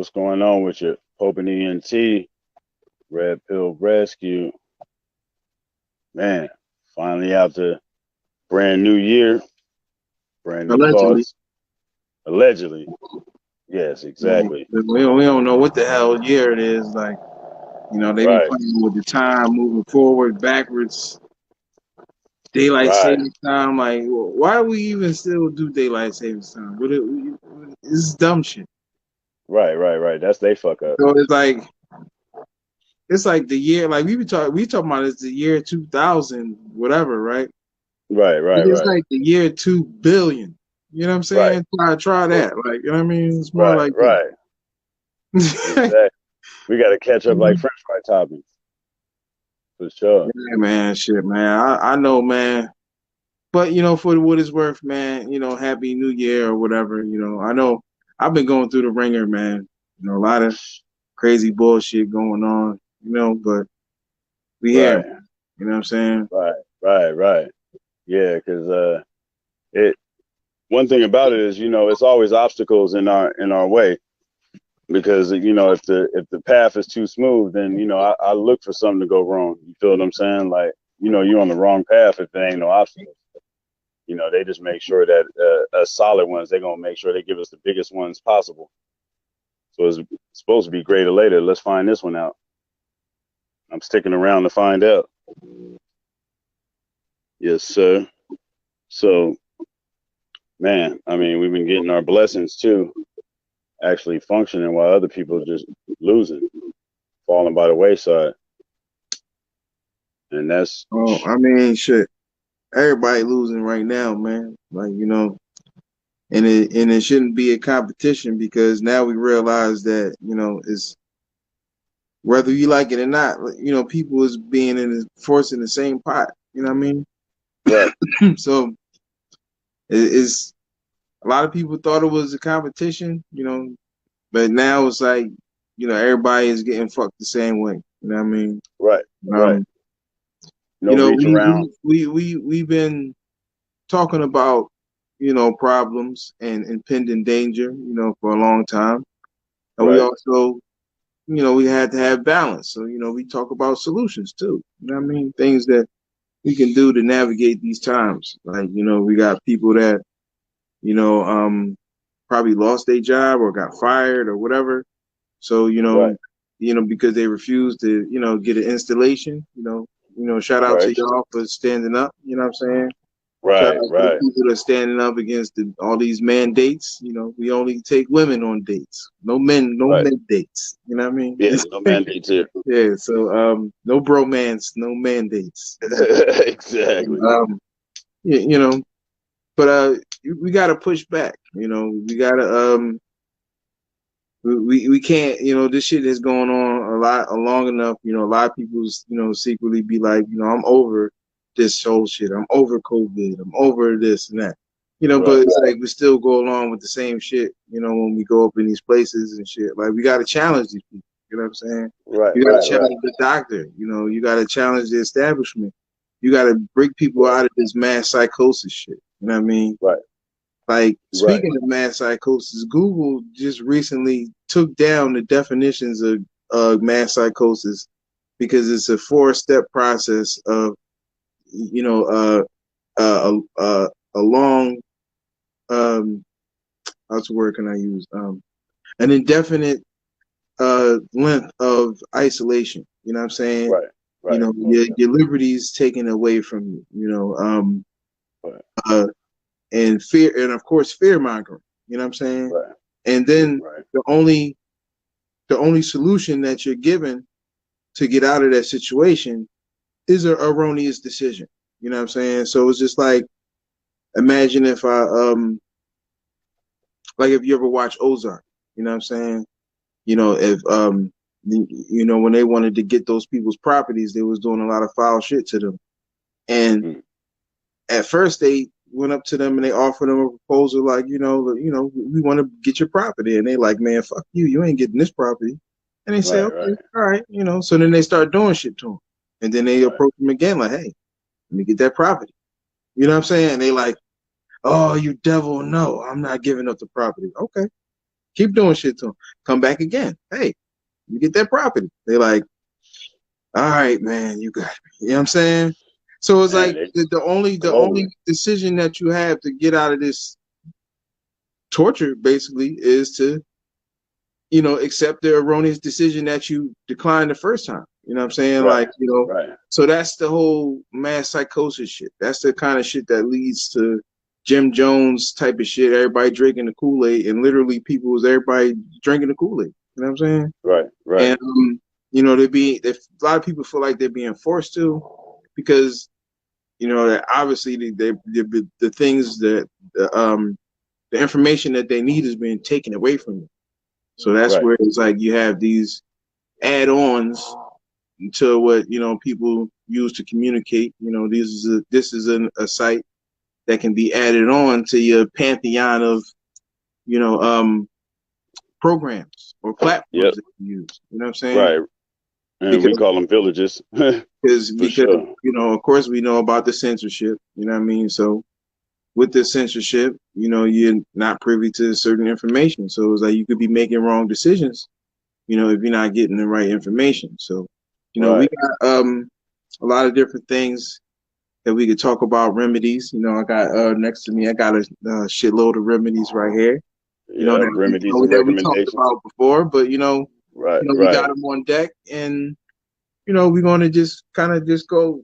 What's going on with you? Pope and ENT, Red Pill Rescue. Man, finally out the brand new year, brand new Allegedly. thoughts. Allegedly. Yes, exactly. We don't know what the hell year it is. Like, they be Right, playing with the time, moving forward, backwards. Daylight right, savings time. Like, why do we even still do daylight savings time? This is dumb shit. right. That's they fuck up. So it's like the year. Like we talking about it's the year 2000, whatever, right? It's Right, like the year 2 billion. You know what I'm right, saying? Try that. Like, you know what I mean? It's more right, like right. that. Exactly. We got to catch up like French fry toppings for sure. Yeah, man, shit, man. I know, man. But for what it's worth, man, happy new year or whatever. I know I've been going through the ringer, man. A lot of crazy bullshit going on, but we here, Right, man. You know what I'm saying? right. Yeah, because it. One thing about it is, it's always obstacles in our way. Because if the path is too smooth, then I look for something to go wrong. You feel what I'm saying? Like you're on the wrong path if there ain't no obstacles. They just make sure that solid ones they're gonna make sure they give us the biggest ones possible. So it's supposed to be greater later. Let's find this one out. I'm sticking around to find out. Yes, sir. So, man, I mean, we've been getting our blessings too, actually functioning while other people are just losing, falling by the wayside. And that's Oh, I mean, shit. Everybody losing right now, man. Like, and it shouldn't be a competition because now we realize that, it's whether you like it or not, people is being forced in the same pot. You know what I mean? right. So it's a lot of people thought it was a competition, but now it's like, everybody is getting fucked the same way. You know what I mean? Right. Um, No reach we around. we've been talking about, problems and impending danger, for a long time. And we Right. also, we had to have balance. So, we talk about solutions too. You know what I mean? Things that we can do to navigate these times. Like, we got people that, you know, probably lost their job or got fired or whatever. So, Right. because they refused to, get an installation, shout out to Right. y'all for standing up, you know what I'm saying? Shout Right. out to the Right. people that are standing up against all these mandates. We only take women on dates. No men, no Right. men dates. You know what I mean? Yeah. No mandates here. Yeah. So no bromance, no mandates. Exactly. You, you know, but we gotta push back. We gotta we can't. This shit is going on long enough. A lot of people's secretly be like, I'm over this whole shit. I'm over COVID. I'm over this and that. But Right. it's like we still go along with the same shit. When we go up in these places and shit, like we got to challenge these people. You know what I'm saying? Right. You got to Right. Right. challenge the doctor. You got to challenge the establishment. You got to break people out of this mass psychosis shit. You know what I mean? Right. Like, Right. speaking of mass psychosis, Google just recently took down the definitions of mass psychosis because it's a 4-step process of, a long, how's the word can I use? An indefinite length of isolation. You know what I'm saying? Right. Right. Most Your liberties taken away from you. definitely. Uh, and fear, and of course, fear mongering. You know what I'm saying? Right. And then Right. the only solution that you're given to get out of that situation is an erroneous decision. You know what I'm saying? So it's just like, imagine if like if you ever watch Ozark, you know what I'm saying? If when they wanted to get those people's properties, they was doing a lot of foul shit to them. And Mm. at first they went up to them and they offered them a proposal like, we want to get your property. And they like, man, fuck you. You ain't getting this property. And they say, Right. okay, Right. all right, So then they start doing shit to them. And then they Right. approach them again like, hey, let me get that property. You know what I'm saying? And they like, oh, you devil, no, I'm not giving up the property. Okay. Keep doing shit to them. Come back again. Hey, you get that property. They like, all right, man, you got me. You know what I'm saying? So it's Man, like they the only globally. decision that you have to get out of this torture basically is to, accept the erroneous decision that you declined the first time. You know what I'm saying? Right, Like, right, so that's the whole mass psychosis shit. That's the kind of shit that leads to Jim Jones type of shit. Everybody drinking the Kool-Aid, and literally everybody drinking the Kool-Aid. You know what I'm saying? right, right. And a lot of people feel like they're being forced to, because that obviously the things that the information that they need is being taken away from them. So that's Right. where it's like you have these add-ons to what people use to communicate. This is a site that can be added on to your pantheon of programs or Yep. platforms that you use. You know what I'm saying? Right. And we Because call them villages because for because sure. of course we know about the censorship. You know what I mean? So with the censorship, you're not privy to certain information. So it's like you could be making wrong decisions, if you're not getting the right information. So, we Right. got a lot of different things that we could talk about. Remedies. I got next to me, I got a shitload of remedies right here. Yep. Remedies and That we talked recommendations. about before, but Right. we got Right. them on deck, and we're gonna just kind of just go,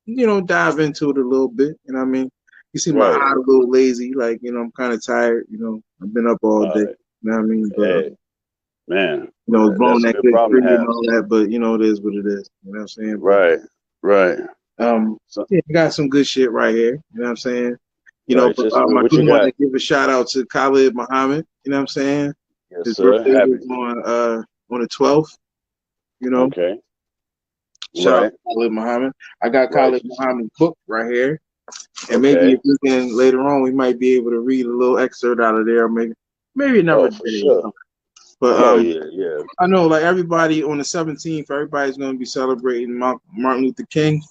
dive into it a little bit. You know what I mean? You see my Right. eye a little lazy, like I'm kind of tired. I've been up all day. Right. You know what I mean? But Hey, man, blowing that's a that good good problem tree to and have. all that, but it is what it is. You know what I'm saying? But Right. Right. So, yeah, we got some good shit right here. You know what I'm saying? right. But Just I what do you want to got? give a shout out to Khalid Muhammad. You know what I'm saying? Yes, His sir. birthday Happy. was on the 12th. You know, Okay. shout out Right. to Khalid Muhammad. I got Khalid Righteous. Muhammad's book right here, and maybe Okay. if we can later on, we might be able to read a little excerpt out of there. Maybe another Oh, for day or sure. something. But Hell yeah. Yeah. I know, like everybody on the 17th, everybody's going to be celebrating Martin Luther King.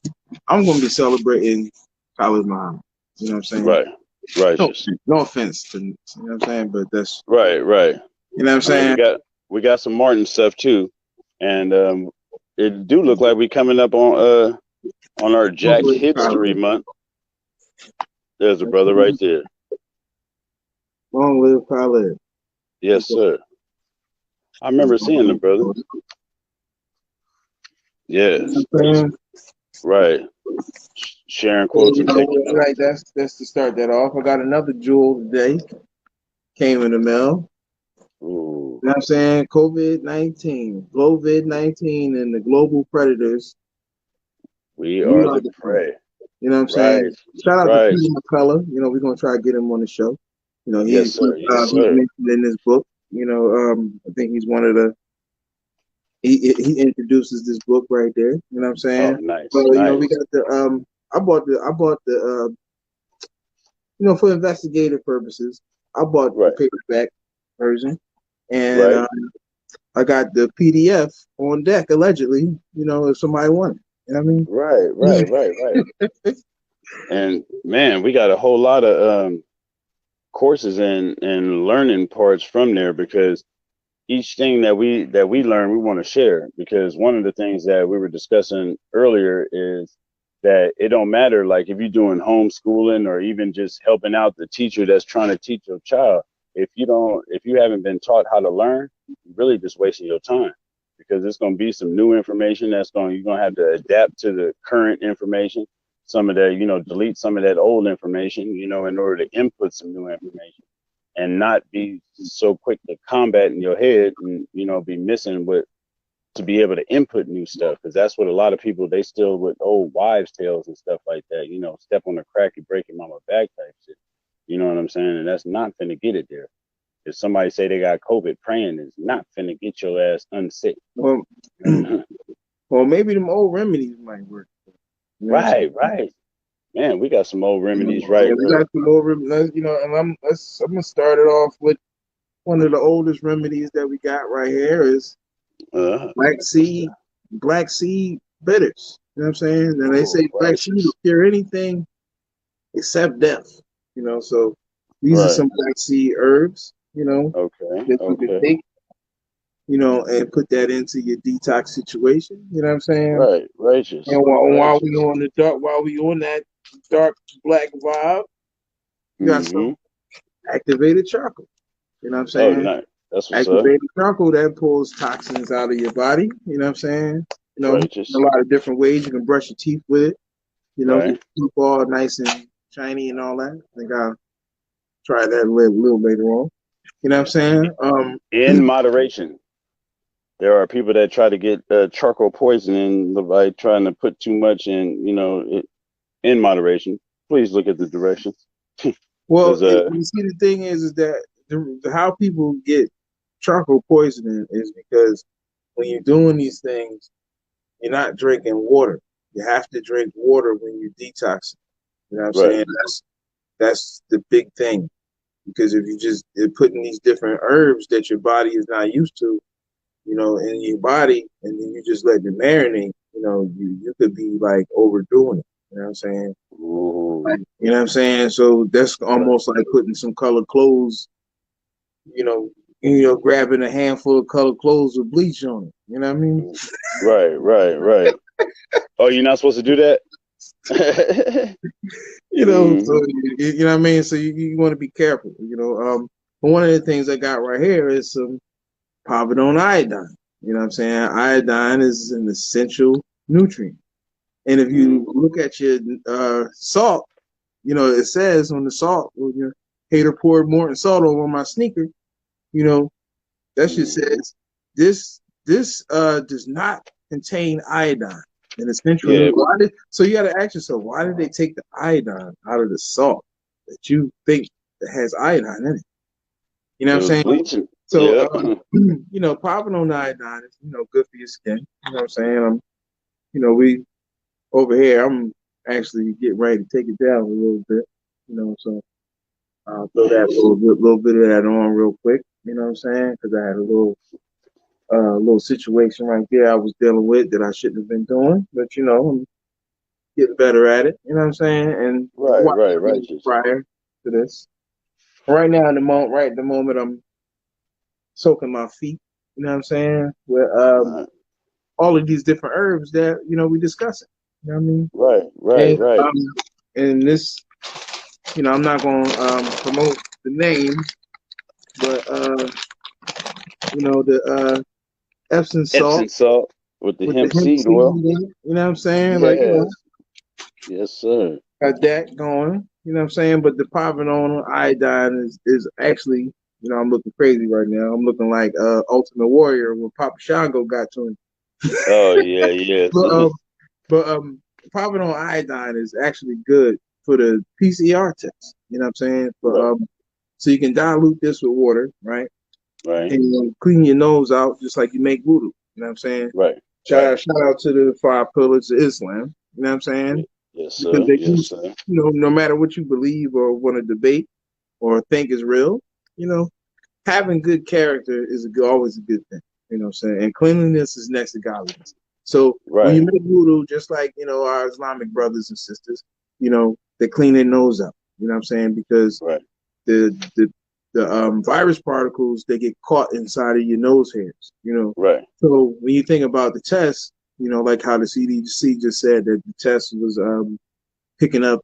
I'm going to be celebrating Khalid Muhammad. You know what I'm saying? Right. No, Righteous. no offense to you know what I'm saying, but that's Right. Right. you know what I'm I mean, saying. we got some Martin stuff too, and it do look like we coming up on our Long Jack live History Khalid. Month. There's a brother right there. Long live Khalid. Yes, sir. I remember seeing the brother. Yeah. Right. Sharing quotes and taking notes. Right, that's to start that off. I got another jewel today. Came in the mail. Ooh. You know what I'm saying? COVID-19, and the global predators. We We are are the the prey. prey. You know what I'm saying? Right. Shout out to Right. Peter McCullough. We're gonna try to get him on the show. Yes, sir. Yes, He's sir. mentioned in this book. I think he's one of the he introduces this book right there. You know what I'm Oh, saying? nice. So we Nice. got the I bought the for investigative purposes. I bought the Right. paperback version, and Right. I got the PDF on deck allegedly. If somebody wanted. You know what I mean? Right. Right. Right. Right. And man, we got a whole lot of courses and learning parts from there, because each thing that we learn, we want to share, because one of the things that we were discussing earlier is that it don't matter, like if you're doing homeschooling or even just helping out the teacher that's trying to teach your child, if you haven't been taught how to learn, you're really just wasting your time, because it's going to be some new information you're going to have to adapt to the current information, some of that, delete some of that old information, in order to input some new information, and not be so quick to combat in your head, and be missing what to be able to input new stuff, because that's what a lot of people, they still with old wives tales and stuff like that, step on a crack, you break your mama back type shit, you know what I'm saying? And that's not finna get it there. If somebody say they got COVID, praying is not finna get your ass unsick. Well, well, maybe them old remedies might work. Right, right. Man, we got some old remedies, Yeah, right? we got some old remedies, and I'm gonna start it off with one of the oldest remedies that we got right here is Uh, black seed bitters. You know what I'm saying? And they say black seed will righteous. cure anything except death. So these are Right, some black seed herbs. Okay. that you could Okay. take, and put that into your detox situation. You know what I'm saying? Right. Righteous. And while we Righteous. on the dark, while we on that dark black vibe, you got some Mm-hmm. activated charcoal. You know what I'm Oh, saying? nice. That's what's up. Activated charcoal that pulls toxins out of your body. You know what I'm saying? In a Righteous. lot of different ways. You can brush your teeth with it. Get Right. your teeth all nice and shiny and all that. I think I'll try that a little later on. You know what I'm saying? In moderation. There are people that try to get charcoal poisoning by trying to put too much in, in moderation. Please look at the directions. Well, Because you see, the thing is that how people get charcoal poisoning is because when you're doing these things, you're not drinking water. You have to drink water when you're detoxing. You know what I'm right. saying? That's the big thing. Because if you just putting these different herbs that your body is not used to, in your body, and then you just let it marinate, you could be like overdoing it. You know what I'm saying? Ooh, Like, you know what I'm saying? So that's right. almost like putting some colored clothes, grabbing a handful of colored clothes with bleach on it. You know what I mean? Right, right, right. Oh, you're not supposed to do that? So hmm you know what I mean. So you want to be careful. But one of the things I got right here is some povidone iodine. You know what I'm saying? Iodine is an essential nutrient. And if you look at your salt, it says on the salt, when your hater poured more salt over my sneaker, you know, that shit hmm says this does not contain iodine, an essential Yeah, nutrient. So you got to ask yourself, why did they take the iodine out of the salt that you think that has iodine in it? You know it what I'm was saying? bleaching. So, Yeah. popping on iodine is, good for your skin. You know what I'm saying? We over here, I'm actually getting ready to take it down a little bit. So I'll throw that Nice. little bit of that on real quick. You know what I'm saying? Because I had a little situation right there I was dealing with that I shouldn't have been doing, but I'm getting better at it. You know what I'm saying? And I Right, watched right, videos righteous. prior to this. Right now, right at the moment, I'm soaking my feet. You know what I'm saying? With Uh, all of these different herbs that we discussing. You know what I mean? right, right, And right. this, I'm not going to promote the name, but the Epsom Epsom salt salt with the with the hemp hemp seed seed oil. in it. You know what I'm saying? Like, Yes. Yes, sir. got that going. You know what I'm saying? But the povidone iodine is actually, I'm looking crazy right now. I'm looking like Ultimate Warrior when Papa Shango got to him. Oh, yeah, yes. But povidone iodine is actually good for the PCR test. You know what I'm saying? right, So you can dilute this with water, right? right, And clean your nose out just like you make voodoo. You know what I'm saying? right, Shout right. out, shout out to the five pillars of Islam. You know what I'm saying? Yes, Because sir. they Yes, do, sir. no matter what you believe or want to debate or think is real, you know, having good character is always a good thing. You know what I'm saying? And cleanliness is next to godliness. So when you Right, make voodoo, just like, our Islamic brothers and sisters, they clean their nose up. You know what I'm saying? Because right, the the virus particles, they get caught inside of your nose hairs. right, So when you think about the test, like how the CDC just said that the test was picking up,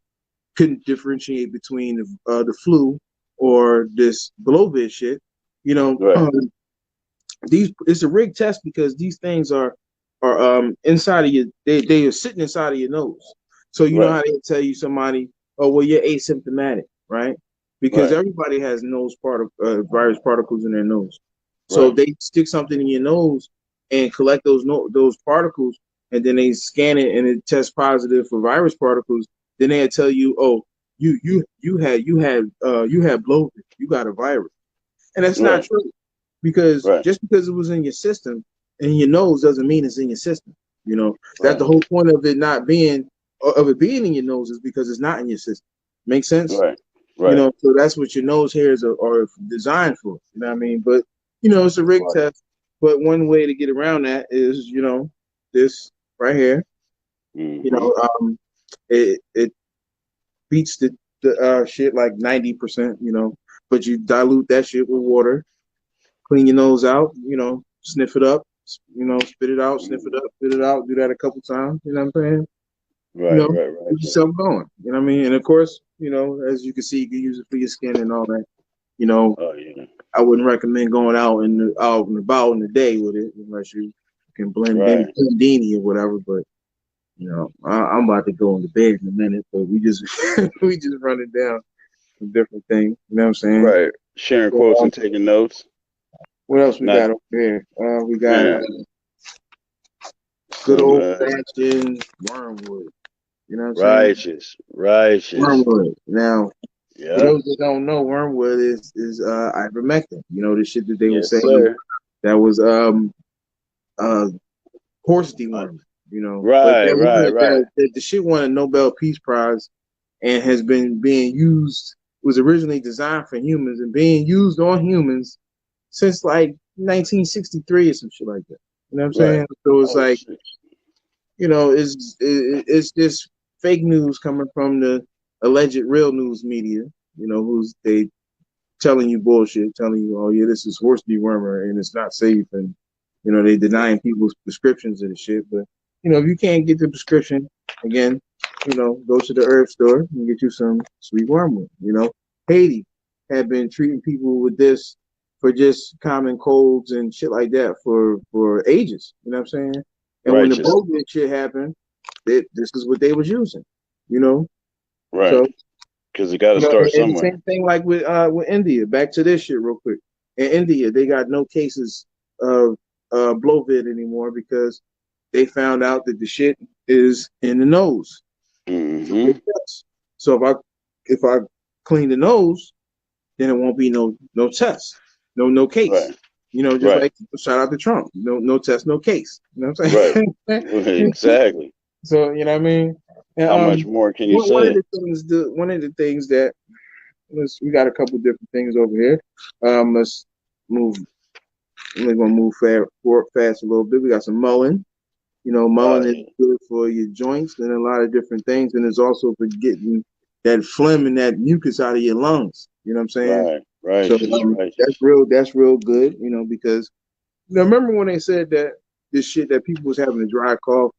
couldn't differentiate between the flu or this blow shit. You know, right, these it's a rigged test because these things are inside of you. They are sitting inside of your nose. So you know right, how they tell you somebody, oh well, you're asymptomatic, right? Because right, everybody has virus particles in their nose. So if right, they stick something in your nose and collect those particles, and then they scan it and it tests positive for virus particles, then they tell you, oh, you had blowfish, you got a virus, and that's not right, true because right, just because it was in your system and your nose doesn't mean it's in your system. That's right, the whole point of it being in your nose is because it's not in your system. Make sense? right, right, So that's what your nose hairs are designed for. You know what I mean? But it's a rig right. test. But one way to get around that is this right here. You Mm-hmm. know, it beats the shit like 90%. but you dilute that shit with water, clean your nose out, you know, sniff it up, you know, spit it out, sniff it up, spit it out, do that a couple times, you know what I'm saying? You Right, know, right, keep right. yourself going, you know what I mean? And of course, you know, as you can see, you can use it for your skin and all that. You know, Oh yeah. I wouldn't recommend going out and about in the day with it unless you can Right. blend or whatever. But you know, I'm about to go into bed in a minute, but we just we just running down some different things. You know what I'm saying? Right. Sharing So, quotes and taking notes. what else we Not got over here? We got man. good Some old fashioned wormwood. You know what I'm saying? righteous. Righteous. Wormwood. Now, for Yep. those that don't know, wormwood is ivermectin. You know the shit that they were Yes, saying sir. that was uh horse dewormer. You know, but Right, that right, one right. that the shit won a Nobel Peace Prize and has been being used. Was originally designed for humans and being used on humans since like 1963 or some shit like that. You know what I'm Right. saying? So it's Oh like, shit. you know, it's just fake news coming from the alleged real news media. You know, who's they telling you bullshit, telling you, oh yeah, this is horse dewormer and it's not safe, and you know they denying people's prescriptions of the shit. But you know, if you can't get the prescription, again, you know, go to the herb store and get you some sweet wormwood. You know, Haiti had been treating people with this for just common colds and shit like that for ages. You know what I'm saying? And when the Righteous. bogus shit happened, this is what they was using. You know, Right. so Because you got to you know, start and the somewhere. same thing like with India. Back to this shit real quick. In India, they got no cases of blovid anymore because they found out that the shit is in the nose. Mm-hmm. So if I clean the nose, then it won't be no test, no case. Right. You know, just Right. like shout out to Trump. No test, no case. You know what I'm Right. saying? Exactly. So you know what I mean. And How much more can you one of say? the things that we got a couple different things over here. Let's move. We're gonna move fast a little bit. We got some mullein. You know, Oh mullein is yeah. good for your joints and a lot of different things, and it's also for getting that phlegm and that mucus out of your lungs. You know what I'm saying? Right. So Righteous. that's Righteous. real. That's real good. You know, because now remember when they said that this shit that people was having a dry cough.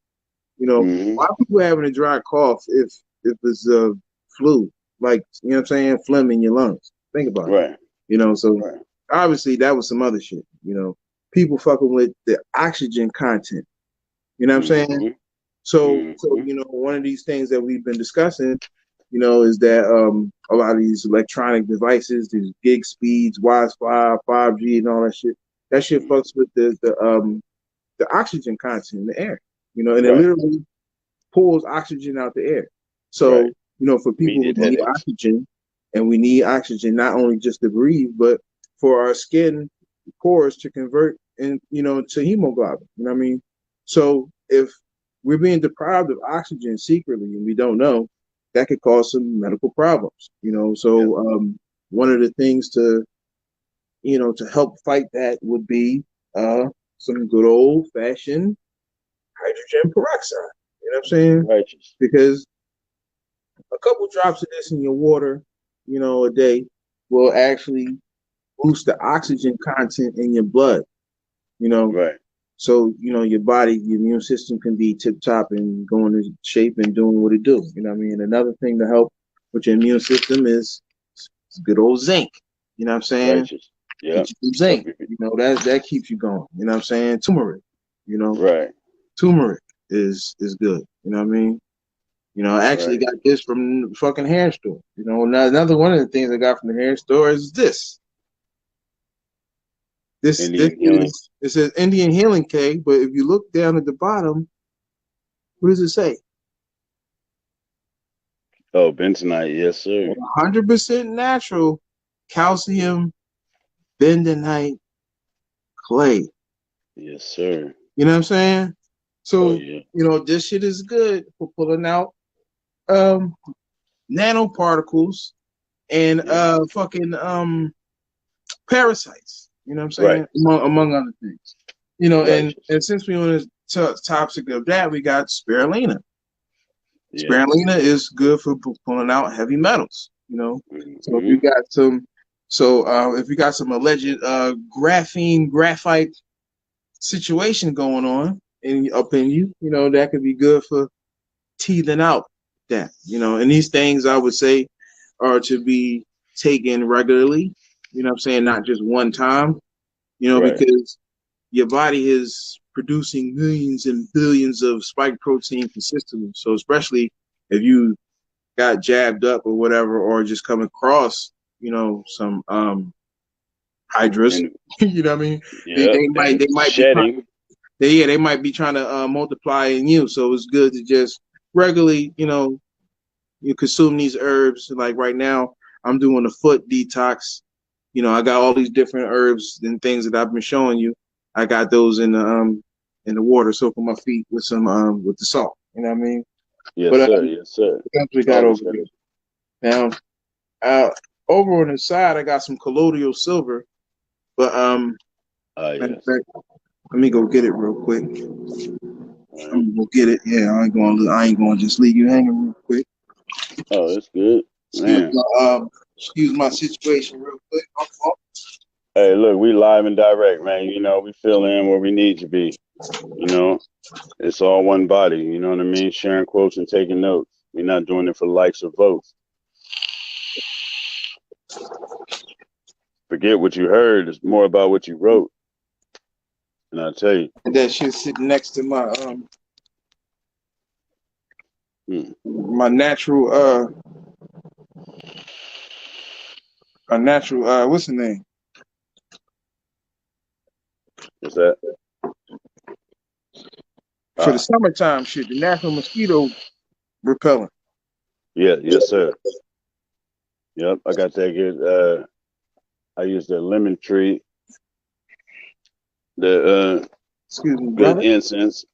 You know, Mm-hmm. why are people having a dry cough if it's a flu? Like you know what I'm saying, phlegm in your lungs. Think about it. Right. You know, so Right. obviously that was some other shit. You know, people fucking with the oxygen content. You know what I'm saying? Mm-hmm. So Mm-hmm. you know, one of these things that we've been discussing, you know, is that a lot of these electronic devices, these gig speeds, Wi-Fi, 5G, and all that shit Mm-hmm. fucks with the oxygen content in the air. You know, and it Right. literally pulls oxygen out the air. So, Right. you know, for people who Immediate need headaches. oxygen, and we need oxygen not only just to breathe, but for our skin pores to convert and you know to hemoglobin. You know what I mean? So if we're being deprived of oxygen secretly and we don't know, that could cause some medical problems. You know, Yep. so one of the things to you know to help fight that would be some good old fashioned hydrogen peroxide. You know what I'm saying? Righteous. Because a couple drops of this in your water, you know, a day will actually boost the oxygen content in your blood, you know. Right. So, you know, your body, your immune system can be tip top and going to shape and doing what it do. You know what I mean? Another thing to help with your immune system is good old zinc. You know what I'm saying? Righteous. Get Yep. you some Help zinc. you. You know, that keeps you going. You know what I'm saying? Turmeric. You know, Right. turmeric is good. You know what I mean? You know, I actually Right. got this from the fucking hair store. You know, another one of the things I got from the hair store is this. This Indian healing. is it says Indian healing cake, but if you look down at the bottom, what does it say? Oh, bentonite. Yes, sir. 100% natural calcium bentonite clay. Yes, sir. You know what I'm saying? Oh So, yeah. you know, this shit is good for pulling out um nanoparticles and Yeah. fucking parasites. You know what I'm Right. saying? Among other things. You know, Righteous. and since we're on the topic of that, we got spirulina. Yeah. Spirulina is good for pulling out heavy metals. You know, so if Mm-hmm. you got So if you got some alleged graphite situation going on up in you, that could be good for teething out that, and these things I would say are to be taken regularly, what I'm saying, not just one time, Right. because your body is producing millions and billions of spike protein consistently. So especially if you got jabbed up or whatever, or just come across, some hydras, And you know what I mean? yep, They and might be shedding. they might be trying to multiply in you. So it's good to just regularly, you consume these herbs. Like right now, I'm doing a foot detox. I got all these different herbs and things that I've been showing you. I got those in the water, soaking my feet with some with the salt. You know what I mean? Yes, But sir. Yes, sir. what else we got Always over got here? Now, over on the side, I got some colloidal silver. But matter of yes. fact, let me go get it real quick. All right. I'm gonna go get it. Yeah, I ain't gonna just leave you hanging real quick. Oh, that's good, Excuse man. my excuse my situation real quick. Hey, look, we live and direct, man. We fill in where we need to be. It's all one body. You know what I mean? Sharing quotes and taking notes. We're not doing it for likes or votes. Forget what you heard. It's more about what you wrote. And I'll tell you. That shit sitting next to my Hmm. my natural a natural what's the name? What's that? For the summertime shit, the natural mosquito repellent. Yeah, yes, sir. Yep, I got that good. I use the lemon tree, the Excuse me, good brother. incense.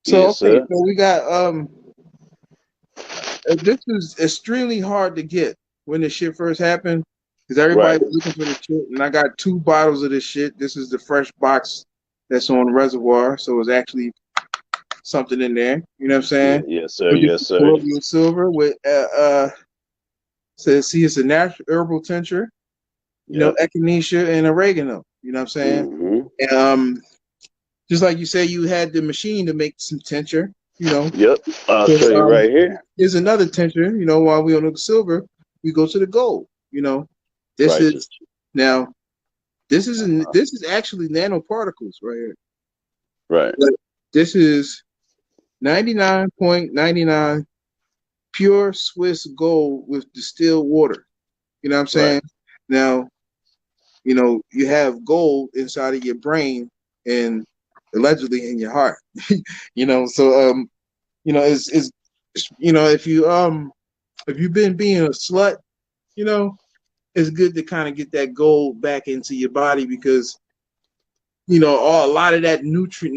So Yes, okay, sir. so we got this is extremely hard to get when this shit first happened because everybody Right, was looking for this shit, and I got 2 bottles of this shit. This is the fresh box that's on the reservoir, so it's actually something in there. You know what I'm yeah, saying? yes, sir. But this Yes, is sir. colloidal silver with says see it's a natural herbal tincture, Yep. echinacea and oregano. You know what I'm saying? Mm-hmm. And, just like you say, you had the machine to make some tincture. Yep. I'll So, show you right here. here's another tincture. While we on the silver, we go to the gold. This Righteous. is now. This is actually nanoparticles right here. Right. But this is 99.99 pure Swiss gold with distilled water. You know what I'm Right. saying? Now, you have gold inside of your brain and allegedly in your heart. So it's if you've been being a slut, you know, it's good to kind of get that gold back into your body because a lot of a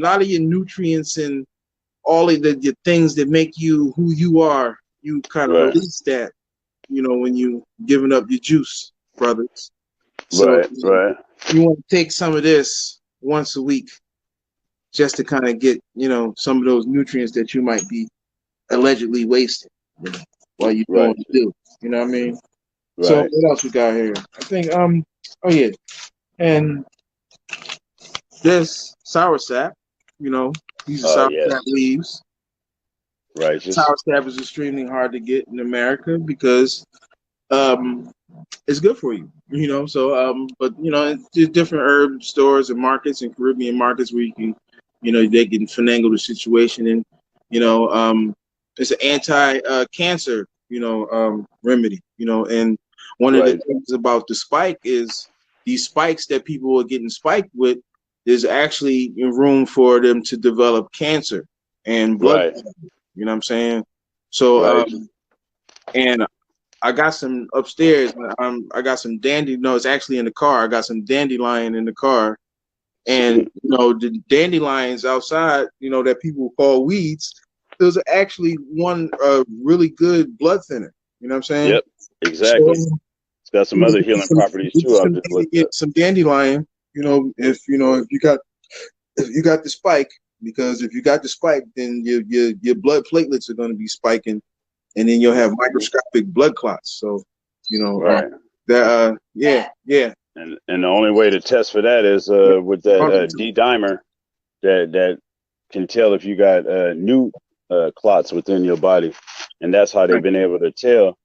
lot of your nutrients and all of the things that make you who you are, you kind of Right. release that, when you giving up your juice, brothers. So Right. Right. you want to take some of this once a week just to kind of get, some of those nutrients that you might be allegedly wasting, while you're doing the Righteous. do. You know what I mean? So Right. what else we got here? I think oh yeah. And this sour sap, these are Oh sour yes. sap leaves. Righteous. Sour sap is extremely hard to get in America because um it's good for you, So but there's different herb stores and markets and Caribbean markets where you can, they can finagle the situation and it's an anti cancer, remedy, and one of the Right. things about the spike is these spikes that people are getting spiked with is actually room for them to develop cancer and blood Right. cancer, you know what I'm saying? So Righteous. and I got some upstairs. I got some dandy. No, it's actually in the car. I got some dandelion in the car, and the dandelions outside. That people call weeds. Those are actually one really good blood thinner. You know what I'm saying? Yep. So Exactly. It's got some other healing properties too. I've just looked up. some dandelion. If you got the spike, because if you got the spike, then your blood platelets are going to be spiking and then you'll have Mm-hmm. microscopic blood clots. So, Right. Yeah. And the only way to test for that is with that D dimer that can tell if you got new clots within your body, and that's how they've been able to tell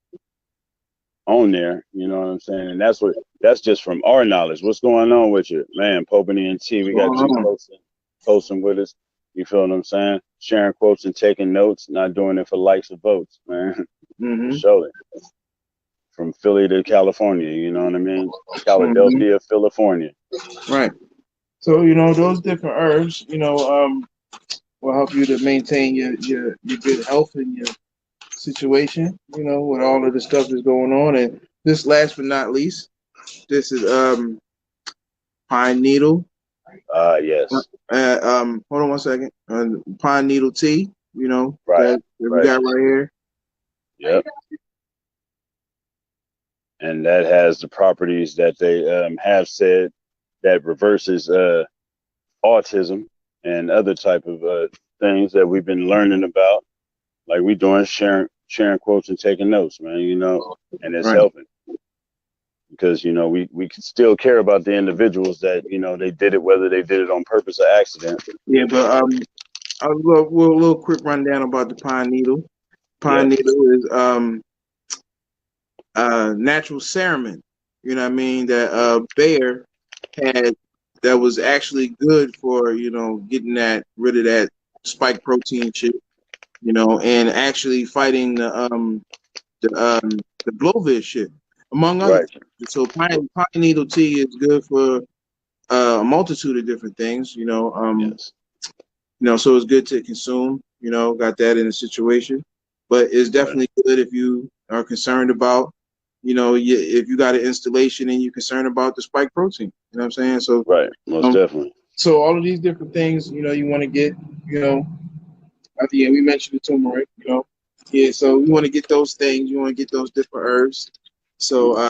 on there. You know what I'm saying? And that's just from our knowledge. What's going on with you, man? Popany and T, we got you posting with us. You feel what I'm saying? Sharing quotes and taking notes, not doing it for likes or votes, man. Show it. From Philly to California, you know what I mean? Philadelphia, California. Right. So, those different herbs, will help you to maintain your good health and your situation, with all of the stuff that's going on. And this last but not least, this is pine needle. Yes. Hold on one second. Pine needle tea, right. that we got right here. Yep. And that has the properties that they have said that reverses autism and other type of things that we've been learning about, like we doing sharing quotes and taking notes, man. And it's helping because we can still care about the individuals that they did it, whether they did it on purpose or accident. Yeah, but a little quick rundown about the pine needle. Pine needle is natural cerumen, that Bayer had that was actually good for, getting rid of that spike protein shit, and actually fighting the Glovis shit, among others. So pine needle tea is good for a multitude of different things, so it's good to consume, got that in a situation, but it's definitely good if you are concerned about, if you got an installation and you're concerned about the spike protein, you know what I'm saying? So, most definitely. So all of these different things, you want to get, at the end, we mentioned the turmeric, so you want to get those things, you want to get those different herbs. So,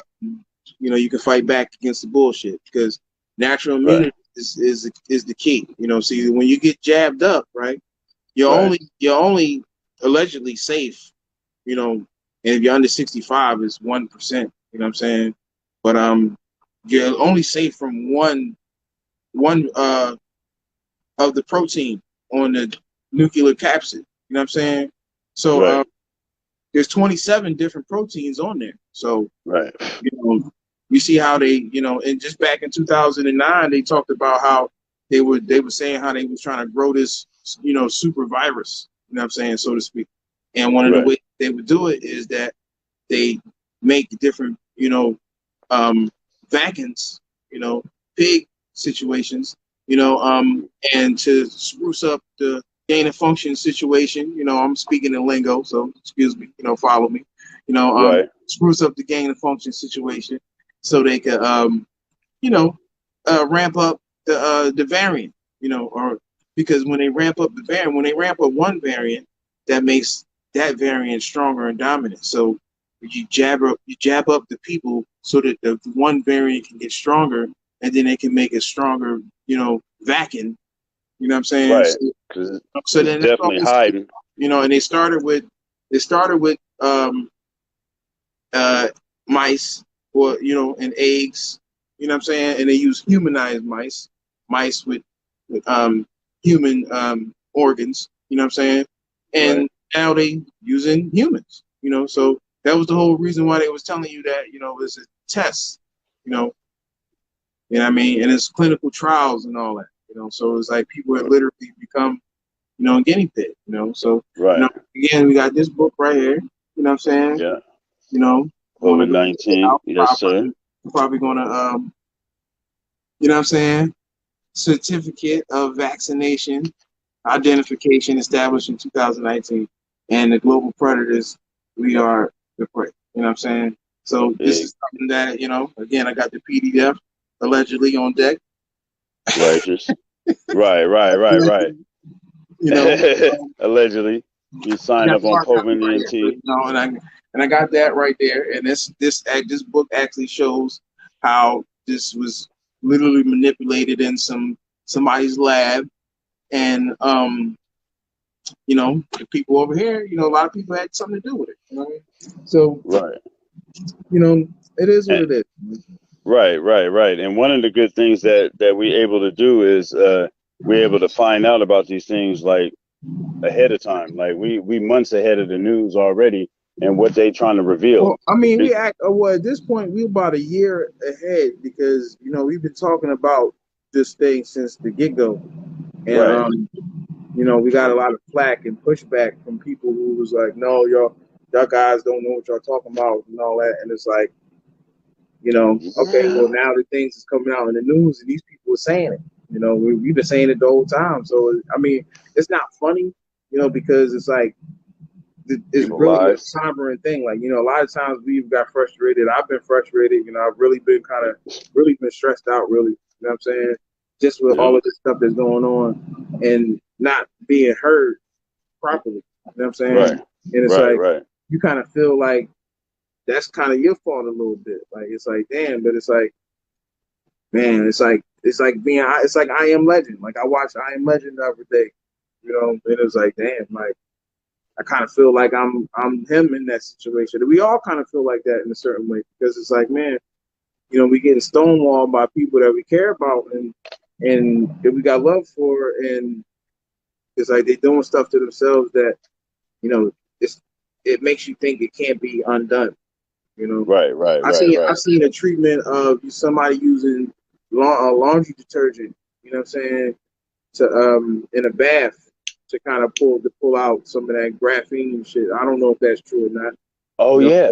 you can fight back against the bullshit because natural immunity is the key. See, when you get jabbed up, right, you're only allegedly safe, and if you're under 65, it's 1%. You know what I'm saying? But you're only safe from one of the protein on the nuclear capsid. You know what I'm saying? So there's 27 different proteins on there. So we see how they, and just back in 2009, they talked about how they were saying how they was trying to grow this, super virus. You know what I'm saying, so to speak. And one of the ways they would do it is that they make different, vacants, pig situations, and to spruce up the gain of function situation. I'm speaking in lingo, so excuse me, follow me. Spruce up the gain of function situation so they could, ramp up the variant, or because when they ramp up the variant, when they ramp up one variant, that makes that variant stronger and dominant. So you jab up the people so that the one variant can get stronger, and then they can make a stronger, vacuum. You know what I'm saying? Right. So then definitely hiding. And they started with mice or and eggs. You know what I'm saying? And they use humanized mice with human organs. You know what I'm saying? And now they using humans. So that was the whole reason why they was telling you that it's a test. You know what I mean? And it's clinical trials and all that. So it's like people have literally become, guinea pig. So again, we got this book right here. You know what I'm saying? Yeah. COVID-19. Yes, sir. We're probably gonna, you know what I'm saying? Certificate of vaccination identification established in 2019, and the global predators. We are the prey. You know what I'm saying? So this is something that again, I got the PDF allegedly on deck. Righteous. right. Allegedly, you signed up on COVID-19. And I got that right there. And this book actually shows how this was literally manipulated in somebody's lab, and the people over here, a lot of people had something to do with it. So It is what And, it is. right. And one of the good things that we able to do is we're able to find out about these things like ahead of time. Like we months ahead of the news already and what they trying to reveal. Well, I mean, It, well at this point we're about a year ahead because we've been talking about this thing since the get go, and right. we got a lot of flack and pushback from people who was like, no, y'all guys don't know what y'all talking about and all that, and it's like, okay, well Yeah. now the things is coming out in the news and these people are saying it. We've been saying it the whole time. So I mean, it's not funny, because it's like it's People really a lives. sovereign thing. Like, a lot of times we've got frustrated. I've been frustrated. I've really been really been stressed out, really. You know what I'm saying? Just with Yeah. all of this stuff that's going on and not being heard properly. You know what I'm saying? Right. And it's Right. like, Right. you kind of feel like that's kind of your fault a little bit. Like, it's like, damn, but it's like, man, it's like I Am Legend. Like, I watch I Am Legend the other day, and it's like, damn, like, I kind of feel like I'm him in that situation. We all kind of feel like that in a certain way because it's like, man, we getting stonewalled by people that we care about and that we got love for, and it's like they doing stuff to themselves that it's it makes you think it can't be undone. Right. Right. Right. I've Right. seen a treatment of somebody using laundry detergent. You know what I'm saying? To in a bath to kind of pull out some of that graphene and shit. I don't know if that's true or not. Oh You know, yeah.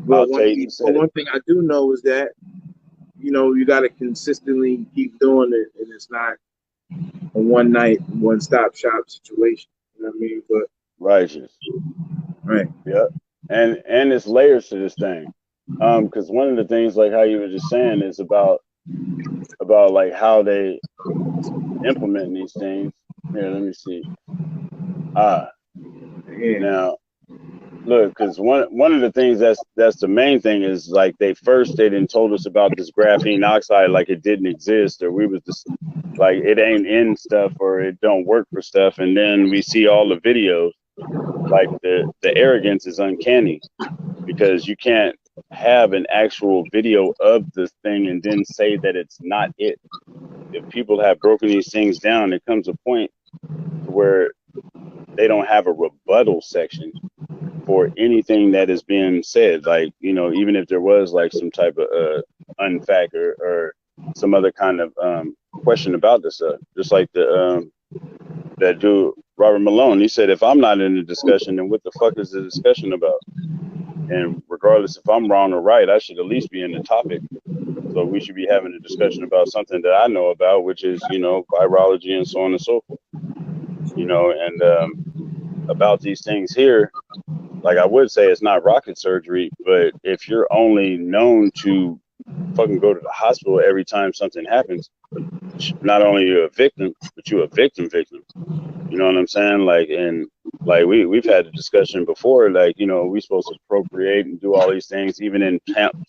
but I'll tell you. You said it. one thing I do know is that you got to consistently keep doing it, and it's not a one night, one stop shop situation. You know what I mean? But Righteous. right, Yeah. And it's layers to this thing. Because one of the things, like how you were just saying, is about like how they implement these things. Here, let me see. Ah, yeah, now look, because one of the things that's the main thing is like they didn't told us about this graphene oxide like it didn't exist or we was just like it ain't in stuff or it don't work for stuff, and then we see all the videos. Like the arrogance is uncanny because you can't have an actual video of this thing and then say that it's not it. If people have broken these things down, it comes a point to where they don't have a rebuttal section for anything that is being said. Like, even if there was like some type of unfact or some other kind of question about this stuff, just like that dude Robert Malone, he said, if I'm not in the discussion, then what the fuck is the discussion about? And regardless if I'm wrong or right, I should at least be in the topic. So we should be having a discussion about something that I know about, which is, virology and so on and so forth, and about these things here. Like I would say it's not rocket surgery, but if you're only known to fucking go to the hospital every time something happens, not only you're a victim, but you're a victim. You know what I'm saying? Like, and like we've had a discussion before, like, we supposed to procreate and do all these things, even in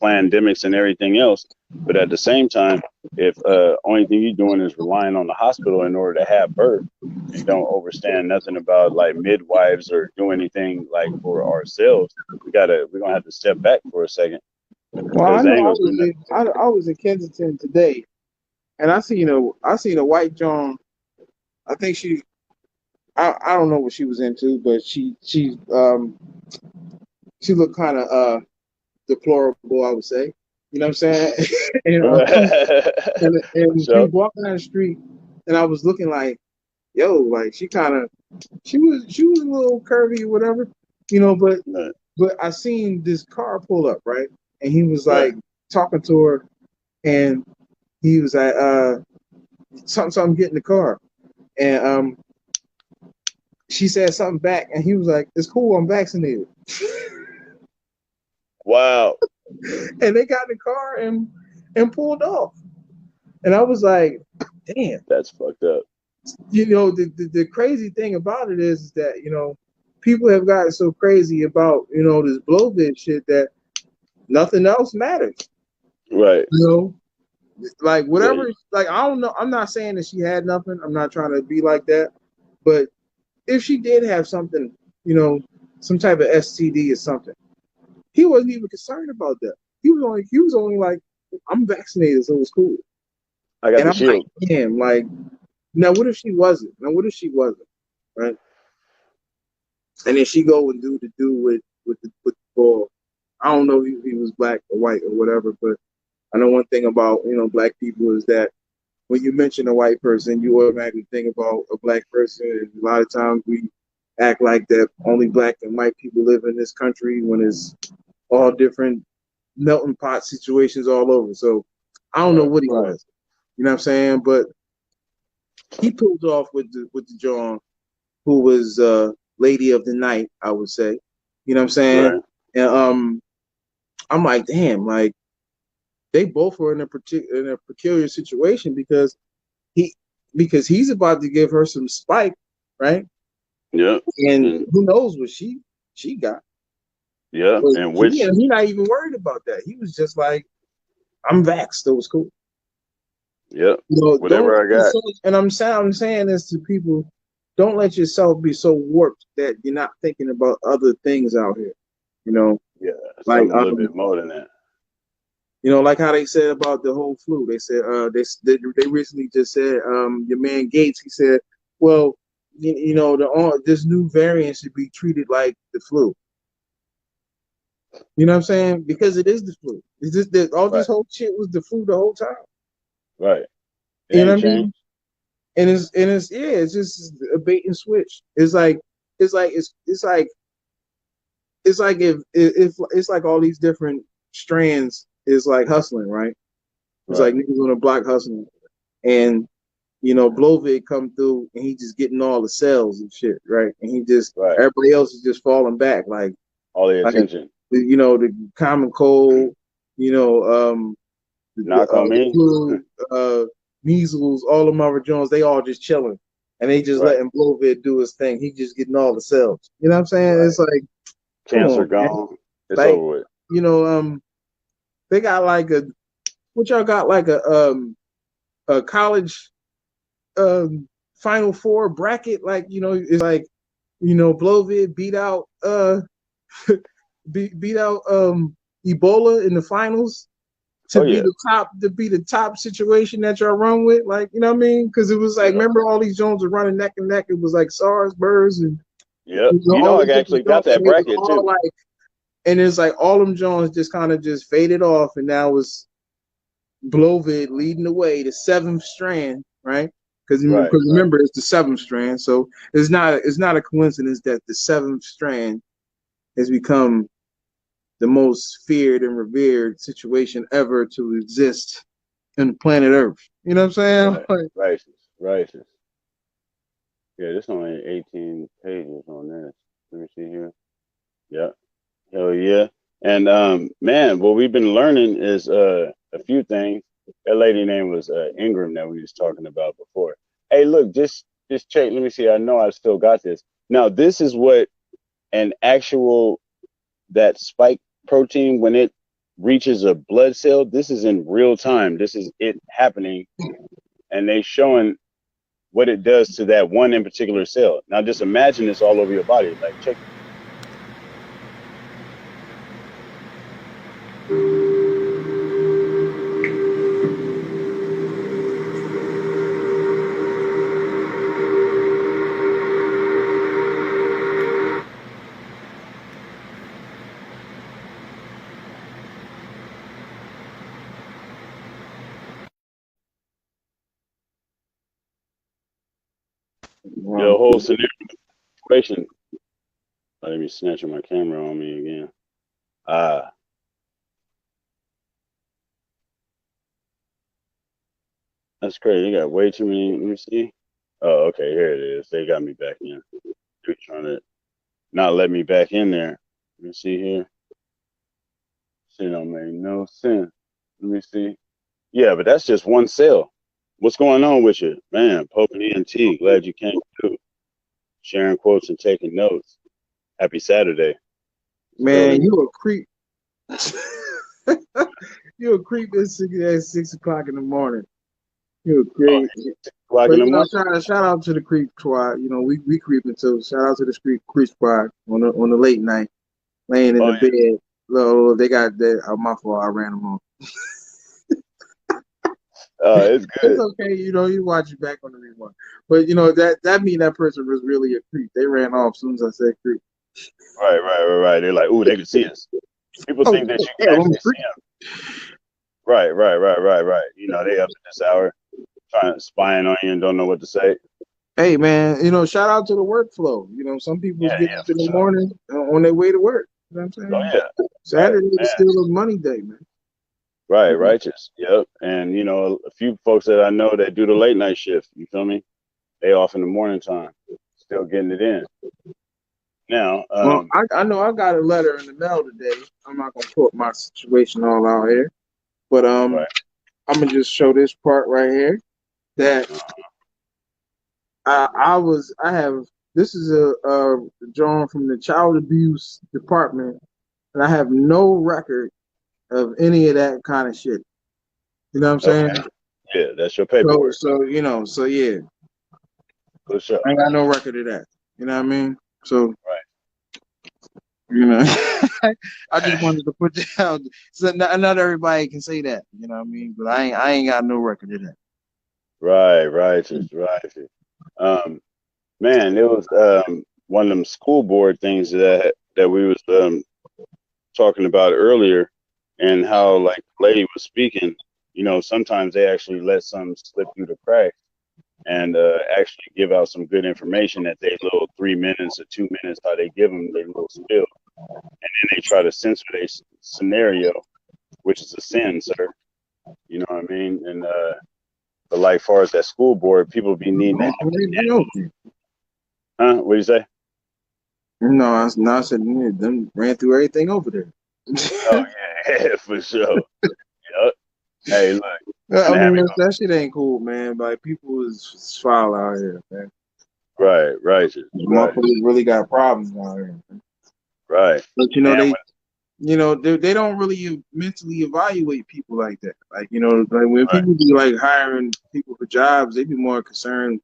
pandemics and everything else. But at the same time, if only thing you're doing is relying on the hospital in order to have birth and don't understand nothing about like midwives or do anything like for ourselves, we're gonna have to step back for a second well, I because they know ain't gonna do nothing. I was in Kensington today, and I seen a white John. I think I don't know what she was into, but she looked kind of deplorable, I would say. You know what I'm saying? and and she So was walking down the street, and I was looking like, yo, like she was a little curvy or whatever, but right, I seen this car pull up, right? And he was right. like talking to her, and he was like, something, get in the car. And she said something back, and he was like, it's cool, I'm vaccinated. Wow, And they got in the car and pulled off. And I was like, damn. that's fucked up. The crazy thing about it is that, people have gotten so crazy about, this Blowvid shit that nothing else matters. Right. You know, like Yeah. whatever, like I don't know. I'm not saying that she had nothing. I'm not trying to be like that. But if she did have something, some type of STD or something, he wasn't even concerned about that. he was only like, I'm vaccinated, so it's cool. I got And the I'm like, shield. damn, like, now what if she wasn't? Now what if she wasn't? Right? And then she go and do with the ball. I don't know if he was black or white or whatever, but I know one thing about black people is that when you mention a white person, you automatically think about a black person. And a lot of times we act like that only black and white people live in this country when it's all different melting pot situations all over. So I don't know what he was. You know what I'm saying? But he pulled off with the John, who was lady of the night, I would say. You know what I'm saying? Right. And I'm like, damn, like they both were in a peculiar situation he because he's about to give her some spike, right? Yeah. And And who knows what she got. yeah. But And which he not even worried about that. He was just like, I'm vaxxed. That was cool. yeah. Don't Whatever I got. and I'm saying this to people, don't let yourself be so warped that you're not thinking about other things out here. You know, Yeah. like Something a little bit more than that. like how they said about the whole flu. They said they recently just said your man Gates. He said, well, this new variant should be treated like the flu. You know what I'm saying? Because it is the flu. It's just that all this Right. whole shit was the flu the whole time. Right. It You know ain't what I mean? changed. And it's yeah, it's just a bait and switch. It's like if it's like all these different strands is like hustling, right? It's like Right. niggas on the block hustling, and Blovig come through and he just getting all the sales and shit, right? And he just Right. everybody else is just falling back, All the like attention. the common cold, Knock on the me. flu, measles, all of Mother Jones, they all just chilling. And they just Right. letting Blovid do his thing. He just getting all the sales. You know what I'm saying? Right. It's like, come Cancer on, man. gone. It's Like, over with. you know, they got like what y'all got like a college Final Four bracket. Like, it's like, Blovid beat out beat out Ebola in the finals Oh yeah. to be the top situation that y'all run with, like, you know what I mean? Because it was like, Yeah. remember all these Jones were running neck and neck. It was like SARS, MERS, and Yep. all I these actually different got Jones, that and it was bracket all too. like, and it's like all them Jones just kind of just faded off, and now it's Blovid leading the way, the seventh strand, right? Because Right. Right. remember it's the seventh strand, so it's not a coincidence that the seventh strand has become the most feared and revered situation ever to exist in planet Earth. You know what I'm saying? Right. Righteous. Righteous. Yeah, this only 18 pages on this. Let me see here. Yeah. Hell yeah. And man, what we've been learning is a few things. That lady name was Ingram that we was talking about before. Hey, look, just check. Let me see. I know I still got this. Now, this is what an actual that spike protein when it reaches a blood cell. This is in real time. This is it happening, and they showing what it does to that one in particular cell. Now, just imagine this all over your body. Like, check. The Wow. whole situation. Let me snatch my camera on me again. That's crazy. You got way too many. Let me see. Oh, okay. Here it is. They got me back in. They're trying to not let me back in there. Let me see here. Shit don't make no sense. Let me see. Yeah, but that's just one cell. What's going on with you? Man, Poking ENT. Glad you came through. Sharing quotes and taking notes. Happy Saturday. Man, Building. you a creep. You a creep at 6 o'clock in the morning. You a Oh, creep. 6 o'clock But in the morning. shout out to the creep squad. We creeping too. Shout out to the creep squad on the late night, laying in Oh, the yeah. bed. No, they got that. Oh, my fault. I ran them off. It's It's good. okay, you watch it back on the rewind. But that mean that person was really a creep. They ran off as soon as I said creep. Right. They're like, ooh, they can see us. People Oh, think that you yeah, can I'm a actually see creep. them. Right. You know, they up at this hour trying spying on you and don't know what to say. Hey man, shout out to the workflow. Some people's getting Yeah, up for in the sure. morning on their way to work. You know what I'm Oh saying? yeah, right, Saturday is man. still a money day, man. Right, righteous. Yep. And you know, a few folks that I know that do the late night shift. You feel me? They off in the morning time, still getting it in. Now, Well, I know I got a letter in the mail today. I'm not gonna put my situation all out here, but right. I'm gonna just show this part right here that I have. This is a drawing from the child abuse department, and I have no record of any of that kind of shit. You know what I'm saying? Okay. Yeah, that's your So paperwork so yeah, for sure. I ain't got no record of that. You know what I mean? So Right. you know, I just wanted to put that out. So not everybody can say that. You know what I mean? But I ain't got no record of that. Right, righteous. Um, man, it was one of them school board things that we was talking about earlier, and how like the lady was speaking. You know, sometimes they actually let some slip through the cracks and actually give out some good information at their little 3 minutes or 2 minutes, how they give them their little spill, and then they try to censor their scenario, which is a sin, sir. You know what I mean? And but like far as that school board, people be needing to have Okay. huh? What do you say? No, I said them ran through everything over there. Oh yeah, for sure. Yep. Hey, look, I and mean, have it that shit ain't cool, man. Like people is foul out here, man. right, right, Motherfuckers really got problems out here. right. But And they don't really mentally evaluate people like that. Like like when right, people be like hiring people for jobs, they be more concerned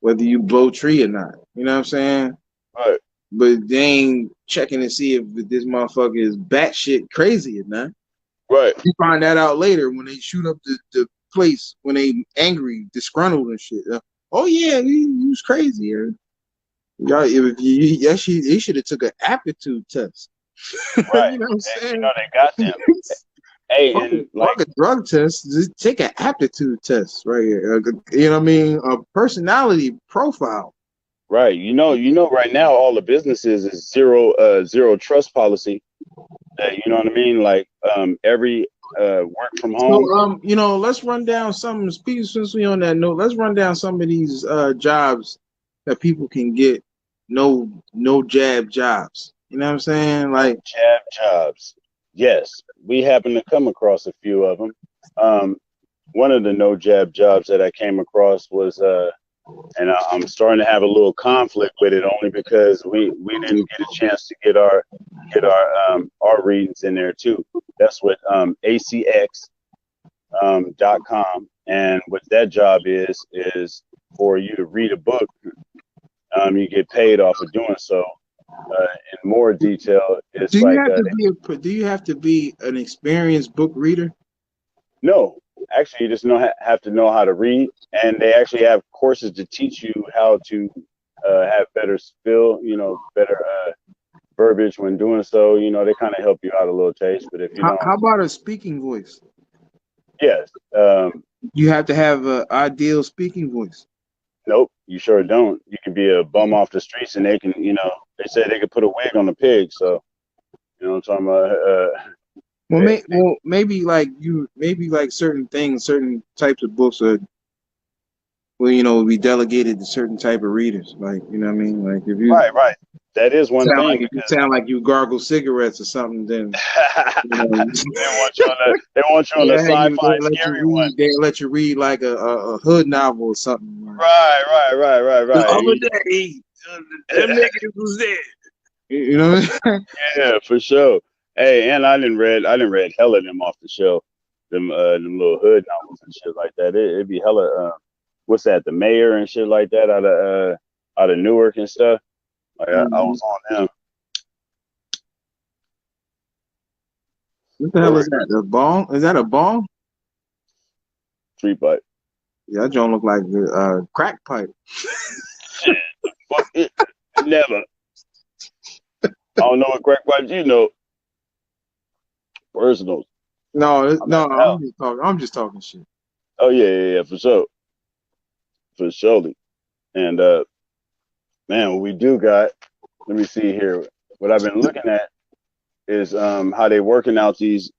whether you blow tree or not. You know what I'm saying? right, But they ain't checking to see if this motherfucker is batshit crazy or not. right, You find that out later when they shoot up the place when they angry, disgruntled and shit. Oh yeah, he was crazy. Y'all, if you actually, they should have took an aptitude test. right. You know what I'm And, you saying? know they got them. Hey, Fuck, and fuck like a drug test. Just take an aptitude test right here. You know what I mean? A personality profile. right, right now all the businesses is zero trust policy. You know what I mean? Like every work from So home. let's run down some speaking since we on that note, let's run down some of these jobs that people can get no jab jobs. You know what I'm saying? No Like jab jobs. Yes, we happen to come across a few of them. Um, one of the no jab jobs that I came across was, and I'm starting to have a little conflict with it only because we didn't get a chance to get our readings in there too. That's what ACX .com, and what that job is for you to read a book. You get paid off of doing so. In more detail, it's like do you have to be an experienced book reader? no, actually, you just have to know how to read, and they actually have courses to teach you how to have better spill, better verbiage when doing so. You know, they kind of help you out a little taste, but if you don't, How about a speaking voice? yes, You have to have an ideal speaking voice. nope, you sure don't. You can be a bum off the streets, and they can, they say they could put a wig on a pig, so you know what I'm talking about. Maybe like certain things, certain types of books are be delegated to certain type of readers. Like, you know what I mean? Like Right. That is one thing if you because sound like you gargle cigarettes or something, then they want you on the yeah, sci-fi scary one. they let you read like a hood novel or something. The Right. other day, them niggas was there. You know what I mean? Yeah, for sure. Hey, and I didn't read hella them off the shelf, them little hood novels and shit like that. It'd be hella what's that, the mayor and shit like that out of Newark and stuff. Like I was on them. What the hell is Word. that? A bong? Is that a bong? Street pipe. Yeah, that don't look like a crack pipe. Shit. Fuck it. Never. I don't know what crack pipes you know. Personals. No, I'm no, at the house. I'm just talking shit. Oh yeah, for sure. For surely. And man, what we do got, let me see here. What I've been looking at is how they working out these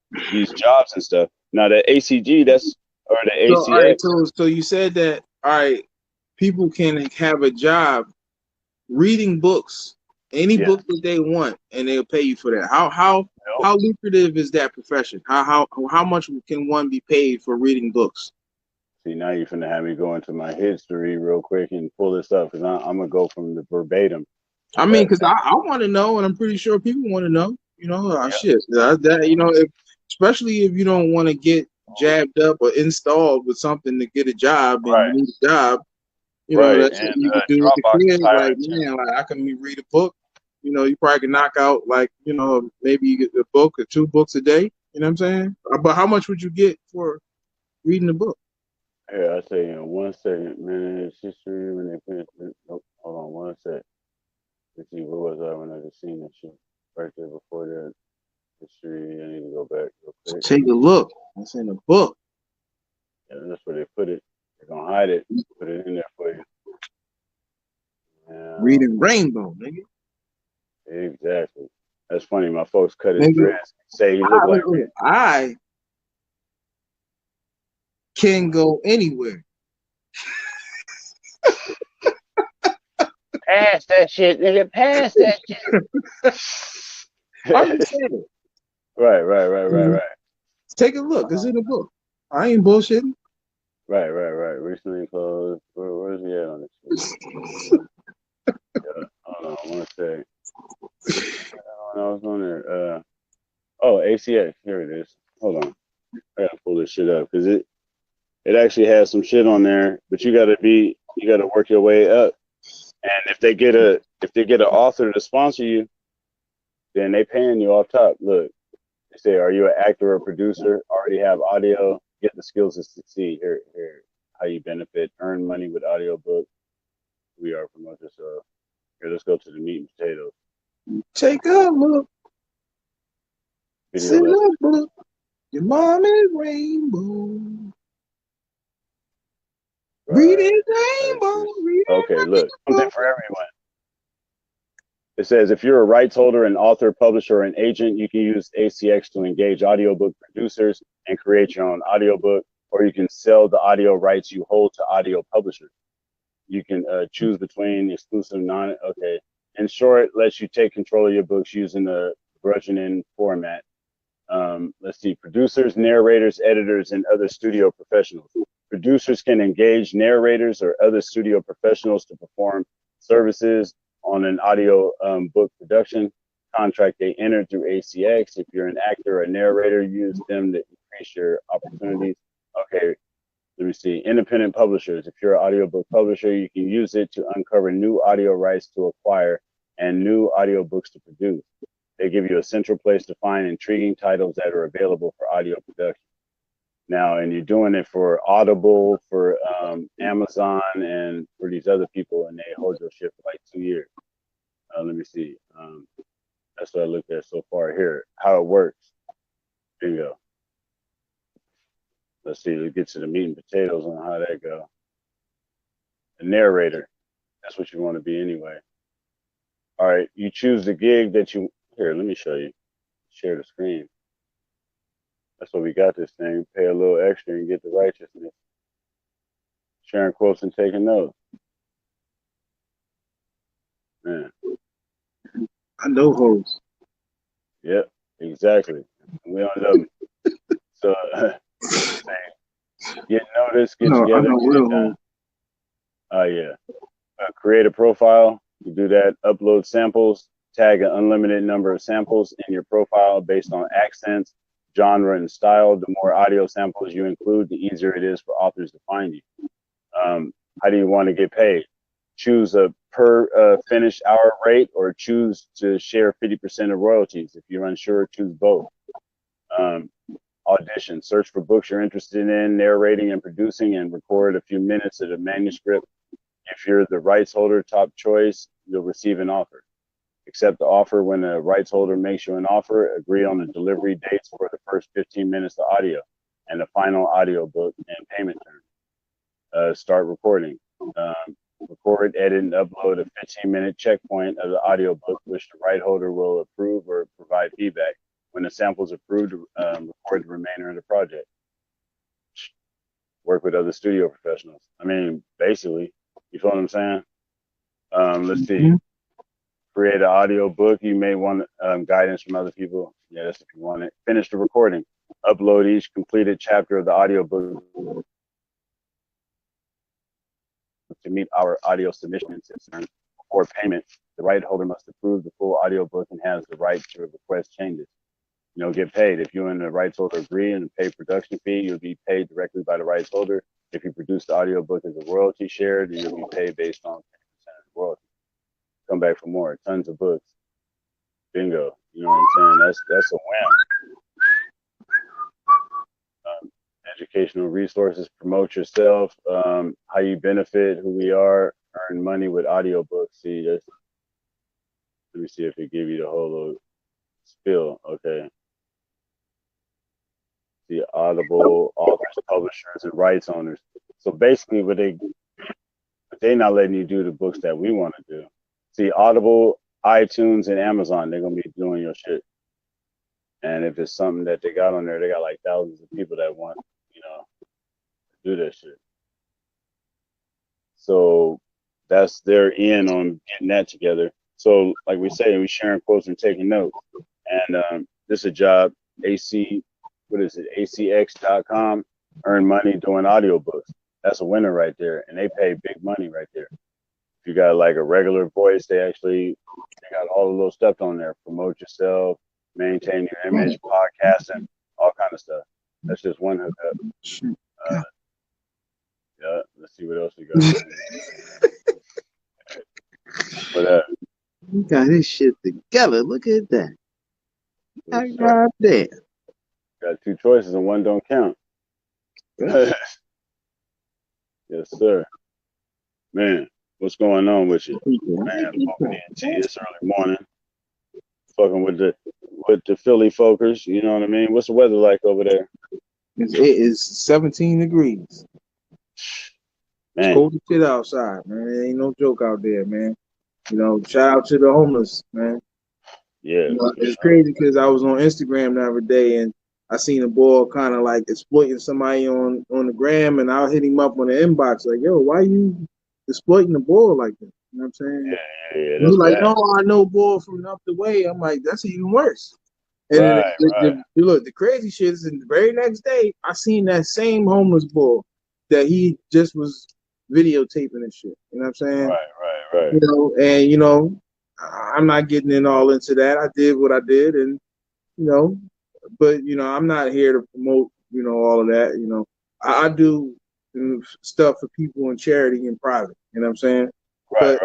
jobs and stuff. Now the ACG, that's or the So, all right, ACX. so you said that, all right, people can have a job reading books, any Yeah. book that they want, and they'll pay you for that. How lucrative is that profession? How much can one be paid for reading books? See, now you're finna have me go into my history real quick and pull this up because I'm gonna go from the verbatim. I mean, But because I want to know, and I'm pretty sure people want to know. You know, yeah, shit, you know, especially if you don't want to get jabbed up or installed with something to get a job, and you right, need a job. You know, right. that's And something you could do with the Dropbox is kids. Like, hiring too. man, like I can read a book. You know, you probably can knock out like, you know, maybe you get a book or 2 books a day. You know what I'm saying? But how much would you get for reading a book? Here, I say in 1 second, minutes history when they finish. Nope, hold on 1 sec. Let's see, where was I when I just seen that shit right there before that history? I need to go back real quick. Take a look. It's in a book. Yeah, that's where they put it. They're gonna hide it, put it in there for you. Yeah, Reading Rainbow, nigga. exactly. That's funny. My folks cut his Nigga, dreads. Say he looked like Rick. I can go anywhere. Pass that shit, nigga. Pass that I'm shit. just saying. Right. Take a look. It's in the book. I ain't bullshitting. Right. Recently closed. Where's he at on this shit? Yeah, hold on 1 sec. I was on there. Oh, ACX. Here it is. Hold on. I gotta pull this shit up because it actually has some shit on there, but you gotta work your way up. And if they get an author to sponsor you, then they paying you off top. Look, they say, are you an actor or producer? Already have audio? Get the skills to succeed. Here, how you benefit, earn money with audiobook. We are promoters. So here, let's go to the meat and potatoes. Take a look. Video Sit lesson. up, book. Your mom is Rainbow. Right. Reading Rainbow. Reading Okay, look, something Rainbow. for everyone. It says if you're a rights holder, an author, publisher, or an agent, you can use ACX to engage audiobook producers and create your own audiobook, or you can sell the audio rights you hold to audio publishers. You can choose between exclusive, okay. In short, it lets you take control of your books using the burgeoning format. Let's see, producers, narrators, editors, and other studio professionals. Producers can engage narrators or other studio professionals to perform services on an audio book production contract they enter through ACX. If you're an actor or a narrator, use them to increase your opportunities. Okay, let me see. Independent publishers. If you're an audiobook publisher, you can use it to uncover new audio rights to acquire and new audiobooks to produce. They give you a central place to find intriguing titles that are available for audio production. Now, and you're doing it for Audible, for Amazon, and for these other people, and they hold your shit for like 2 years. Let me see. That's what I looked at so far here. How it works. Here you go. Let's see. Let's get to the meat and potatoes on how that go. The narrator. That's what you want to be anyway. All right. You choose the gig that you. Here, let me show you. Share the screen. That's what we got this thing. Pay a little extra and get the righteousness. Sharing quotes and taking notes. Man. I know hoes. Yep, exactly. We don't know. So get noticed, get I together, know get it real done. hoes. Oh yeah. Create a profile. You do that. Upload samples. Tag an unlimited number of samples in your profile based on accents, genre, and style. The more audio samples you include, the easier it is for authors to find you. How do you want to get paid? Choose a per finished hour rate or choose to share 50% of royalties. If you're unsure, choose both. Audition. Search for books you're interested in, narrating and producing, and record a few minutes of the manuscript. If you're the rights holder top choice, you'll receive an offer. Accept the offer when the rights holder makes you an offer. Agree on the delivery dates for the first 15 minutes of audio and the final audio book and payment term. Start recording. Record, edit, and upload a 15-minute checkpoint of the audio book, which the right holder will approve or provide feedback. When the sample is approved, record the remainder of the project. Work with other studio professionals. I mean, basically, you feel what I'm saying? Let's see. Create an audio book. You may want guidance from other people. Yeah, that's if you want it. Finish the recording. Upload each completed chapter of the audio book to meet our audio submission system. Before payment, the right holder must approve the full audio book and has the right to request changes. Get paid. If you and the rights holder agree and pay production fee, you'll be paid directly by the rights holder. If you produce the audio book as a royalty share, then you'll be paid based on 10% of the royalty. Come back for more. Tons of books. Bingo. You know what I'm saying? That's a win. Educational resources. Promote yourself. How you benefit, who we are. Earn money with audiobooks. See, let me see if it give you the whole little spiel. Okay. The Audible authors, publishers, and rights owners. So basically, what they not letting you do the books that we want to do. See, Audible, iTunes, and Amazon, they're gonna be doing your shit. And if it's something that they got on there, they got like thousands of people that want, to do that shit. So they're in on getting that together. So like we say, we sharing quotes and taking notes. And this is a job, ACX.com, earn money doing audiobooks. That's a winner right there. And they pay big money right there. If you got like a regular voice, they got all the little stuff on there. Promote yourself, maintain your image, podcasting, all kind of stuff. That's just one hookup. Yeah, let's see what else we got. But you got this shit together. Look at that. God damn. Got two choices and one don't count. Yes, sir. Man, what's going on with you? Man, it's early morning. Fucking with the Philly folkers, you know what I mean? What's the weather like over there? It is 17 degrees. Man. It's cold as shit outside, man. It ain't no joke out there, man. Shout out to the homeless, man. Yeah. It's crazy because I was on Instagram the other day and I seen a boy kind of like exploiting somebody on the gram, and I'll hit him up on the inbox like, yo, why you exploiting the boy like that? You know what I'm saying? Yeah. He's like, no, I know boy from up the way. I'm like, that's even worse. And right. Look, the crazy shit is in the very next day, I seen that same homeless boy that he just was videotaping and shit. You know what I'm saying? Right. I'm not getting all into that. I did what I did, and but I'm not here to promote all of that. I do stuff for people in charity and private. You know what I'm saying? Right.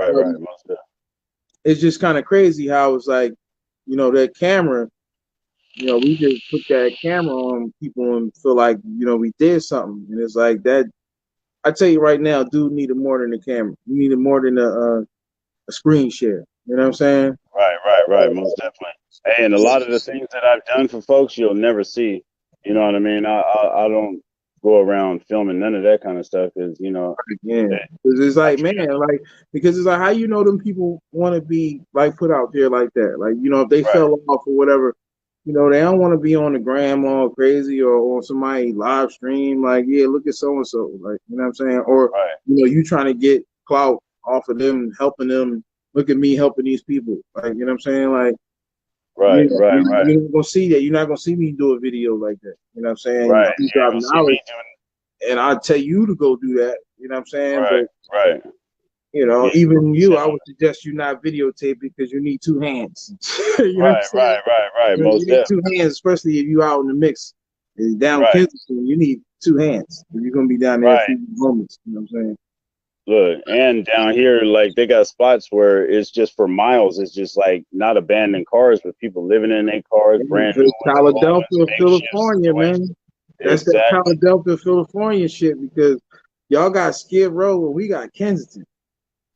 It's just kind of crazy how it's like, that camera. We just put that camera on people and feel like we did something, and it's like that. I tell you right now, dude needed more than a camera. You needed more than a screen share. You know what I'm saying? Right. Most definitely. Hey, and a lot of the things that I've done for folks, you'll never see. You know what I mean? I don't go around filming none of that kind of stuff because because it's like, man, because it's like, how them people want to be like put out there like that? Like, if they fell off or whatever, they don't want to be on the gram all crazy or on somebody live stream like, yeah, look at so and so, like, you know what I'm saying? Or you trying to get clout off of them, helping them. Look at me helping these people, like, you know what I'm saying? Like, right. You're not gonna see that. You're not gonna see me do a video like that. You know what I'm saying? Right. And I'll tell you to go do that. You know what I'm saying? Right. Even you, I would suggest you not videotape because you need two hands. You know what I'm saying? Right. You need two hands, especially if you're out in the mix. Down Kensington, you need two hands. If you're gonna be down there a few moments. You know what I'm saying? Look, and down here, like they got spots where it's just for miles. It's just like not abandoned cars, but people living in their cars, brand new It's ones, old ones, Philadelphia, makeshift California, man. situation. That's that Exactly. Philadelphia, California shit because y'all got Skid Row and we got Kensington.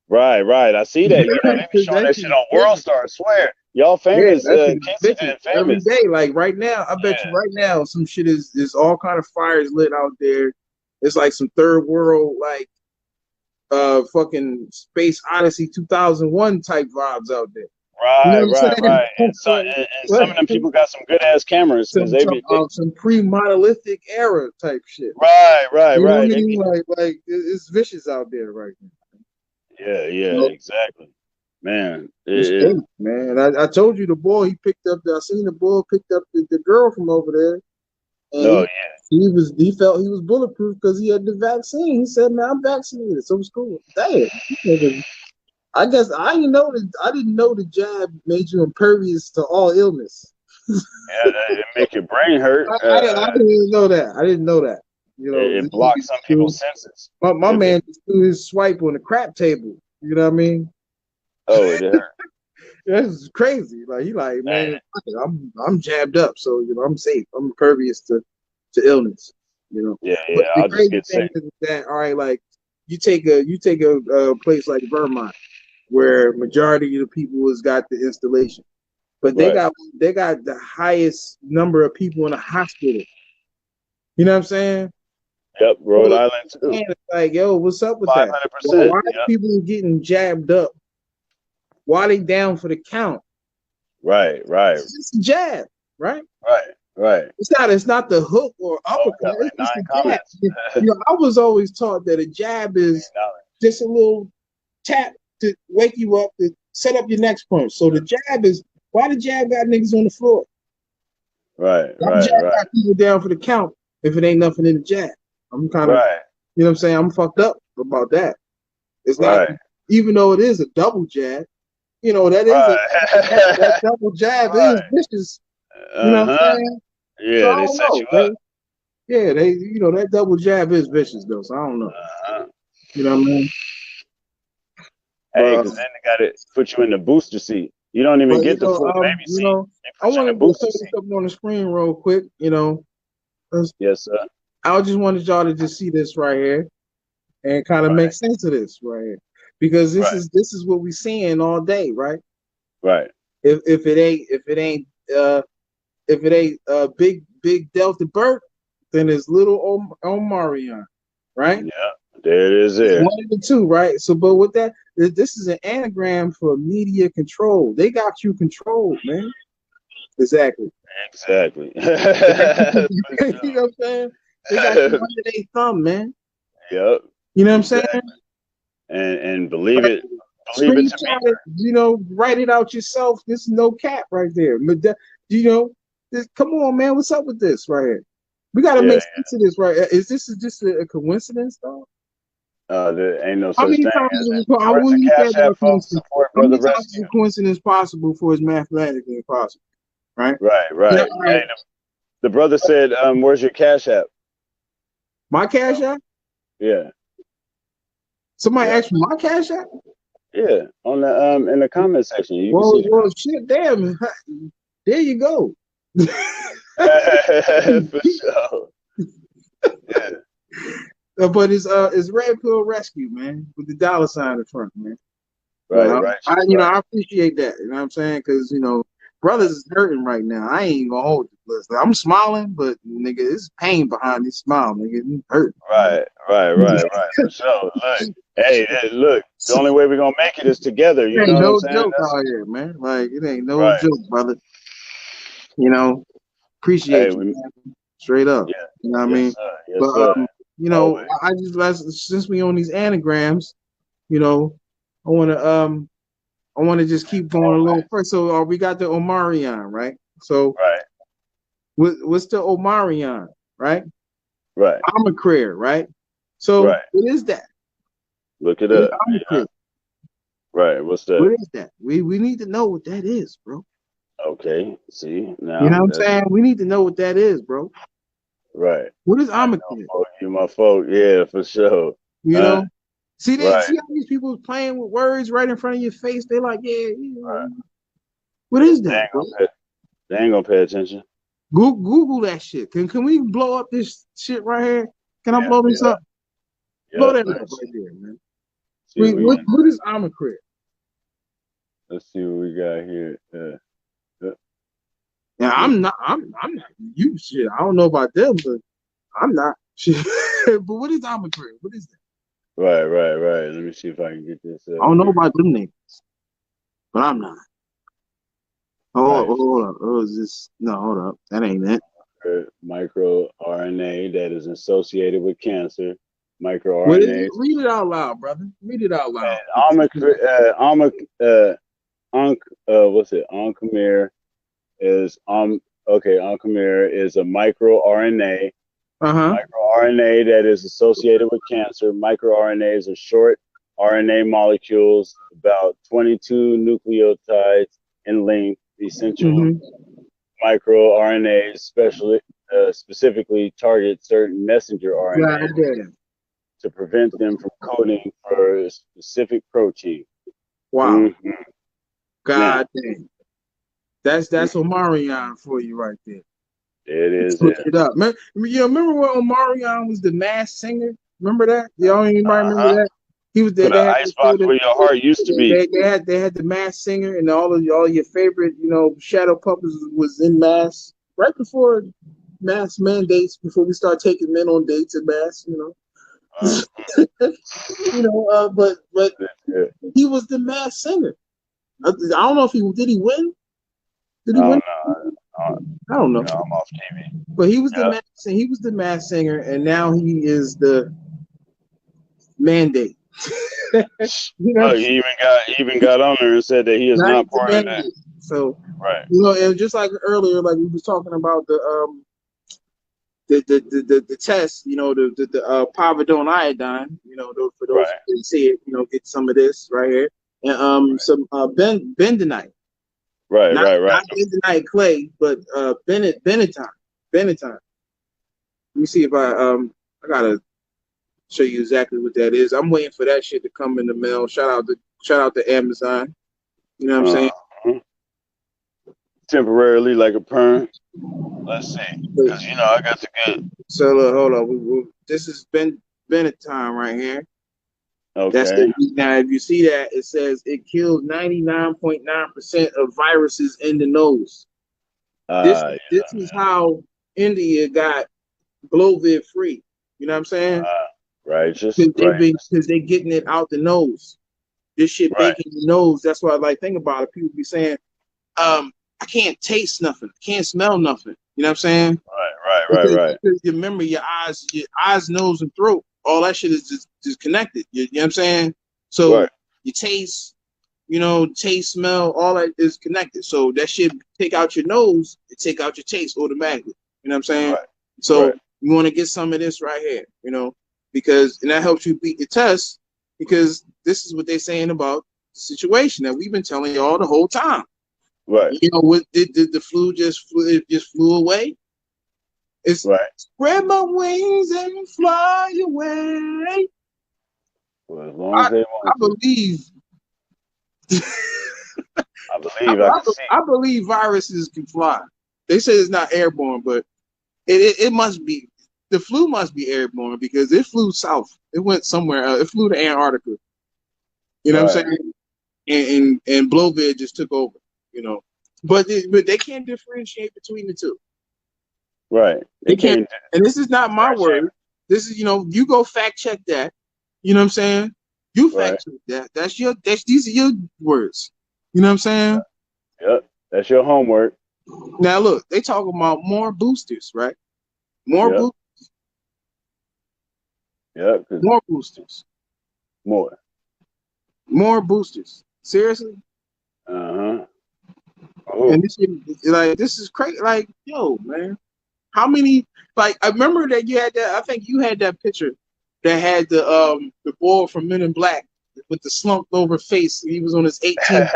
Right, right. I see that. You know, they be showing That that shit shit is on World vicious. Star. I swear, y'all Yeah, famous. that shit is Kensington vicious every famous. day. Like right now, I bet you Yeah. right now some shit is all kind of fires lit out there. It's like some third world like fucking Space Odyssey 2001 type vibes out there. You know Right, what I'm right, saying? right. And some of them people got some good ass cameras because they be they, Some pre-monolithic era type shit. right, right, You know what right. I They mean? be Like it's vicious out there right now. yeah, You yeah, know, exactly. Man, it's dope, man. I told you the boy he picked up. I seen the boy picked up the girl from over there, and no, he felt he was bulletproof because he had the vaccine. He said, "Man, I'm vaccinated, so it's cool." Damn. I guess I didn't know the jab made you impervious to all illness. yeah, it make your brain hurt. I didn't know that. I didn't know that. You know, It this nigga blocks some threw, people's senses. my If it, man just threw his swipe on the crap table. You know what I mean? oh, it hurt. That's crazy. Like he like, Man, man, I'm jabbed up, so you know I'm safe. I'm impervious to illness. You know, yeah, but yeah. the I'll just crazy get thing sick. is that all right, like you take a place like Vermont where majority of the people has got the installation, but Right. they got the highest number of people in the hospital. You know what I'm saying? Yep. Rhode So, Island too. man, it's like, yo, what's up with Five that? hundred Why percent. are Yep. people getting jabbed up? Why are they down for the count? Right. Right. It's just a jab, right? Right. Right. It's not the hook or Oh, we uppercut. got like It's the nine jab. comments. You know, I was always taught that a jab is just a little tap to wake you up to set up your next punch. So the jab is why the jab got niggas on the floor. Right. That Right. jab Right. got people down for the count if it ain't nothing in the jab. I'm kind of, Right. you know what I'm saying? I'm fucked up about that. It's not, Right. even though it is a double jab, you know, that Right. double jab is Right. vicious. You know what I'm Uh-huh. saying? So Yeah, I they don't set know. you up. Yeah, you know, that double jab is vicious though. So I don't know. Uh-huh. You know what I mean? Hey, But, because then they got to put you in the booster seat. You don't even get the full baby you seat. know, They I put you in the wanted to booster throw this seat. up on the screen real quick. You know, 'cause Yes, sir. I just wanted y'all to just see this right here and kind of make Right. sense of this right here, because Right. this is what we seeing all day, right? Right. If it ain't uh if it ain't big Delta Burke, then it's little Omarion, right? Yeah. There it is It's there. one of the two, right? So, but with that, this is an anagram for media control. They got you controlled, man. Exactly. Exactly. You know what I'm saying? They got you For under their thumb, man. sure. Yep. You know what I'm saying? Exactly. And believe Like, it. Believe it to me. screenshot it, you know, write it out yourself. This is no cap right there. You know, come on, man. What's up with this right here? We got to Yeah. make sense of this, right? Is this just a coincidence, though? There ain't no How such many thing times as is it. it, how, Where's what the do you say cash app, about folks? coincidence? Support How Brother many times is Rescue. a coincidence possible for it's mathematically impossible, right? Right. Yeah, Right. all Hey, right. the brother said, "Where's your cash app?" My cash app? Yeah. Somebody Yeah. asked for my cash app? Yeah. On the in the comment section, you can see the Well, shit, damn. There you go. comment. For sure. Yeah. But it's Red Pill Rescue, man, with the dollar sign in front, man. Right. But Righteous. you know, Right. I appreciate that. You know what I'm saying? Because you know, brothers is hurting right now. I ain't gonna hold it. Listen, I'm smiling, but nigga, it's pain behind this smile, nigga. It hurt. Right. Right. Right. Right. For sure. Look. Hey. Look. The only way we're gonna make it is together. You It know ain't what I'm no saying? joke That's out here, man. Like it ain't no right. joke, brother. You know, Hey. appreciate you, man. Straight up. Yeah. You know what I Yes, mean? sir. Yes, But sir. you know, Always. I since we on these anagrams, you know, I wanna just keep going a little first. So we got the Omarion, right? So Right. what's the Omarion, right? Right. I'm a career, right? So Right. what is that? Look it What is up. I'm a Yeah. career? Right. What's that? What is that? We need to know what that is, bro. Okay. See You know now what I'm that's saying? We need to know what that is, bro. right. What is I I'm a know, career? folk. You my folk. Yeah, for sure. You Uh, know? See how these people playing with words right in front of your face? They're like, yeah, what is that, bro? They ain't gonna pay attention. Google that shit. Can we blow up this shit right here? Can I blow this up? Blow that up right there, man. What is Omicron? Let's see what we got here. Now I'm not you shit. I don't know about them, but I'm not shit. But what is Omicron? What is that? Right. Let me see if I can get this. I don't know about them names, but I'm not. Hold up. Oh, is this? No, hold up. That ain't it. MicroRNA that is associated with cancer. MicroRNA. Read it out loud, brother. Read it out loud. What's it? Oncomere is Oncomere is a microRNA. MicroRNA that is associated with cancer. MicroRNAs are short RNA molecules, about 22 nucleotides in length. Essential microRNAs specifically target certain messenger RNAs to prevent them from coding for a specific protein. Wow. God damn. That's Omarion for you right there. It is. Look it up. Remember when Omarion was the Masked Singer? Remember that? Y'all anybody remember that? He was there. The icebox where your heart used to be. They had the Masked Singer, and all your favorite, shadow puppets was in mass right before mass mandates, before we start taking men on dates in mass, but he was the Masked Singer. I don't know if he did. He win? Did he win? I don't know. I'm off TV. But he was the Masked Singer, and now he is the mandate. He even got on there and said that he is not part of that. So and just like earlier, like we was talking about the test, the povidone iodine, for those who didn't see it, get some of this right here, and some bentonite. Not bentonite clay, but Benetton. Let me see if I gotta show you exactly what that is. I'm waiting for that shit to come in the mail. Shout out to Amazon. You know what I'm saying? Temporarily, like a perm. Let's see, because I got to get. So hold on. This is Benetton right here. Okay. Now, if you see that, it says it kills 99.9% of viruses in the nose. This is how India got Glovid free. You know what I'm saying? Right. Because they're getting it out the nose. This shit baking the nose. That's why I think about it. People be saying, I can't taste nothing. I can't smell nothing. You know what I'm saying? Right. Because remember, your eyes, nose, and throat, all that shit is just connected. You know what I'm saying? So your taste, taste, smell, all that is connected. So that shit take out your nose, it take out your taste automatically. You know what I'm saying? So you want to get some of this right here, because that helps you beat the test, because this is what they're saying about the situation that we've been telling y'all the whole time. Right. What did the flu just flew away? It's spread my wings and fly away. Well, as long as they want. I believe viruses can fly. They say it's not airborne, but it must be. The flu must be airborne, because it flew south. It went somewhere else. It flew to Antarctica. You know what I'm saying? And Blovid just took over. But they can't differentiate between the two. Right. They can't. And this is not my word. This is, you go fact check that. You know what I'm saying? You fact check that. These are your words. You know what I'm saying? Yep. That's your homework. Now look, they talking about more boosters, right? More boosters. Yep. More boosters. More boosters. Seriously? Oh. And this is crazy. Like, yo, man. How many? Like, I remember that you had that. I think you had that picture that had the boy from Men in Black with the slumped over face. He was on his 18th.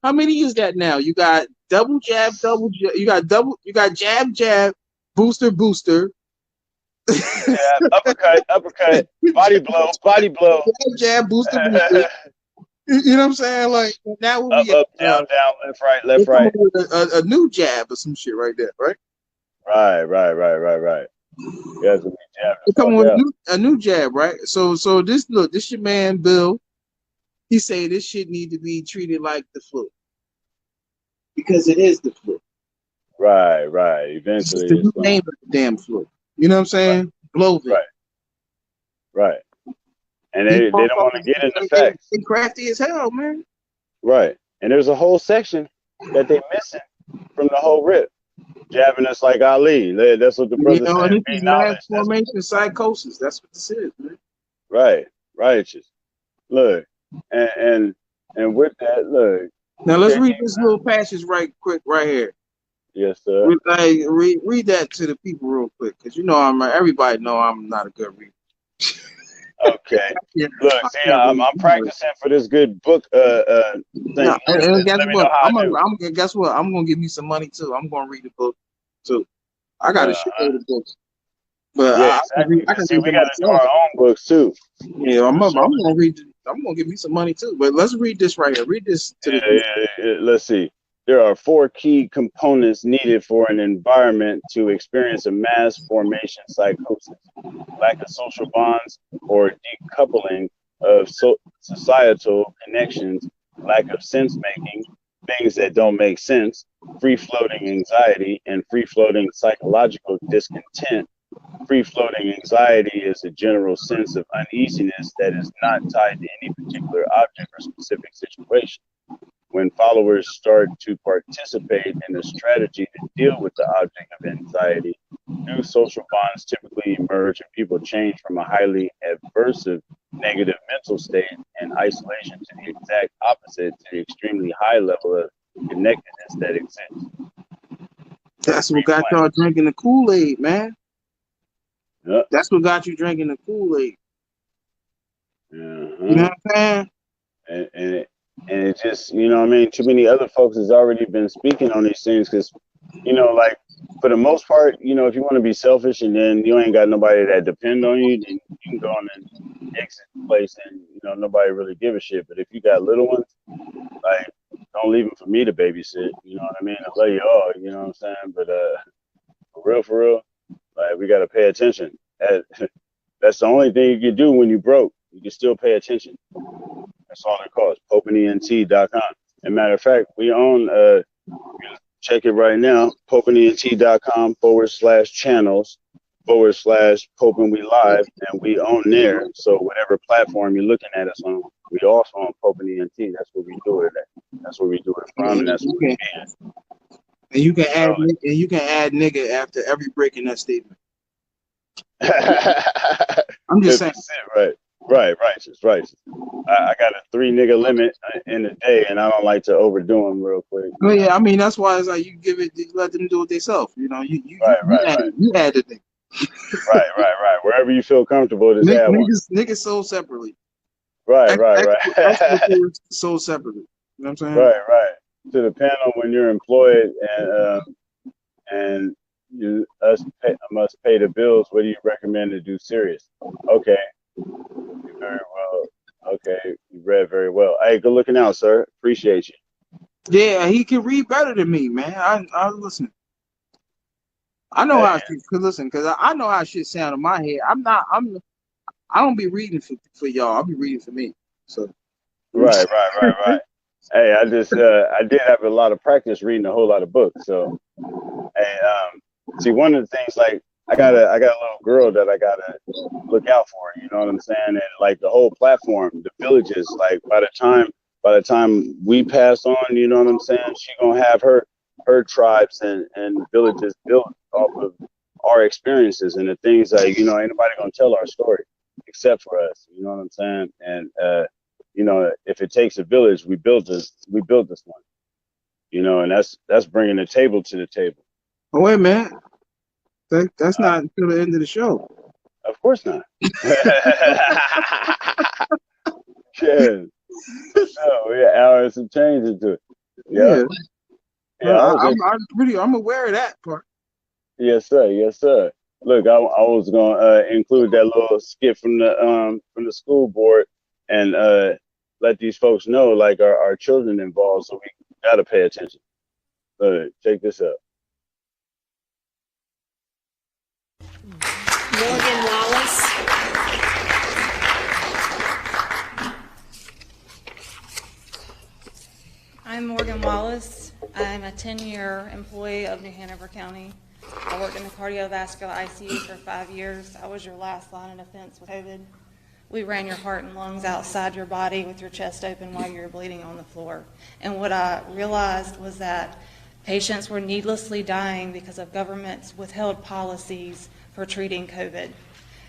How many is that now? You got double jab, you got jab, booster, jab, uppercut, body blow. Jab, booster, booster. You know what I'm saying? Like now where Up, we at? down, They left, come right. up with a new jab or some shit right there, right? Right. You have to be jabbed They the come fuck with out. a new jab, right? So this your man Bill. He say this shit need to be treated like the flu because it is the flu. Right. It's just Eventually the it's new gone. name of the damn flu. You know what I'm saying? Blovic. Right, right. And These they don't want motherfuckers, to get into they facts. crafty as hell, man. Right. And there's a whole section that they missing from the whole rip. Jabbing us like Ali. That's what the You brother know, said. and this Be is mass knowledge. That's formation psychosis. That's what this is, man. right. Righteous. Look. And with that, look. Now let's Okay, read this little passage right quick right here. yes, sir. Read that to the people real quick, because you know everybody know I'm not a good reader. Okay. Yeah, Look, I see, can't I'm read. practicing for this good book thing. No, and guess Let me know what? how I do. Guess what? I'm gonna give me some money too. I'm gonna read the book too. I got a shitload of books, but Yeah, read. exactly. I But can see, read we them got to do myself. our own books too. Yeah, I'm For sure. gonna read. I'm gonna give me some money too. But let's read this right here. Read this to the people. Yeah. Let's see. There are four key components needed for an environment to experience a mass formation psychosis: lack of social bonds or decoupling of societal connections, lack of sense making, things that don't make sense, free floating anxiety, and free floating psychological discontent. Free floating anxiety is a general sense of uneasiness that is not tied to any particular object or specific situation. When followers start to participate in a strategy to deal with the object of anxiety, new social bonds typically emerge and people change from a highly aversive negative mental state and isolation to the exact opposite, to the extremely high level of connectedness that exists. That's what Free got flame. y'all drinking the Kool-Aid, man. Yep. That's what got you drinking the Kool-Aid. Uh-huh. You know what I'm saying? And it just, you know what I mean? Too many other folks has already been speaking on these things because, you know, like for the most part, you know, if you want to be selfish and then you ain't got nobody that depend on you, then you can go on and exit the place and, you know, nobody really give a shit. But if you got little ones, like, don't leave them for me to babysit. You know what I mean? I love you all, you know what I'm saying? But for real, like, we got to pay attention. That's the only thing you can do when you broke. You can still pay attention. That's all it costs. PopenENT.com. And matter of fact, we own, check it right now, PopenENT.com/channels/Popen We Live, and we own there. So whatever platform you're looking at us on, we also on PopenENT. That's where we do it at. That's where we do it from, and that's where we be at. And you can add nigga after every break in that statement. I'm just saying. Right, righteous. I got a 3 nigga limit in a day, and I don't like to overdo them real quick. Oh yeah, I mean that's why it's like you let them do it themselves. You know, you add the thing. Right. Wherever you feel comfortable, just add one. Niggas sold separately. Right. Experts sold separately. You know what I'm saying? Right. To the panel, when you're employed and you must pay the bills, what do you recommend to do serious? Okay. Very well. Okay. You read very well. Hey, good looking out, sir. Appreciate you. Yeah, he can read better than me, man. I listen. I know how shit. Listen, because I know how shit sound in my head. I don't be reading for y'all. I'll be reading for me. So. Right. Hey, I did have a lot of practice reading a whole lot of books. So, hey, see, one of the things, like, I got a little girl that I gotta look out for. You know what I'm saying? And like the whole platform, the villages, like by the time we pass on, you know what I'm saying? She gonna have her tribes and villages built off of our experiences and the things that, you know, ain't nobody gonna tell our story except for us. You know what I'm saying? And you know, if it takes a village, we built this one. You know, and that's bringing the table to the table. Oh wait, man. That's not until the end of the show. Of course not. Yeah. So yeah, hours some change into it. Yeah. Yeah. I'm aware of that part. Yes, sir. look, I was gonna include that little skit from the school board and let these folks know like our children involved, so we gotta pay attention. Check this out. Morgan Wallace. I'm Morgan Wallace. I'm a 10-year employee of New Hanover County. I worked in the cardiovascular ICU for 5 years. I was your last line of defense with COVID. We ran your heart and lungs outside your body with your chest open while you were bleeding on the floor. And what I realized was that patients were needlessly dying because of government's withheld policies for treating COVID.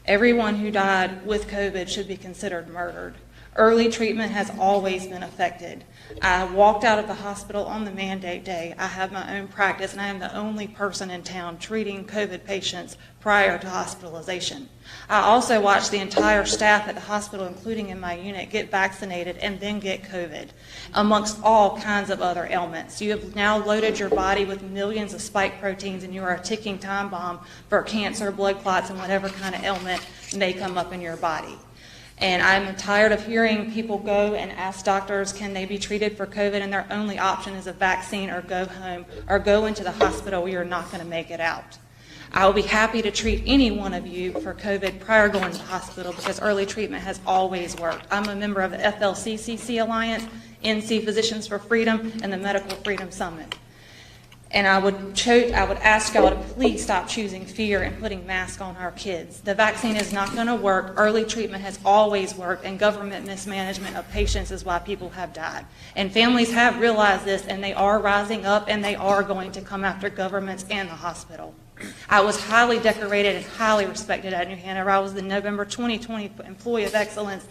Everyone who died with COVID should be considered murdered. Early treatment has always been affected. I walked out of the hospital on the mandate day. I have my own practice, and I am the only person in town treating COVID patients prior to hospitalization. I also watched the entire staff at the hospital, including in my unit, get vaccinated and then get COVID, amongst all kinds of other ailments. You have now loaded your body with millions of spike proteins, and you are a ticking time bomb for cancer, blood clots, and whatever kind of ailment may come up in your body. And I'm tired of hearing people go and ask doctors, can they be treated for COVID, and their only option is a vaccine or go home or go into the hospital where you're not going to make it out. I will be happy to treat any one of you for COVID prior to going to the hospital because early treatment has always worked. I'm a member of the FLCCC Alliance, NC Physicians for Freedom, and the Medical Freedom Summit. And I would ask y'all to please stop choosing fear and putting masks on our kids. The vaccine is not going to work. Early treatment has always worked, and government mismanagement of patients is why people have died. And families have realized this, and they are rising up, and they are going to come after governments and the hospital. I was highly decorated and highly respected at New Hanover. I was the November 2020 Employee of Excellence,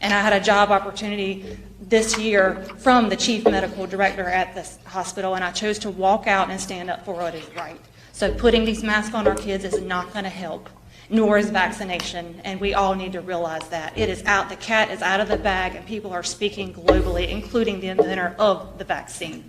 and I had a job opportunity this year from the chief medical director at this hospital, and I chose to walk out and stand up for what is right. So putting these masks on our kids is not going to help, nor is vaccination, and we all need to realize that. It is out, the cat is out of the bag, and people are speaking globally, including the inventor of the vaccine.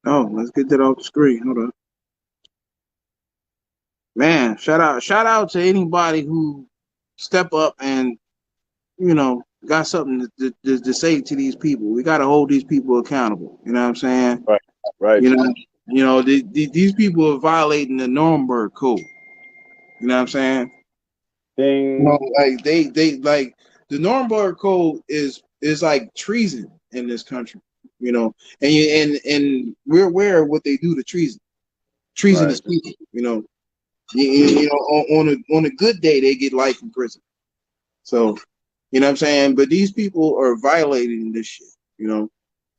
Oh, let's get that off the screen. Hold on. Man, shout out to anybody who step up and, got something to say to these people. We got to hold these people accountable. You know what I'm saying? Right. These people are violating the Nuremberg Code. You know what I'm saying? Ding. Like they like the Nuremberg Code is like treason in this country. And we're aware of what they do to treason. Treason is speaking. On a good day they get life in prison. So, you know what I'm saying? But these people are violating this shit.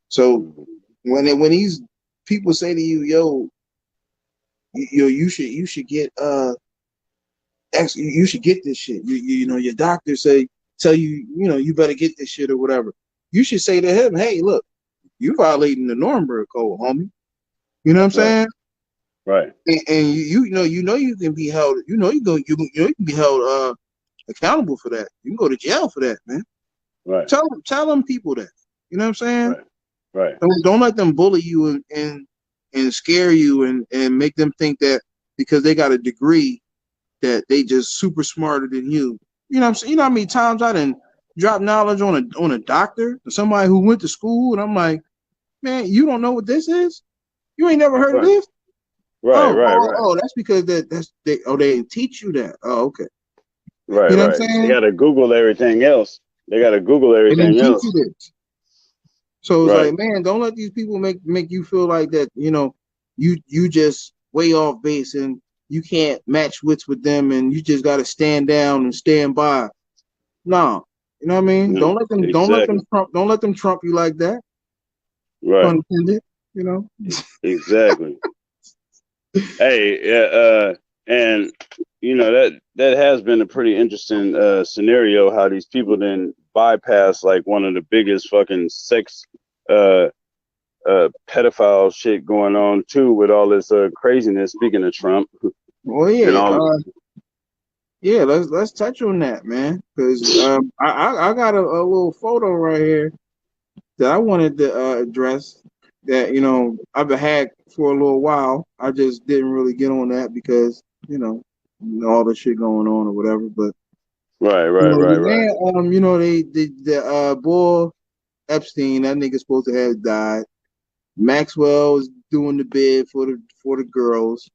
So when these people say to you, you should get you should get this shit. Your doctor tell you, you better get this shit or whatever. You should say to him, hey, look, you violating the Nuremberg Code, homie. You know what I'm saying? Right. And you can be held. You can be held accountable for that. You can go to jail for that, man. Right. Tell them people that. You know what I'm saying? Right. Don't let them bully you and scare you and make them think that because they got a degree that they just super smarter than you. You know what I'm saying? You know how many times I done drop knowledge on a doctor or somebody who went to school, and I'm like, man, you don't know what this is? You ain't never heard of this? Right. Oh, that's because they didn't teach you that. Oh, okay. Right. You know what I'm saying? They gotta Google everything else. They didn't teach you this. So it's like, man, don't let these people make you feel like that, you just way off base and you can't match wits with them and you just gotta stand down and stand by. No. You know what I mean? No, Don't let them trump you like that. Right. Pun intended, Exactly. Hey, and that has been a pretty interesting scenario, how these people then bypass like one of the biggest fucking sex pedophile shit going on too, with all this craziness. Speaking of Trump. Well, yeah, let's touch on that, man, because I got a little photo right here that I wanted to address that, I've had for a little while. I just didn't really get on that because, all the shit going on or whatever. But, Right, right, right, the right. man, the boy Epstein, that nigga supposed to have died. Maxwell was doing the bid for the girls.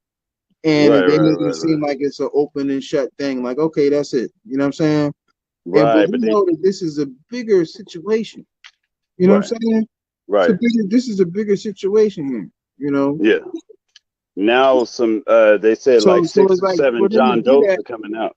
And Right, they right, make it right, seem right. like it's an open and shut thing. Like, okay, that's it. You know what I'm saying? But Right, we but they know that this is a bigger situation. You know what right, I'm saying? right. This is a bigger situation here. You know, Yeah. Now some they said like so six it's or like for seven them to John do Does that, are coming out.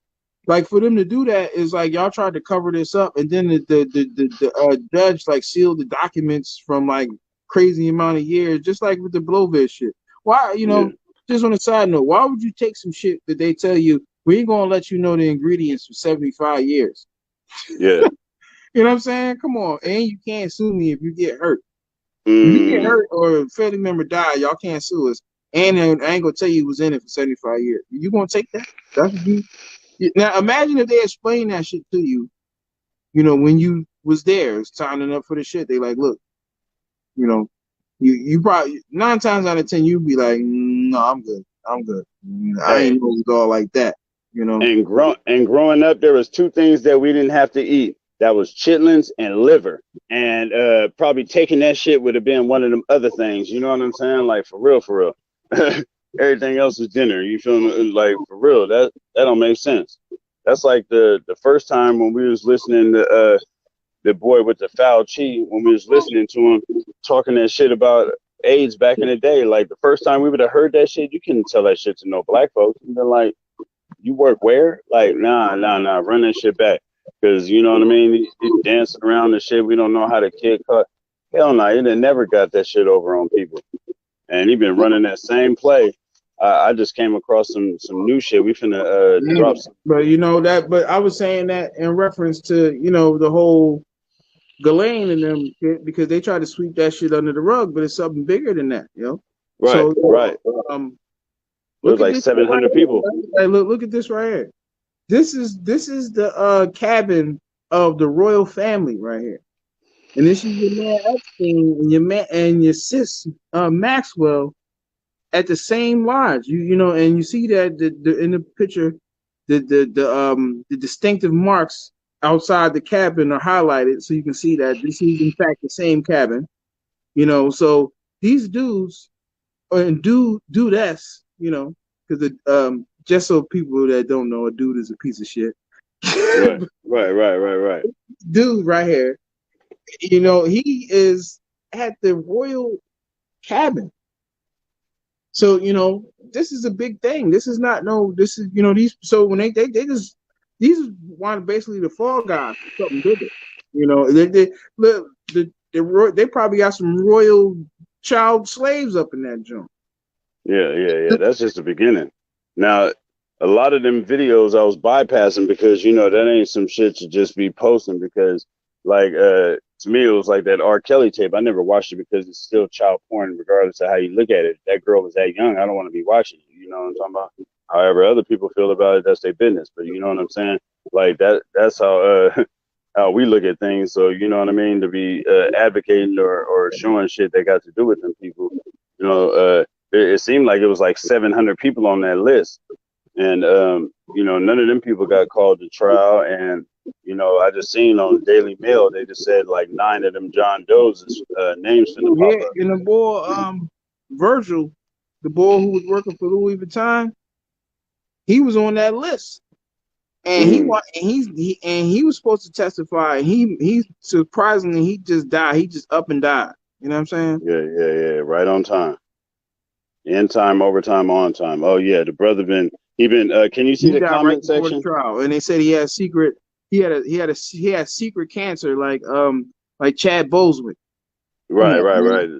is like y'all tried to cover this up, and then the judge like sealed the documents from like crazy amount of years, just like with the Blovis shit. Why, Yeah, just on a side note, why would you take some shit that they tell you we ain't gonna let you know the ingredients for 75 years? yeah. You know what I'm saying? Come on, and you can't sue me if you get hurt. If you get Mm, hurt or a family member die, y'all can't sue us. And I ain't gonna tell you who was in it for 75 years. You gonna take that? That's what you now imagine if they explain that shit to you, when you was there signing up for the shit. They like, look, you know, you probably 9 times out of 10 you'd be like, no, I'm good. I'm good. I hey, ain't know it was all like that, you know. and growing up, there was two things that we didn't have to eat. That was chitlins and liver. And probably taking that shit would have been one of them other things. You know what I'm saying? Like for real, for real. Everything else is dinner. You feel me? Like for real. That don't make sense. That's like the first time when we was listening to the boy with the foul cheat, when we was listening to him talking that shit about AIDS back in the day. Like the first time we would have heard that shit, you couldn't tell that shit to no black folks. You'd been like, you work where? Like, nah, nah, nah, run that shit back. Cause you know what I mean? He dancing around and shit. We don't know how to kid cut. Hell no, he done never got that shit over on people. And he been running that same play. I just came across some new shit. We finna Yeah. drop some. But but I was saying that in reference to, the whole Ghislaine and them shit, because they try to sweep that shit under the rug, but it's something bigger than that. Right, So right. um It was look at like this shit right 700 people. here. Hey, look at this right here. This is the cabin of the royal family right here. And this is your man Epstein and your sis Maxwell at the same lodge. And you see that in the picture, the distinctive marks outside the cabin are highlighted, so you can see that this is in fact the same cabin. So these dudes and dudess, because just so people that don't know, a dude is a piece of shit. Right, right, right, right, right. Dude, right here, he is at the royal cabin. So, this is a big thing. This is not no. This is these. So when they just these want basically the fall guys for something bigger. Look, they probably got some royal child slaves up in that joint. Yeah, yeah, yeah. That's just the beginning. Now, a lot of them videos I was bypassing because that ain't some shit to just be posting because like to me it was like that R. Kelly tape. I never watched it because it's still child porn regardless of how you look at it. That girl was that young. I don't want to be watching it. You know what I'm talking about? However other people feel about it, that's their business. But you know what I'm saying? Like that's how how we look at things. So you know what I mean? To be advocating or showing shit that got to do with them people, you know, it seemed like it was like 700 people on that list. And, none of them people got called to trial. And, I just seen on the Daily Mail, they just said like 9 of them John Doe's names finna pop Yeah, up. and the boy, Virgil, the boy who was working for Louis Vuitton, he was on that list, and Mm, he was supposed to testify. And he surprisingly he just died. He just up and died. You know what I'm saying? yeah, yeah, yeah. Right on time. In time, overtime, on time. Oh yeah, the brother can you see He the died right comment before the section? trial, and they said he had secret. He had secret cancer, like Chad Boswick. Come Right, on, right, man. right.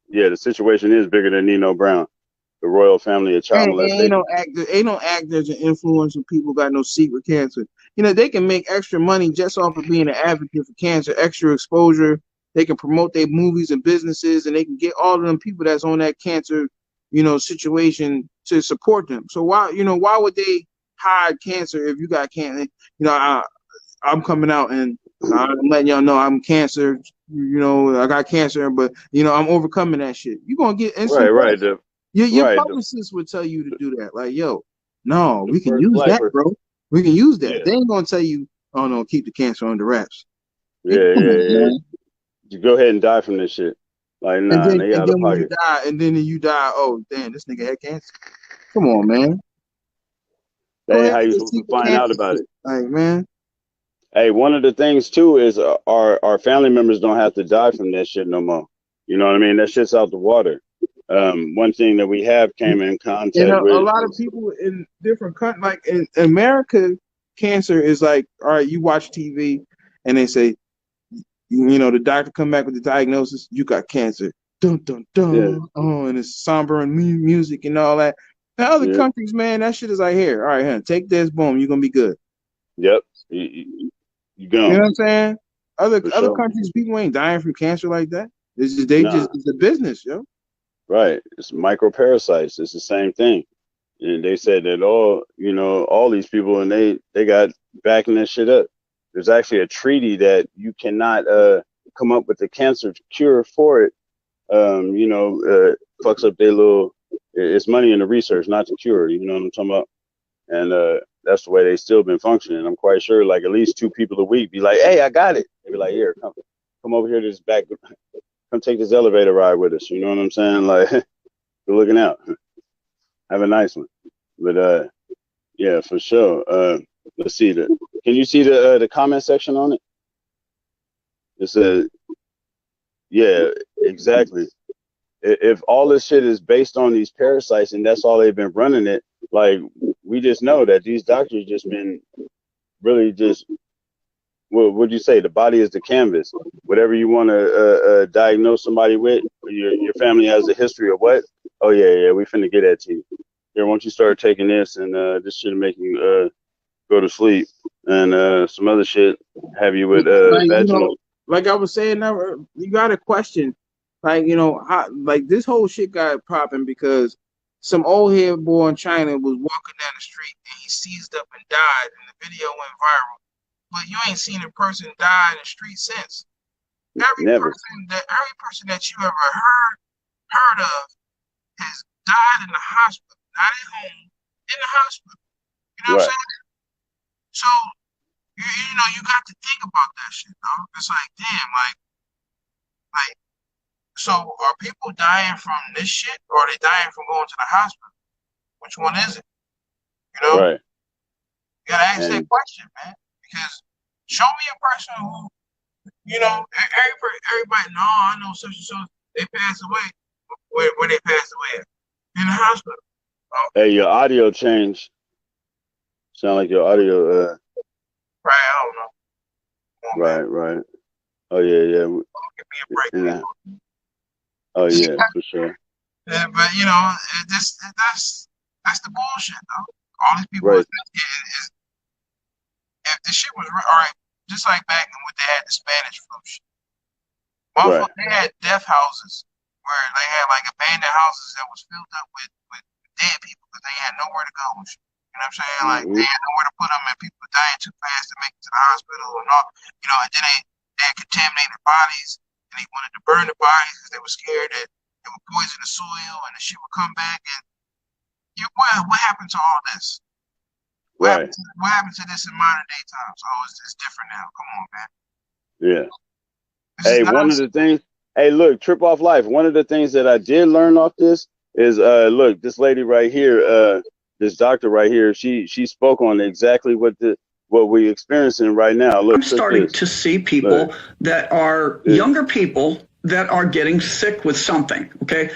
Yeah, the situation is bigger than Nino Brown, the royal family of child molestation. Ain't no actors and influential people got no secret cancer. They can make extra money just off of being an advocate for cancer, extra exposure. They can promote their movies and businesses, and they can get all of them people that's on that cancer, situation to support them. So why would they hide cancer if you got cancer? I'm coming out and I'm letting y'all know I'm cancer. you know, I got cancer, but you know, I'm overcoming that shit. You're gonna get Right, instant right, death. Your right. publicist would tell you to do that. Like, yo, no, The we can first use life, that, bro. We can use that. yeah, They ain't gonna tell you, oh no, keep the cancer under wraps. yeah, Come on, yeah, yeah. man. You go ahead and die from this shit. Like, And nah, then they and out of then when you pocket. die, oh damn, this nigga had cancer. Come on, man. That Go ain't ahead how and you get supposed to secret find out cancer about shit. it. Like, man. Hey, one of the things too is our family members don't have to die from that shit no more. You know what I mean? That shit's out the water. One thing that we have came in And contact a with lot of is, people in different countries, like in America, cancer is like, all right, you watch TV and they say, you know, the doctor come back with the diagnosis, you got cancer. Dun dun yeah, dun. Oh, and it's somber and music and all that. In other yeah, countries, man, that shit is like, here, all right, huh, take this, boom, you're gonna be good. yep, you You know gone what I'm saying? for Other sure. countries, people ain't dying from cancer like that. Nah, It's a business, yo. right. It's microparasites. It's the same thing. And they said that all these people, and they got backing that shit up. There's actually a treaty that you cannot come up with a cancer cure for it. Fucks up their little. It's money in the research, not the cure. You know what I'm talking about? And that's the way they still been functioning. I'm quite sure, like at least 2 people a week be like, "Hey, I got it." They be like, "Here, come over here to this back, come take this elevator ride with us." You know what I'm saying? Like, we're looking out. Have a nice one. But yeah, for sure. Let's see the. Can you see the comment section on it? It says, yeah, exactly. If all this shit is based on these parasites and that's all they've been running it, like we just know that these doctors just been really just. What would you say? The body is the canvas. Whatever you want to diagnose somebody with, your family has a history of what? Oh yeah, we finna get that to you. Here, once you start taking this, and this should make you go to sleep, and some other shit have you with Like, you vaginal. know, like I was saying, you got a question, like, you know, how, like this whole shit got popping because some old head boy in China was walking down the street and he seized up and died, and the video went viral. But you ain't seen a person die in the street since. Never. Every person that you ever heard of has died in the hospital, not at home, in the hospital. You know what I'm Right. saying? So you know, you got to think about that shit, though. It's like, damn, like, so are people dying from this shit, or are they dying from going to the hospital? Which one is it? You know, Right. you gotta ask that And question, man. Because show me a person who, you know, everybody, no, I know such and such, they passed away. Where they passed away at? In the hospital. Oh, hey, your audio changed. Sound like your audio. right, I don't know. Come on, man. Right. Oh yeah. Give me a break, And man. oh yeah, for sure. Yeah, but you know, that's the bullshit, though. All these people Right. if the shit was all right, just like back when they had the Spanish flu shit. Right. Motherfuckers, they had death houses where they had like abandoned houses that was filled up with dead people because they had nowhere to go. And shit. You know what I'm saying? Like they had nowhere to put them, and people were dying too fast to make it to the hospital and all. You know, and then they had contaminated bodies, and they wanted to burn the bodies because they were scared that it would poison the soil and the shit would come back. And what happened to all this? Right. What happened to this in modern day times? Oh, it's different now. Come on, man. Yeah. This is Hey, one of nonsense. the things. Hey, look, Trip Off Life. One of the things that I did learn off this is, look, this lady right here, this doctor right here, she spoke on exactly what we experiencing right now. Look, I'm check starting this. to see people Look. that are Yeah. younger people that are getting sick with something. Okay,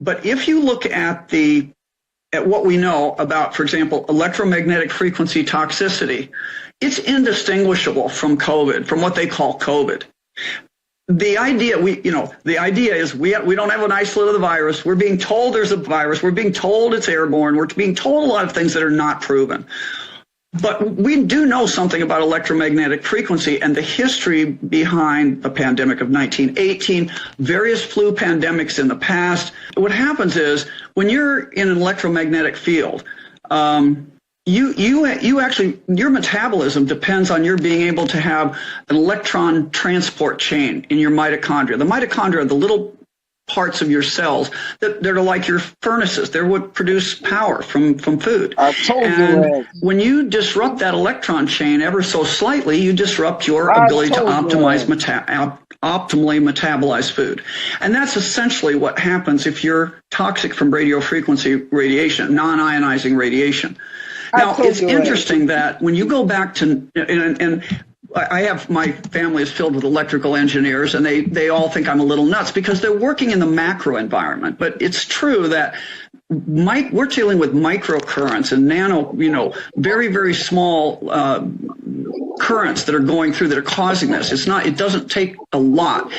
but if you look at what we know about, for example, electromagnetic frequency toxicity, it's indistinguishable from COVID, from what they call COVID. The idea is we don't have an isolate of the virus. We're being told there's a virus. We're being told it's airborne. We're being told a lot of things that are not proven. But we do know something about electromagnetic frequency and the history behind the pandemic of 1918, various flu pandemics in the past. What happens is when you're in an electromagnetic field, you actually, your metabolism depends on your being able to have an electron transport chain in your mitochondria. The mitochondria are the little parts of your cells that are like your furnaces. They're what produce power from food. I told you And that. when you disrupt that electron chain ever so slightly, you disrupt your I ability to told you optimize that. optimally metabolize food. And that's essentially what happens if you're toxic from radio frequency radiation, non-ionizing radiation. Now, it's interesting that when you go back to, and I have, my family is filled with electrical engineers, and they all think I'm a little nuts because they're working in the macro environment. But it's true that we're dealing with microcurrents and nano, very, very small currents that are going through that are causing this. It doesn't take a lot.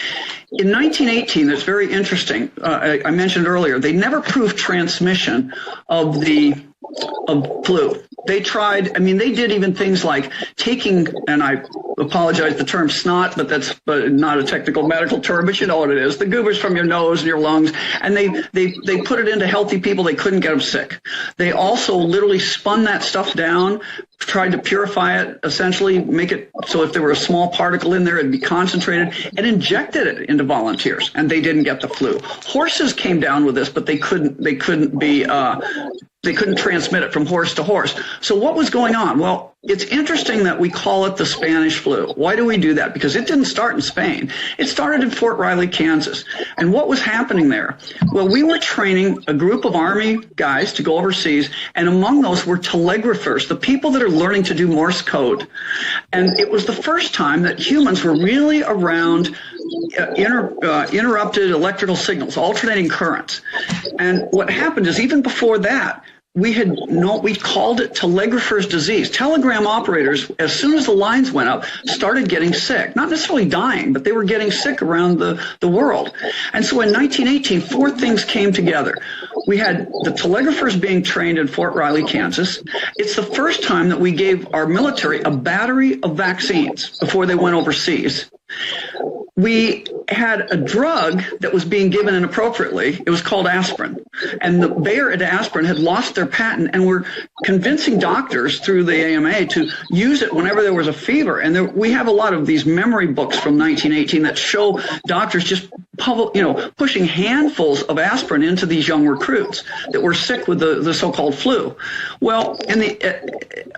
In 1918, that's very interesting. I mentioned earlier, they never proved transmission of flu. They tried, they did even things like taking, and I apologize the term snot, but that's not a technical medical term, but you know what it is, the goobers from your nose and your lungs, and they put it into healthy people. They couldn't get them sick. They also literally spun that stuff down, tried to purify it, essentially make it so if there were a small particle in there, it'd be concentrated, and injected it into volunteers, and they didn't get the flu. Horses came down with this, but they couldn't transmit it from horse to horse. So what was going on? Well, it's interesting that we call it the Spanish flu. Why do we do that? Because it didn't start in Spain. It started in Fort Riley, Kansas. And what was happening there? Well, we were training a group of Army guys to go overseas, and among those were telegraphers, the people that are learning to do Morse code. And it was the first time that humans were really around interrupted electrical signals, alternating currents. And what happened is, even before that, we called it telegrapher's disease. Telegram operators, as soon as the lines went up, started getting sick. Not necessarily dying, but they were getting sick around the world. And so in 1918, four things came together. We had the telegraphers being trained in Fort Riley, Kansas. It's the first time that we gave our military a battery of vaccines before they went overseas. We had a drug that was being given inappropriately. It was called aspirin. And the Bayer at aspirin had lost their patent and were convincing doctors through the AMA to use it whenever there was a fever. And we have a lot of these memory books from 1918 that show doctors just pushing handfuls of aspirin into these young recruits that were sick with the so-called flu. Well,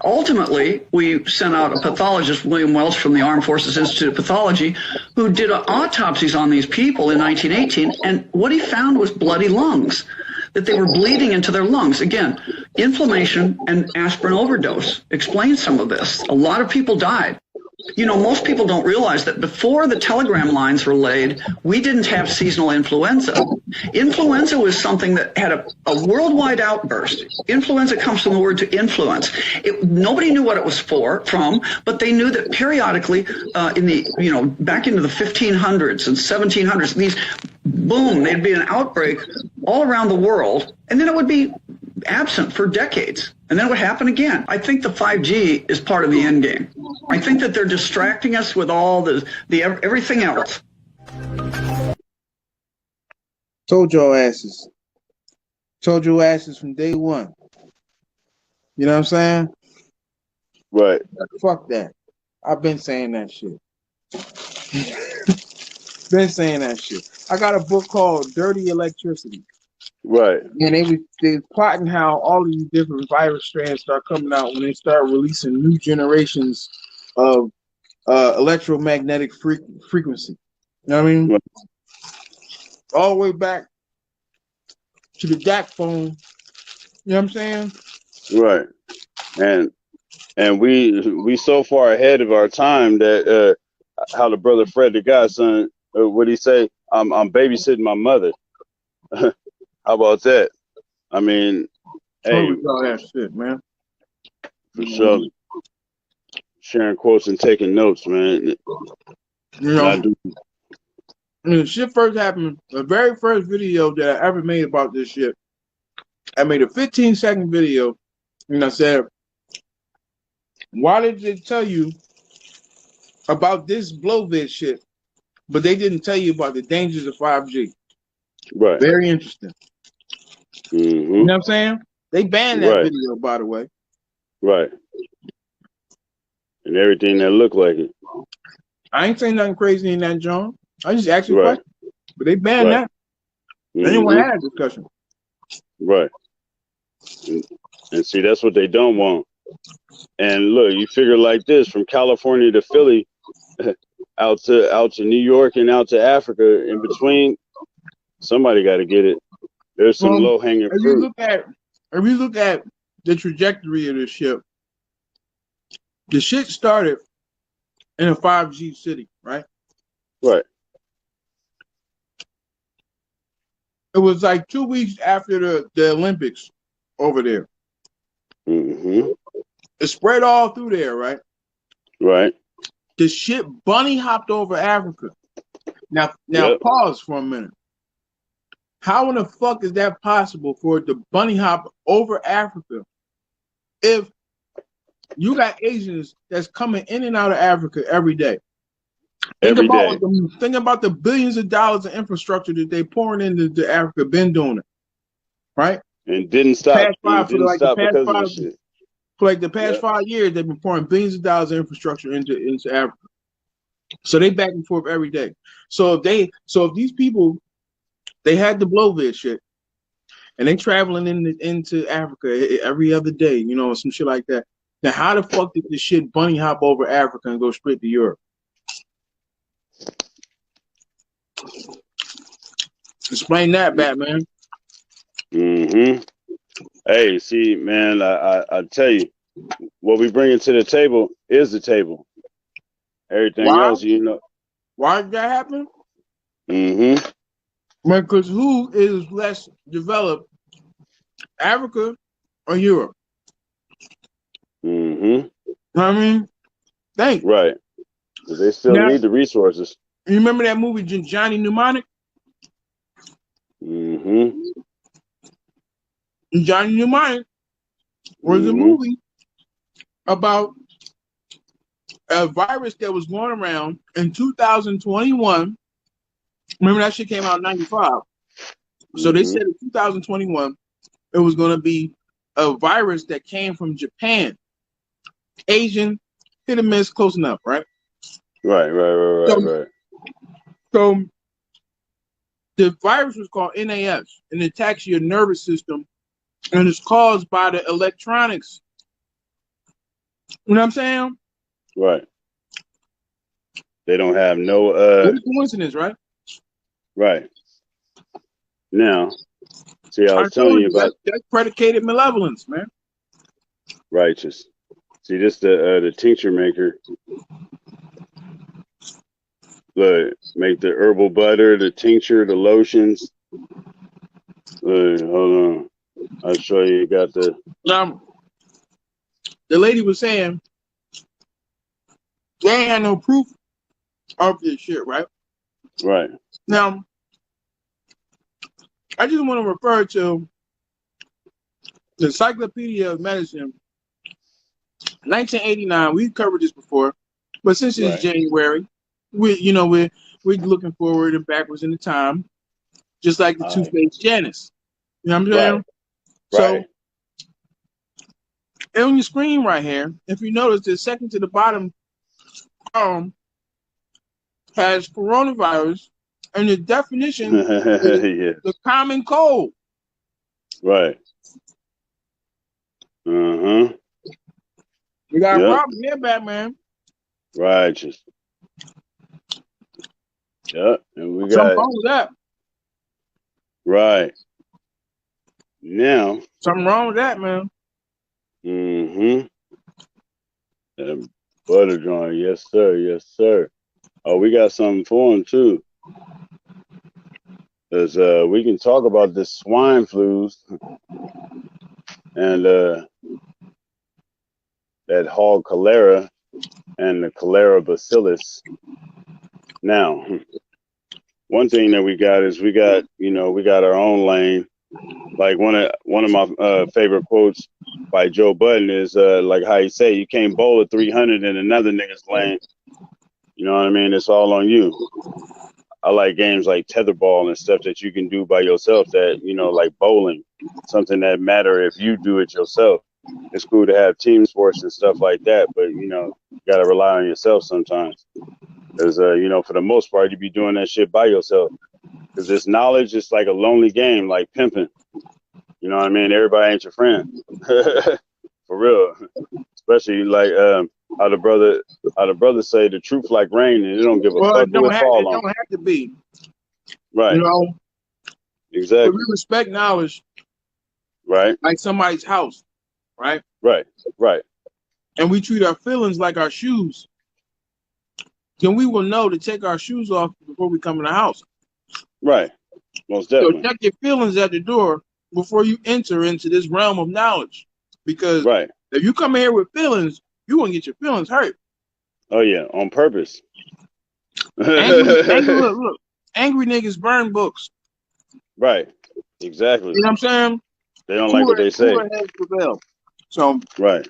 ultimately, we sent out a pathologist, William Welch from the Armed Forces Institute of Pathology, who did autopsies on these people in 1918, and what he found was bloody lungs, that they were bleeding into their lungs. Again, inflammation and aspirin overdose explains some of this. A lot of people died. Most people don't realize that before the telegram lines were laid, we didn't have seasonal influenza. Influenza was something that had a worldwide outburst. Influenza comes from the word to influence. Nobody knew what it was from, but they knew that periodically back into the 1500s and 1700s, there'd be an outbreak all around the world, and then it would be absent for decades, and then it would happen again. I think the 5G is part of the end game. I think that they're distracting us with all the everything else. Told your asses from day one. You know what I'm saying? Right. Fuck that. I've been saying that shit. Been saying that shit. I got a book called Dirty Electricity. Right. And they plotting how all these different virus strands start coming out when they start releasing new generations of electromagnetic frequency. You know what I mean? Right. All the way back to the DAC phone. You know what I'm saying? Right. And we so far ahead of our time that how the brother Fred the Godson, what he say? I'm babysitting my mother. How about that? I mean, hey, all that shit, man. For sure. Sharing quotes and taking notes, man. Shit first happened, the very first video that I ever made about this shit, I made a 15-second video, and I said, why did they tell you about this Blowvid shit, but they didn't tell you about the dangers of 5G? Right. Very interesting. Mm-hmm. You know what I'm saying? They banned that video, by the way. Right. And everything that looked like it. I ain't saying nothing crazy in that, John. I just asked you a Right. question. But they banned Right. that. They didn't want to have a discussion. Right. And see, that's what they don't want. And look, you figure like this, from California to Philly, out to New York and out to Africa, in between, somebody got to get it. There's some low hanging If fruit. you look at the trajectory of this ship, the shit started in a 5G city, right? Right. It was like 2 weeks after the Olympics over there. Mm-hmm. It spread all through there, right? Right. The shit bunny hopped over Africa. Now Yep. pause for a minute. How in the fuck is that possible for it to bunny hop over Africa if you got Asians that's coming in and out of Africa every day? Think about the billions of dollars of infrastructure that they pouring into Africa, been doing it, right? And didn't stop. For because the past 5 years, they've been pouring billions of dollars of infrastructure into Africa. So they back and forth every day. So if these people, they had to blow this shit, and they traveling into Africa every other day, you know, some shit like that. Now, how the fuck did this shit bunny hop over Africa and go straight to Europe? Explain that, Batman. Mm-hmm. Hey, see, man, I tell you, what we bring to the table is the table. Everything else, you know. Why did that happen? Mm-hmm. Because who is less developed, Africa or Europe? Mm-hmm. I mean, think. Right. Because they still need the resources. You remember that movie Johnny Mnemonic? Mm-hmm. Johnny Mnemonic was a movie about a virus that was going around in 2021. Remember that shit came out in 95. So they said in 2021 it was going to be a virus that came from Japan. Asian, hit or miss, close enough, right? Right. So the virus was called NAS, and it attacks your nervous system, and it's caused by the electronics. You know what I'm saying? Right. They don't have no What a coincidence, right? Right. Now, see, I was telling you about that's predicated malevolence, man. Righteous. See, this the tincture maker. Look, make the herbal butter, the tincture, the lotions. Look, hold on. I'll show you. You got the. Now, the lady was saying they ain't had no proof of this shit, right? Right. Now, I just want to refer to the Encyclopedia of Medicine, 1989. We've covered this before, but since it's January, we're looking forward and backwards in the time, just like the Two-Faced Janice. You know what I'm saying? Right. So, on your screen right here, if you notice, the second to the bottom has coronavirus, and the definition is the common cold. Right. Uh-huh. We got a problem here, Batman. Righteous. Yeah, and we got something wrong with that. Right. Now. Something wrong with that, man. Mm-hmm. And butter joint, yes, sir. Yes, sir. Oh, we got something for him too. Cause we can talk about the swine flus and that hog cholera and the cholera bacillus. Now, one thing that we got is we got our own lane. Like one of my favorite quotes by Joe Budden is like how he say, you can't bowl a 300 in another nigga's lane. You know what I mean? It's all on you. I like games like tetherball and stuff that you can do by yourself that, like bowling, something that matter if you do it yourself. it's cool to have team sports and stuff like that, but you know, you gotta rely on yourself sometimes. Because you know, for the most part, you be doing that shit by yourself. Because this knowledge is like a lonely game, like pimping. You know what I mean? Everybody ain't your friend. For real. Especially like how the brother say the truth like rain, and it don't give a Well, fuck who it it fall on. don't have to be. Right. You know, Exactly. if we respect knowledge, Right. like somebody's house, right? Right. Right. And we treat our feelings like our shoes, then we will know to take our shoes off before we come in the house. Right. Most So definitely. check your feelings at the door before you enter into this realm of knowledge. Because Right. if you come in here with feelings, you're going to get your feelings hurt. Oh yeah, on purpose. Look, angry niggas burn books. Right. Exactly. You know what I'm saying? They don't like what they say. Cooler heads prevail. So Right.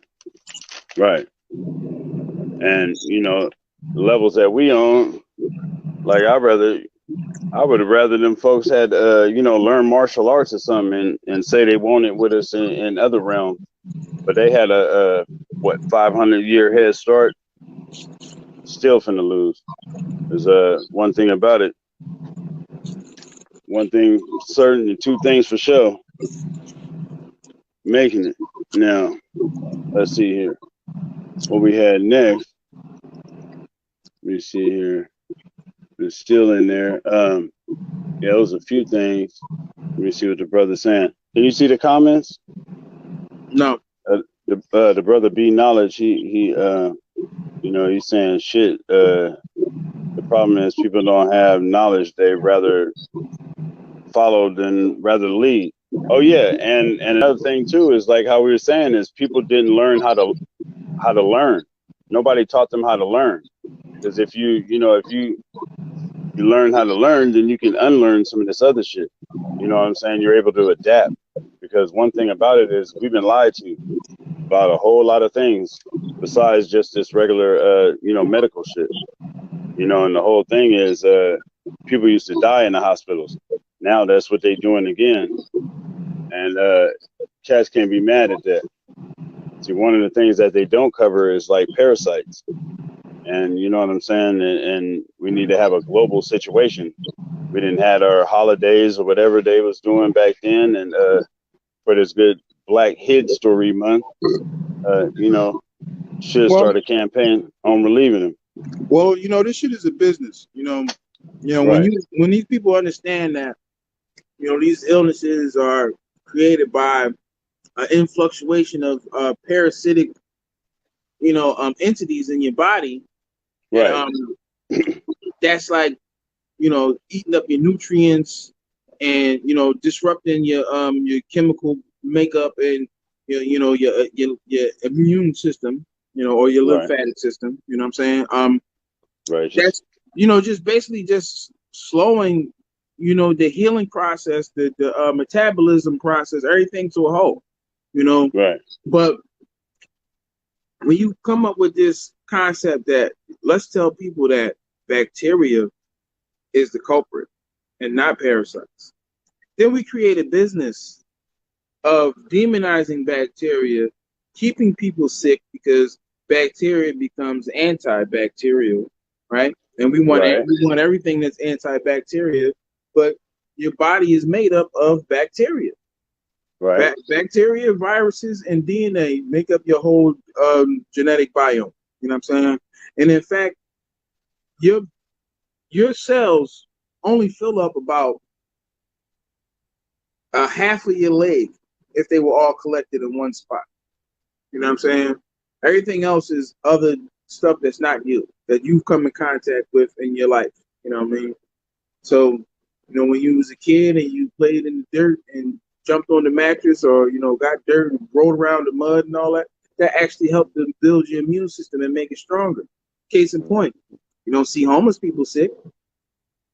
Right. And you know, the levels that we on, like I would have rather them folks had you know, learn martial arts or something and say they want it with us in other realms. But they had a what 500-year head start. Still finna lose. There's one thing about it. One thing certain and two things for sure. Making it. Now, let's see here. What we had next. Let me see here. It's still in there. Yeah, it was a few things. Let me see what the brother's saying. Can you see the comments? no. The brother B Knowledge, he you know, he's saying shit. The problem is people don't have knowledge. They rather follow than rather lead. Oh yeah, and another thing too is like how we were saying is people didn't learn how to learn. Nobody taught them how to learn. Because if you learn how to learn, then you can unlearn some of this other shit. You know what I'm saying? You're able to adapt. Because one thing about it is we've been lied to about a whole lot of things besides just this regular you know, medical shit. You know, and the whole thing is people used to die in the hospitals. Now that's what they're doing again. And cats can't be mad at that. See, one of the things that they don't cover is like parasites. And you know what I'm saying? And we need to have a global situation. We didn't have our holidays or whatever they was doing back then. And for this good Black Hid Story Month, you know, should start a campaign on relieving them. Well, you know, this shit is a business. You know, Right. when these people understand that, you know, these illnesses are created by an influctuation of parasitic, you know, entities in your body. Right. That's like, you know, eating up your nutrients and, you know, disrupting your chemical makeup and your immune system, you know, or your lymphatic system. You know what I'm saying? Right. That's, you know, just basically just slowing, you know, the healing process, the metabolism process, everything to a whole. You know. Right. But when you come up with this concept that let's tell people that bacteria is the culprit and not parasites, then we create a business of demonizing bacteria, keeping people sick because bacteria becomes antibacterial, right? And we want everything that's antibacterial, but your body is made up of bacteria. Right. Bacteria, viruses, and DNA make up your whole genetic biome. You know what I'm saying? And in fact, your cells only fill up about a half of your leg if they were all collected in one spot. You know what I'm saying? Everything else is other stuff that's not you, that you've come in contact with in your life. You know what I mean? So, you know, when you was a kid and you played in the dirt and jumped on the mattress or, you know, got dirt and rolled around the mud and all that, that actually helped to build your immune system and make it stronger. Case in point, you don't see homeless people sick.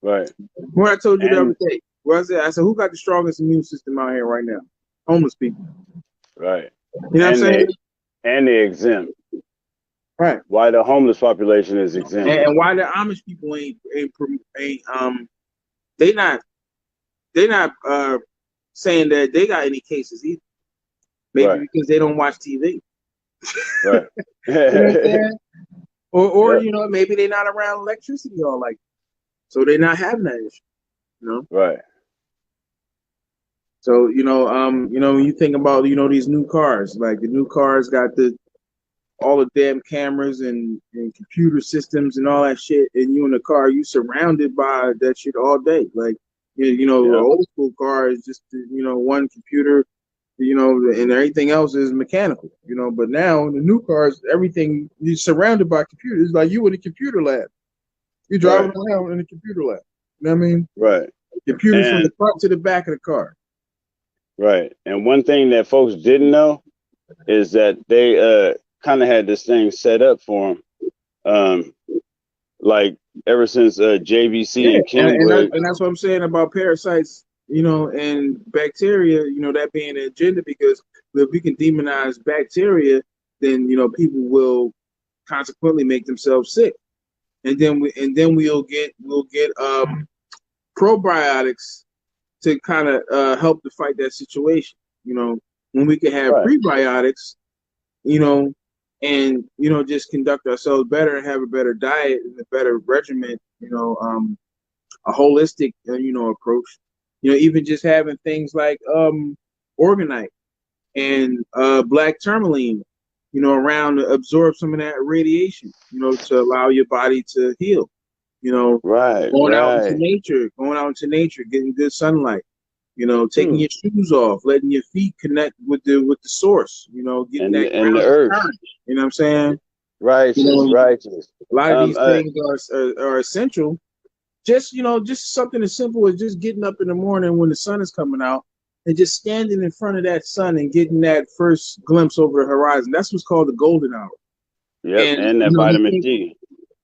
Right. Where I told you the other day, where I said, who got the strongest immune system out here right now? Homeless people. Right. You know what I'm saying? And they exempt. Right. Why the homeless population is exempt. And why the Amish people ain't they not saying that they got any cases either. Maybe Right. because they don't watch TV. Right. You know what I'm saying? Or Yep. you know, maybe they're not around electricity all like, so they're not having that issue. You know. Right. So when you think about these new cars, like the new cars got all the damn cameras and computer systems and all that shit, and you in the car, you surrounded by that shit all day. Like an Yep. old school car is just one computer, and everything else is mechanical. But now in the new cars, everything you're surrounded by computers. Like you in a computer lab. You're driving Right. around in a computer lab. You know what I mean? Right. Computers from the And front to the back of the car. right. And one thing that folks didn't know is that they kind of had this thing set up for them. Like ever since JVC Yeah, and and Kenwood. and that's what I'm saying about parasites, and bacteria, that being the agenda, because if we can demonize bacteria, then people will consequently make themselves sick, and then we'll get probiotics to kind of help to fight that situation. When we can have Right. prebiotics, and just conduct ourselves better and have a better diet and a better regimen, a holistic approach, even just having things like organite and black tourmaline, around to absorb some of that radiation, to allow your body to heal. Right. Going out into Right. nature, getting good sunlight, taking Hmm. your shoes off, letting your feet connect with the source, getting that And the ground earth. current. You know what I'm saying? Righteous. Righteous. A lot of these Uh, things are essential. Just something as simple as just getting up in the morning when the sun is coming out and just standing in front of that sun and getting that first glimpse over the horizon. That's what's called the golden hour. yep. And And that you vitamin think D.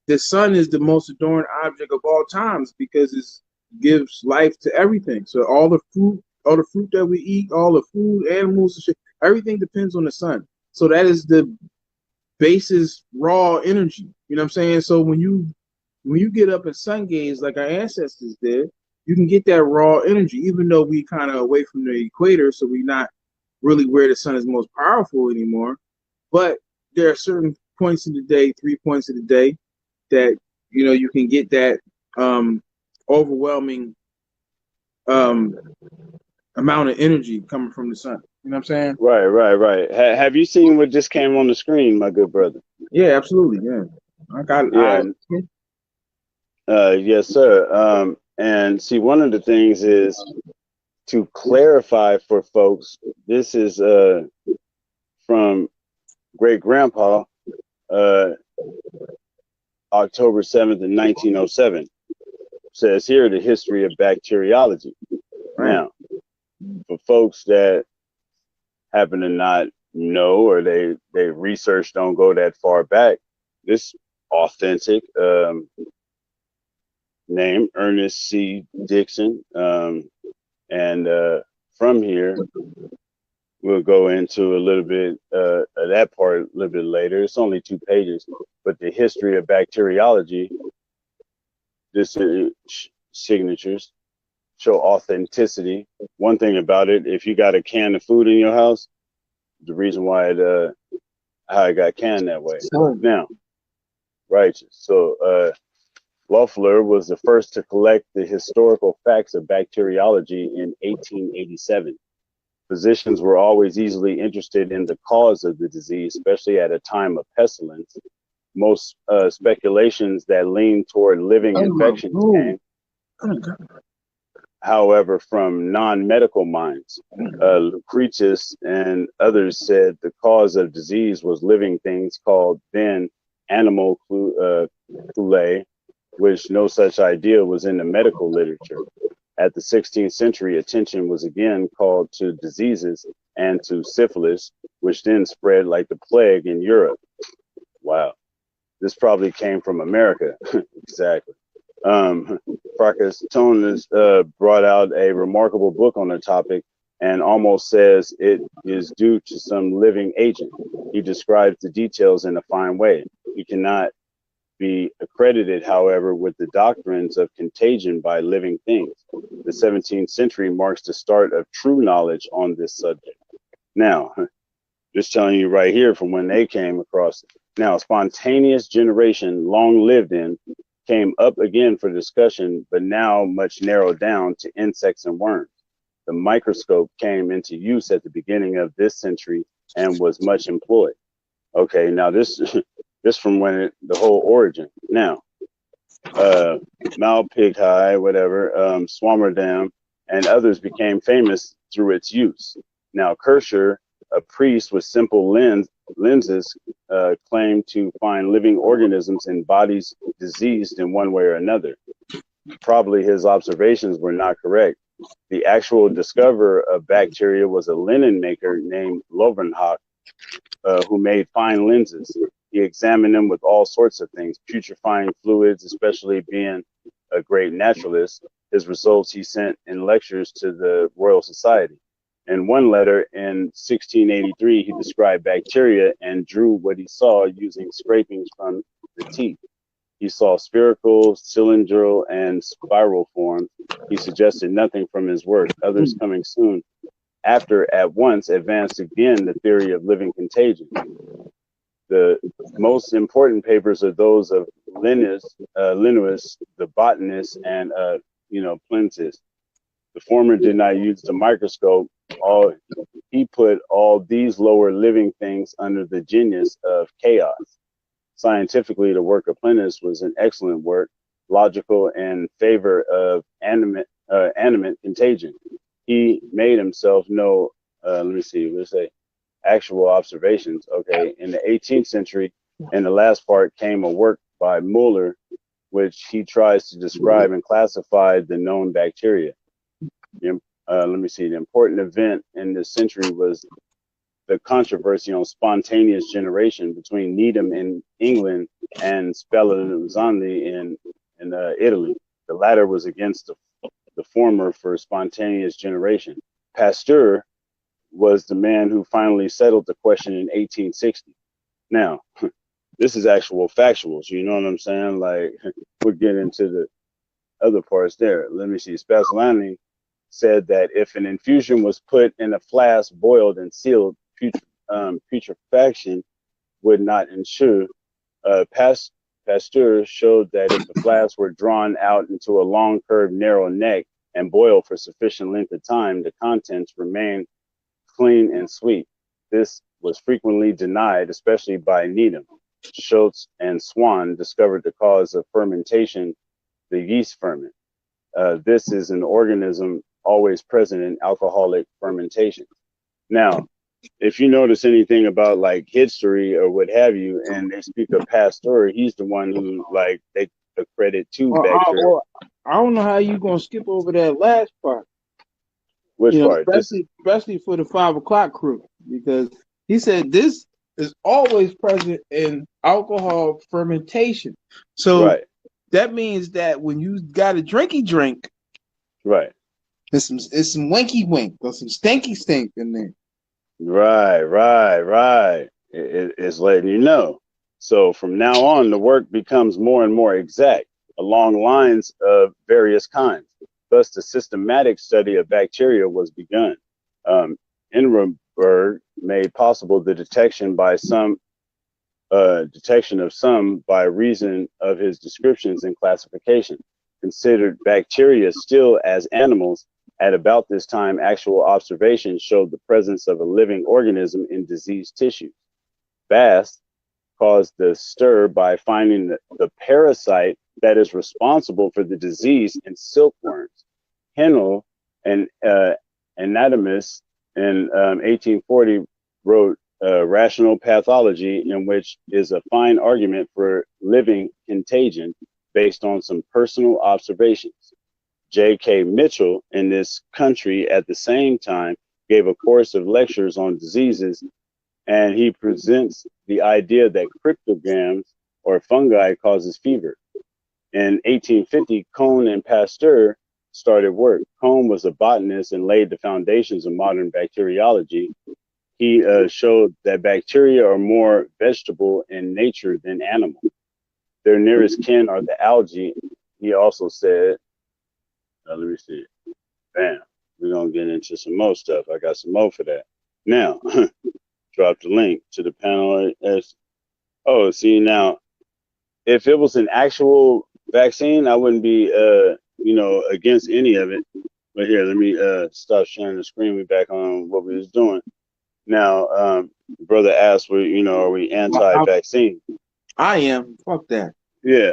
the sun is the most adorned object of all times because it gives life to everything. So all the fruit that we eat, all the food, animals, and shit, everything depends on the sun. So that is the basis raw energy. You know what I'm saying? So when you get up and sun gaze like our ancestors did, you can get that raw energy, even though we kind of away from the equator, so we're not really where the sun is most powerful anymore. But there are certain points in the day, 3 points of the day, that you can get that overwhelming amount of energy coming from the sun. You know what I'm saying? Right. Right. Right. Have you seen what just came on the screen, my good brother? Yeah, absolutely. Yeah, I got. Yeah. Yes, sir. And see, one of the things is to clarify for folks. This is from great grandpa, uh, October 7th, 1907. Says here the history of bacteriology. Right. Now, for folks that happen to not know or they research don't go that far back, this authentic name, Ernest C. Dixon, and from here we'll go into a little bit of that part a little bit later. It's only 2 pages, but the history of bacteriology. This signatures show authenticity. One thing about it, if you got a can of food in your house, the reason why how it got canned that way. Now, righteous. So Loeffler was the first to collect the historical facts of bacteriology in 1887. Physicians were always easily interested in the cause of the disease, especially at a time of pestilence. Most speculations that leaned toward living infections came, however, from non-medical minds. Lucretius and others said the cause of disease was living things called then animal culae, which no such idea was in the medical literature. At the 16th century, attention was again called to diseases and to syphilis, which then spread like the plague in Europe. Wow. This probably came from America. Exactly. Fracastonus brought out a remarkable book on the topic and almost says it is due to some living agent. He describes the details in a fine way. He cannot be accredited, however, with the doctrines of contagion by living things. The 17th century marks the start of true knowledge on this subject. Now, just telling you right here from when they came across it. Now, spontaneous generation, long lived in, came up again for discussion, but now much narrowed down to insects and worms. The microscope came into use at the beginning of this century and was much employed. Okay, now this this from when the whole origin. Now, Malpighi, whatever, Swammerdam, and others became famous through its use. Now, Kircher, a priest with simple lenses, claimed to find living organisms in bodies diseased in one way or another. Probably his observations were not correct. The actual discoverer of bacteria was a linen maker named Lovenhoek, who made fine lenses. He examined them with all sorts of things, putrefying fluids, especially being a great naturalist. His results he sent in lectures to the Royal Society. In one letter in 1683, he described bacteria and drew what he saw using scrapings from the teeth. He saw spherical, cylindrical, and spiral forms. He suggested nothing from his work. Others coming soon after at once advanced again the theory of living contagion. The most important papers are those of Linnaeus, the botanist, and Plintus. The former did not use the microscope. He put all these lower living things under the genius of chaos. Scientifically, the work of Plintus was an excellent work, logical in favor of animate contagion. He made himself know, actual observations. Okay, in the 18th century, in the last part came a work by Muller, which he tries to describe and classify the known bacteria. The important event in this century was the controversy on spontaneous generation between Needham in England and Spallanzani in Italy. The latter was against the former for spontaneous generation. Pasteur was the man who finally settled the question in 1860. Now, this is actual factuals, you know what I'm saying? Like, we'll get into the other parts there. Spallanzani said that if an infusion was put in a flask, boiled and sealed, putrefaction would not ensue. Pasteur showed that if the flasks were drawn out into a long, curved, narrow neck and boiled for sufficient length of time, the contents remained clean and sweet. This was frequently denied, especially by Needham. Schultz and Swan discovered the cause of fermentation, the yeast ferment. This is an organism always present in alcoholic fermentation. Now, if you notice anything about like history or what have you, and they speak of Pasteur, he's the one who like they accredit to bacteria. I don't know how you gonna skip over that last part. Which part? Especially for the 5 o'clock crew, because he said this is always present in alcohol fermentation. So right. That means that when you got a drinky drink, right, it's some winky wink or some stinky stink in there. Right. It's letting you know. So from now on, the work becomes more and more exact along lines of various kinds. Thus, the systematic study of bacteria was begun. Ehrenberg made possible the detection of some by reason of his descriptions and classification. Considered bacteria still as animals, at about this time, actual observations showed the presence of a living organism in diseased tissues. Bast caused the stir by finding the parasite that is responsible for the disease in silkworms. Hennel, an anatomist in 1840, wrote Rational Pathology, in which is a fine argument for living contagion based on some personal observations. J.K. Mitchell in this country at the same time gave a course of lectures on diseases, and he presents the idea that cryptogams or fungi causes fever. In 1850, Cohn and Pasteur started work. Cohn was a botanist and laid the foundations of modern bacteriology. He showed that bacteria are more vegetable in nature than animal. Their nearest kin are the algae. He also said, let me see. Bam. We're going to get into some more stuff. I got some more for that. Now, drop the link to the panel. Oh, see now, if it was an actual vaccine, I wouldn't be, against any of it. But here, let me stop sharing the screen. We're back on what we was doing. Now, brother asked, are we anti-vaccine? I am. Fuck that. Yeah.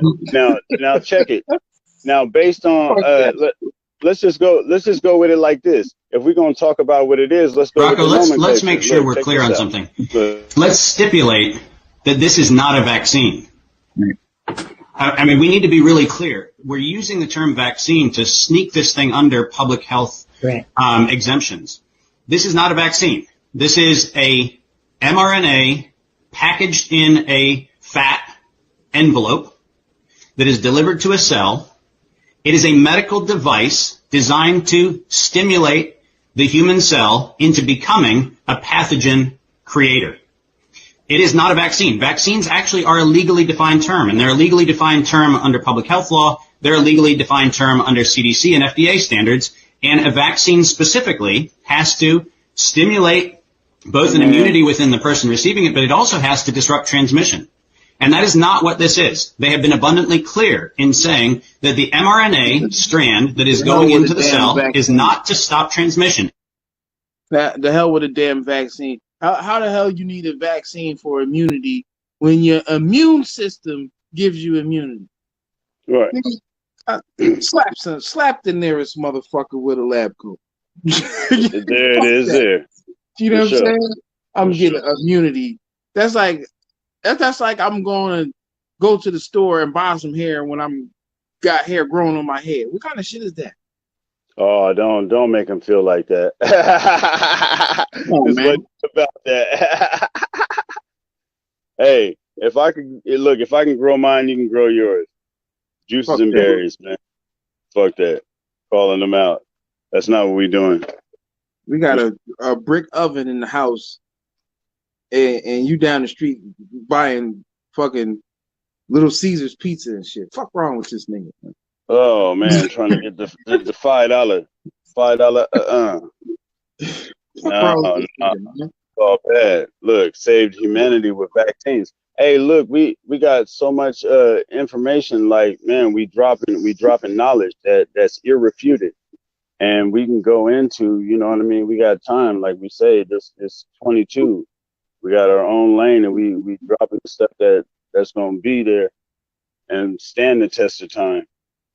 Now check it. Now, based on let's just go with it like this. If we're gonna talk about what it is, let's go Rocco, with the nomenclature. let's make sure we're clear on something. Let's stipulate that this is not a vaccine. I mean, we need to be really clear. We're using the term vaccine to sneak this thing under public health exemptions. This is not a vaccine. This is a mRNA packaged in a fat envelope that is delivered to a cell. It is a medical device designed to stimulate the human cell into becoming a pathogen creator. It is not a vaccine. Vaccines actually are a legally defined term, and they're a legally defined term under public health law. They're a legally defined term under CDC and FDA standards, and a vaccine specifically has to stimulate both an immunity within the person receiving it, but it also has to disrupt transmission. And that is not what this is. They have been abundantly clear in saying that the mRNA strand that is going into the cell is not to stop transmission. The hell with a damn vaccine. How the hell you need a vaccine for immunity when your immune system gives you immunity? Right. Slap the nearest motherfucker with a lab coat. There it is. There. You know what I'm saying? I'm getting immunity. That's like I'm going to go to the store and buy some hair when I'm got hair growing on my head. What kind of shit is that? Oh, don't make him feel like that. Man. About that. Hey, if I can grow mine, you can grow yours. Juices and berries, man. Fuck that. Calling them out. That's not what we doing. We got a brick oven in the house, and you down the street buying fucking Little Caesars pizza and shit. Fuck wrong with this nigga, man? Oh man, trying to get the $5. No. All bad. Look, saved humanity with vaccines. Hey, look, we got so much information. Like, man, we dropping knowledge that's irrefuted, and we can go into, you know what I mean. We got time, like we say. This 22. We got our own lane, and we dropping stuff that's gonna be there and stand the test of time.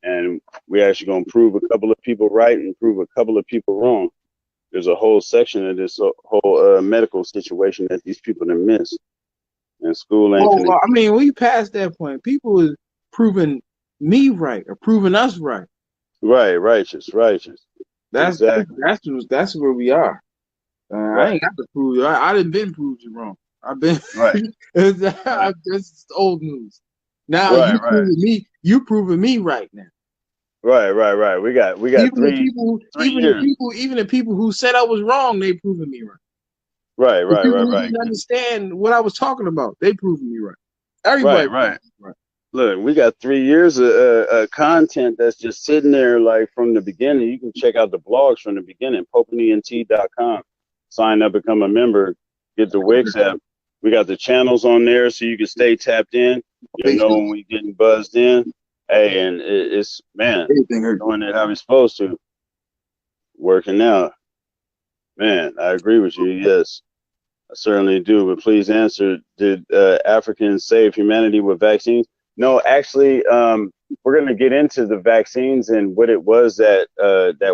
And we actually gonna prove a couple of people right and prove a couple of people wrong. There's a whole section of this whole medical situation that these people done missed. And school ain't. Well, I mean, we passed that point. People is proving me right or proving us right. Right, righteous. That's exactly. That's where we are. Right. I ain't got to prove you. I done been proved you wrong. I've been right. That's old news. Now you proving me right now. Right. We got even 3 years. Even the people who said I was wrong, they proving me right. Right. Didn't understand what I was talking about. They proving me right. Everybody right. Look, we got 3 years of content that's just sitting there, like, from the beginning. You can check out the blogs from the beginning, popenent.com. Sign up, become a member, get the Wix app. We got the channels on there so you can stay tapped in. You know when we getting buzzed in. Hey, and it's, man, doing it how we're supposed to. Working out. Man, I agree with you. Yes, I certainly do. But please answer, did Africans save humanity with vaccines? No, actually, we're going to get into the vaccines and what it was that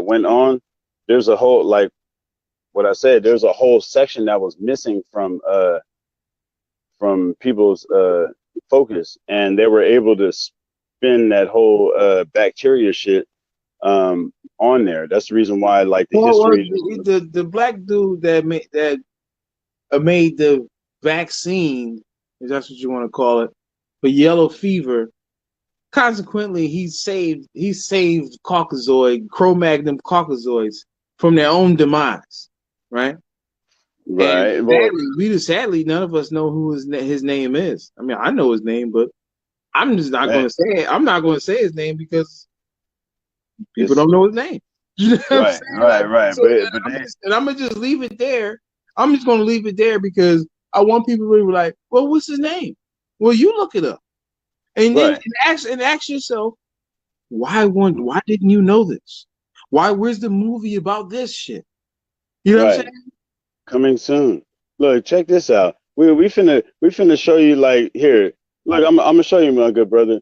went on. There's a whole, like what I said, there's a whole section that was missing from people's focus, and they were able to spin that whole bacteria shit on there. That's the reason why, like, the history. The black dude that made the vaccine, if that's what you want to call it, for yellow fever. Consequently, he saved Cro-Magnon Caucasoids from their own demise, right? Right. Sadly, none of us know who his name is. I mean, I know his name, but I'm just not going to say it. I'm not going to say his name because people don't know his name. You know what I'm saying? Right. So, and I'm gonna just leave it there. I'm just gonna leave it there because I want people to be like, well, what's his name? Well, you look it up. And then ask yourself, why didn't you know this? Where's the movie about this shit? You know what I'm saying? Coming soon. Look, check this out. We finna show you like here. Look, I'm gonna show you, my good brother.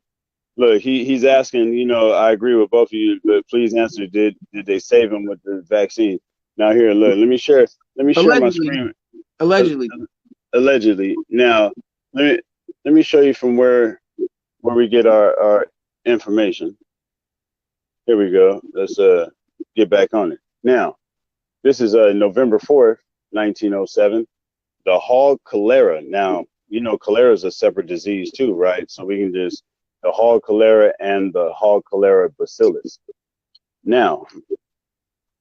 Look, he's asking, I agree with both of you, but please answer, did they save him with the vaccine? Now here, look, let me share my screen. Allegedly. Now, let me show you from where we get our information. Here we go. Let's get back on it. Now, this is November 4th, 1907. The hog cholera. Now, cholera is a separate disease too, right? So we can just the hog cholera and the hog cholera bacillus. Now,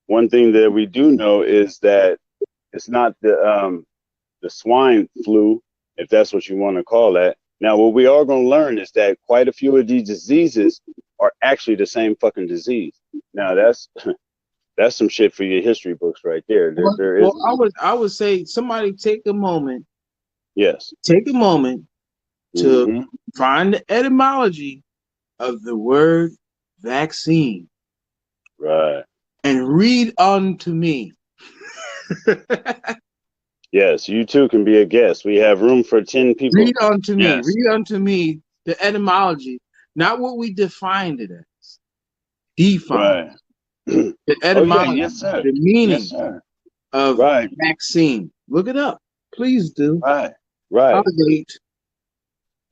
one thing that we do know is that it's not the swine flu, if that's what you want to call that. Now, what we are going to learn is that quite a few of these diseases are actually the same fucking disease. Now, that's some shit for your history books right there. I would say somebody take a moment. Yes. Take a moment to find the etymology of the word vaccine. Right. And read unto me. Yes, you too can be a guest. We have room for 10 people. Read unto me. Read unto me the etymology, not what we defined it as. Define. Right. The etymology, yes, sir. the meaning of right. vaccine. Look it up. Please do. Right.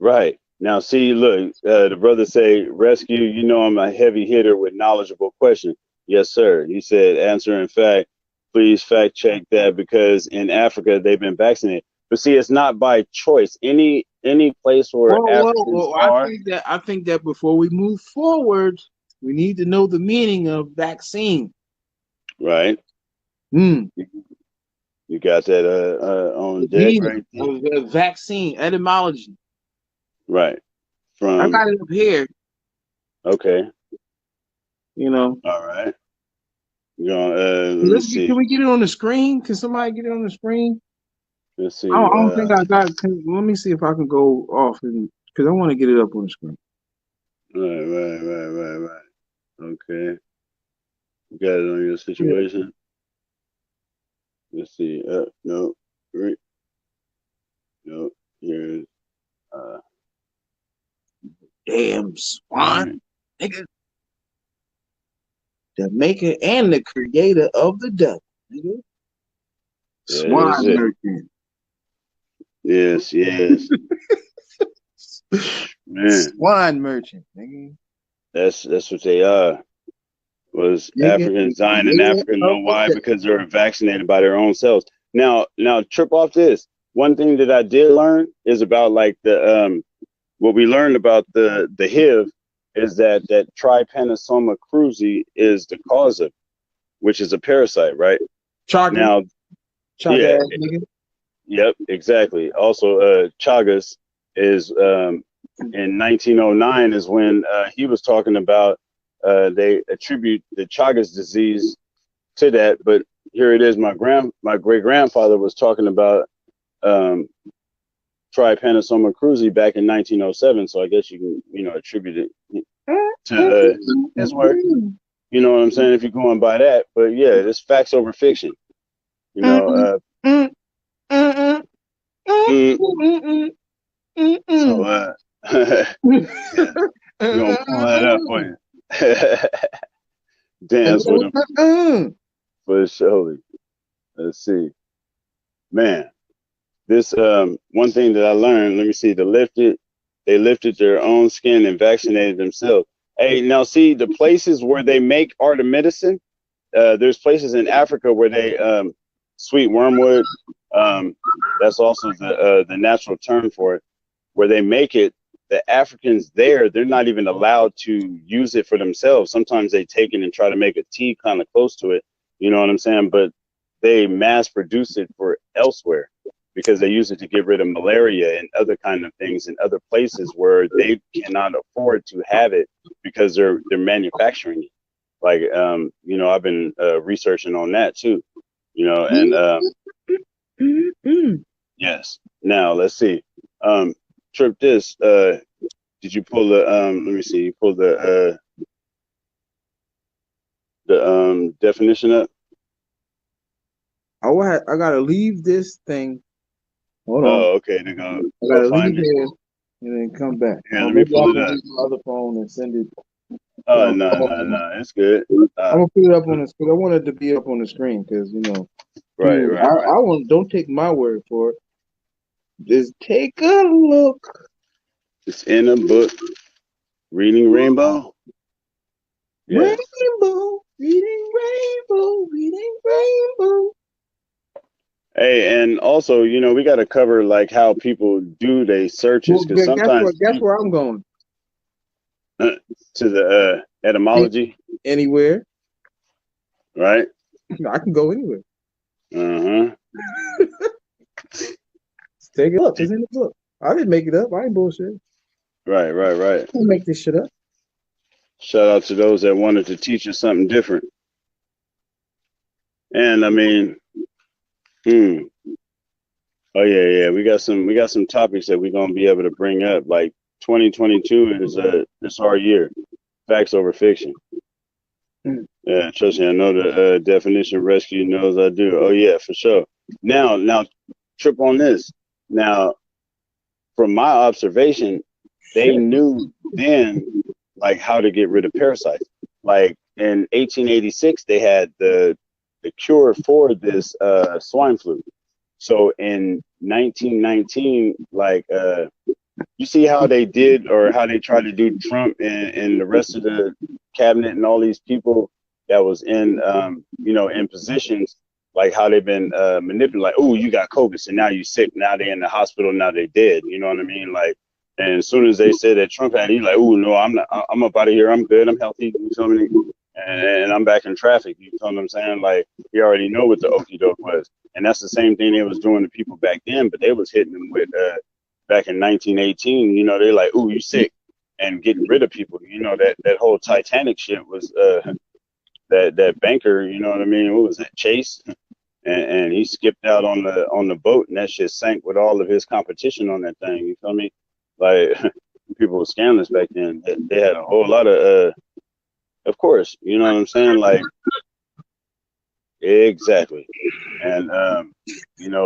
Right. Now, see, look, the brother say, rescue, I'm a heavy hitter with knowledgeable question. Yes, sir. He said, answer in fact. Please fact check that because in Africa, they've been vaccinated. But see, it's not by choice. Any place where Africans are. I think that before we move forward, we need to know the meaning of vaccine. Right. You got that on deck right there. Vaccine etymology. Right. I got it up here. Okay. All right. Let's see. Can we get it on the screen? Can somebody get it on the screen? Let's see. I don't think I got it. Let me see if I can go off because I want to get it up on the screen. Right. Okay. You got it on your situation. Yeah. Let's see. No. No. Here's damn swine, nigga. The maker and the creator of the devil, nigga. Swine merchant. Yes. Man. Swine merchant, nigga. That's what they are. Was Africans dying in Africa? Know why? Because they were vaccinated by their own selves. Now trip off this. One thing that I did learn is about like the what we learned about the Hive is that Trypanosoma cruzi is the cause of, which is a parasite, right? Chagas. Yeah, yep, exactly. Also, Chagas is in 1909 is when he was talking about they attribute the Chagas disease to that, but here it is. My great grandfather was talking about Trypanosoma cruzi back in 1907. So I guess you can attribute it to his work. You know what I'm saying? If you're going by that, but yeah, it's facts over fiction. So we're gonna pull that up for you. Dance with him for surely. Let's see, man. This one thing that I learned. Let me see. They lifted their own skin and vaccinated themselves. Hey, now see the places where they make artemisinin. There's places in Africa where they sweet wormwood. That's also the natural term for it. Where they make it, the Africans there, they're not even allowed to use it for themselves. Sometimes they take it and try to make a tea kind of close to it. You know what I'm saying? But they mass produce it for elsewhere because they use it to get rid of malaria and other kind of things in other places where they cannot afford to have it because they're manufacturing it. Like, I've been researching on that too, and Now let's see. Trip this. Did you pull the let me see, you pulled the definition up? I gotta leave this thing. Hold on. Oh, okay, then I go gotta leave find it. here and then come back. Yeah, let me Maybe I pull can it up. use my other phone and send it. Oh, no, it's good. I'm gonna put it up on the screen. I want it to be up on the screen because Right. I want. Don't take my word for it. Just take a look. It's in a book. Reading Rainbow. Yes. Rainbow, reading rainbow, reading rainbow. Hey, and also, we got to cover like how people do their searches, because sometimes Guess where I'm going. to the etymology, Anywhere. right? I can go anywhere. Uh-huh. Take it up. It's in the book. I didn't make it up. I ain't bullshit. Right. I don't make this shit up. Shout out to those that wanted to teach us something different. And I mean, oh yeah, we got some topics that we're gonna be able to bring up. Like 2022 is our year. Facts over fiction. Yeah, trust me, I know the definition rescue knows I do. Oh yeah, for sure. Now, trip on this. Now, from my observation, they knew then like how to get rid of parasites. Like in 1886, they had the cure for this swine flu. So in 1919, like you see how they did, or how they tried to do Trump and the rest of the cabinet and all these people that was in in positions, like how they've been manipulated. Like, oh, you got COVID, so now you sick. Now they're in the hospital. Now they dead. You know what I mean? Like, and as soon as they said that Trump had, he's like, oh no, I'm not. I'm up out of here. I'm good. I'm healthy. You feel me? And I'm back in traffic. You know what I'm saying? Like, you already know what the okie doke was. And that's the same thing they was doing to people back then, but they was hitting them with back in 1918. They're like, ooh, you sick, and getting rid of people. That whole Titanic shit was that banker. You know what I mean? What was that, Chase? And he skipped out on the boat, and that shit sank with all of his competition on that thing. You feel me? Like, people were scandalous back then. They had a whole lot of course, you know what I'm saying? Like, exactly. And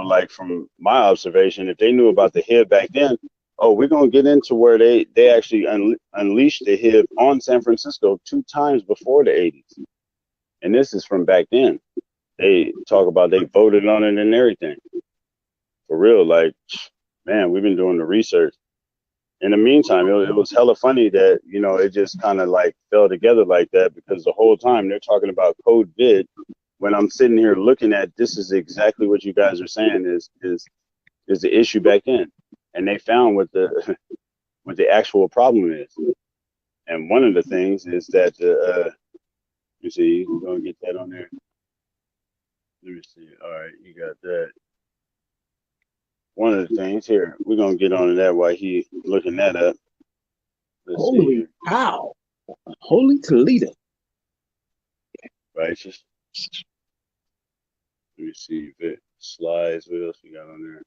like from my observation, if they knew about the HIV back then, we're gonna get into where they actually unleashed the HIV on San Francisco 2 times before the 80s, and this is from back then. They talk about they voted on it and everything. For real, like, man, we've been doing the research. In the meantime, it was hella funny that it just kind of like fell together like that, because the whole time they're talking about COVID, when I'm sitting here looking at this is exactly what you guys are saying is the issue back then, and they found what the what the actual problem is. And one of the things is that you see, you're gonna get that on there. Let me see. All right, you got that. One of the things here, we're gonna get on to that while he looking that up. Let's see Holy here. cow. Holy Toledo. Righteous. Let me see if it slides. What else we got on there?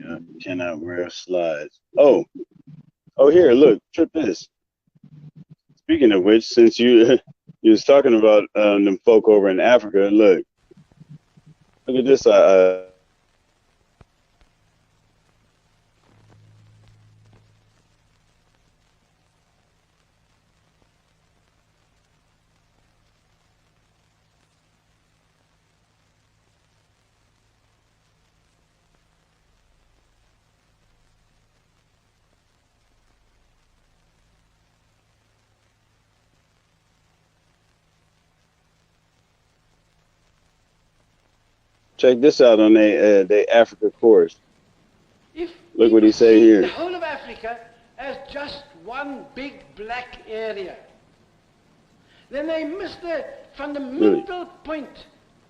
Yeah, cannot wear slides. Oh, here, look, trip this. Speaking of which, since you was talking about them folk over in Africa, look at this. Check this out on the Africa course. Look what he say here. The whole of Africa as just one big black area, then they miss the fundamental point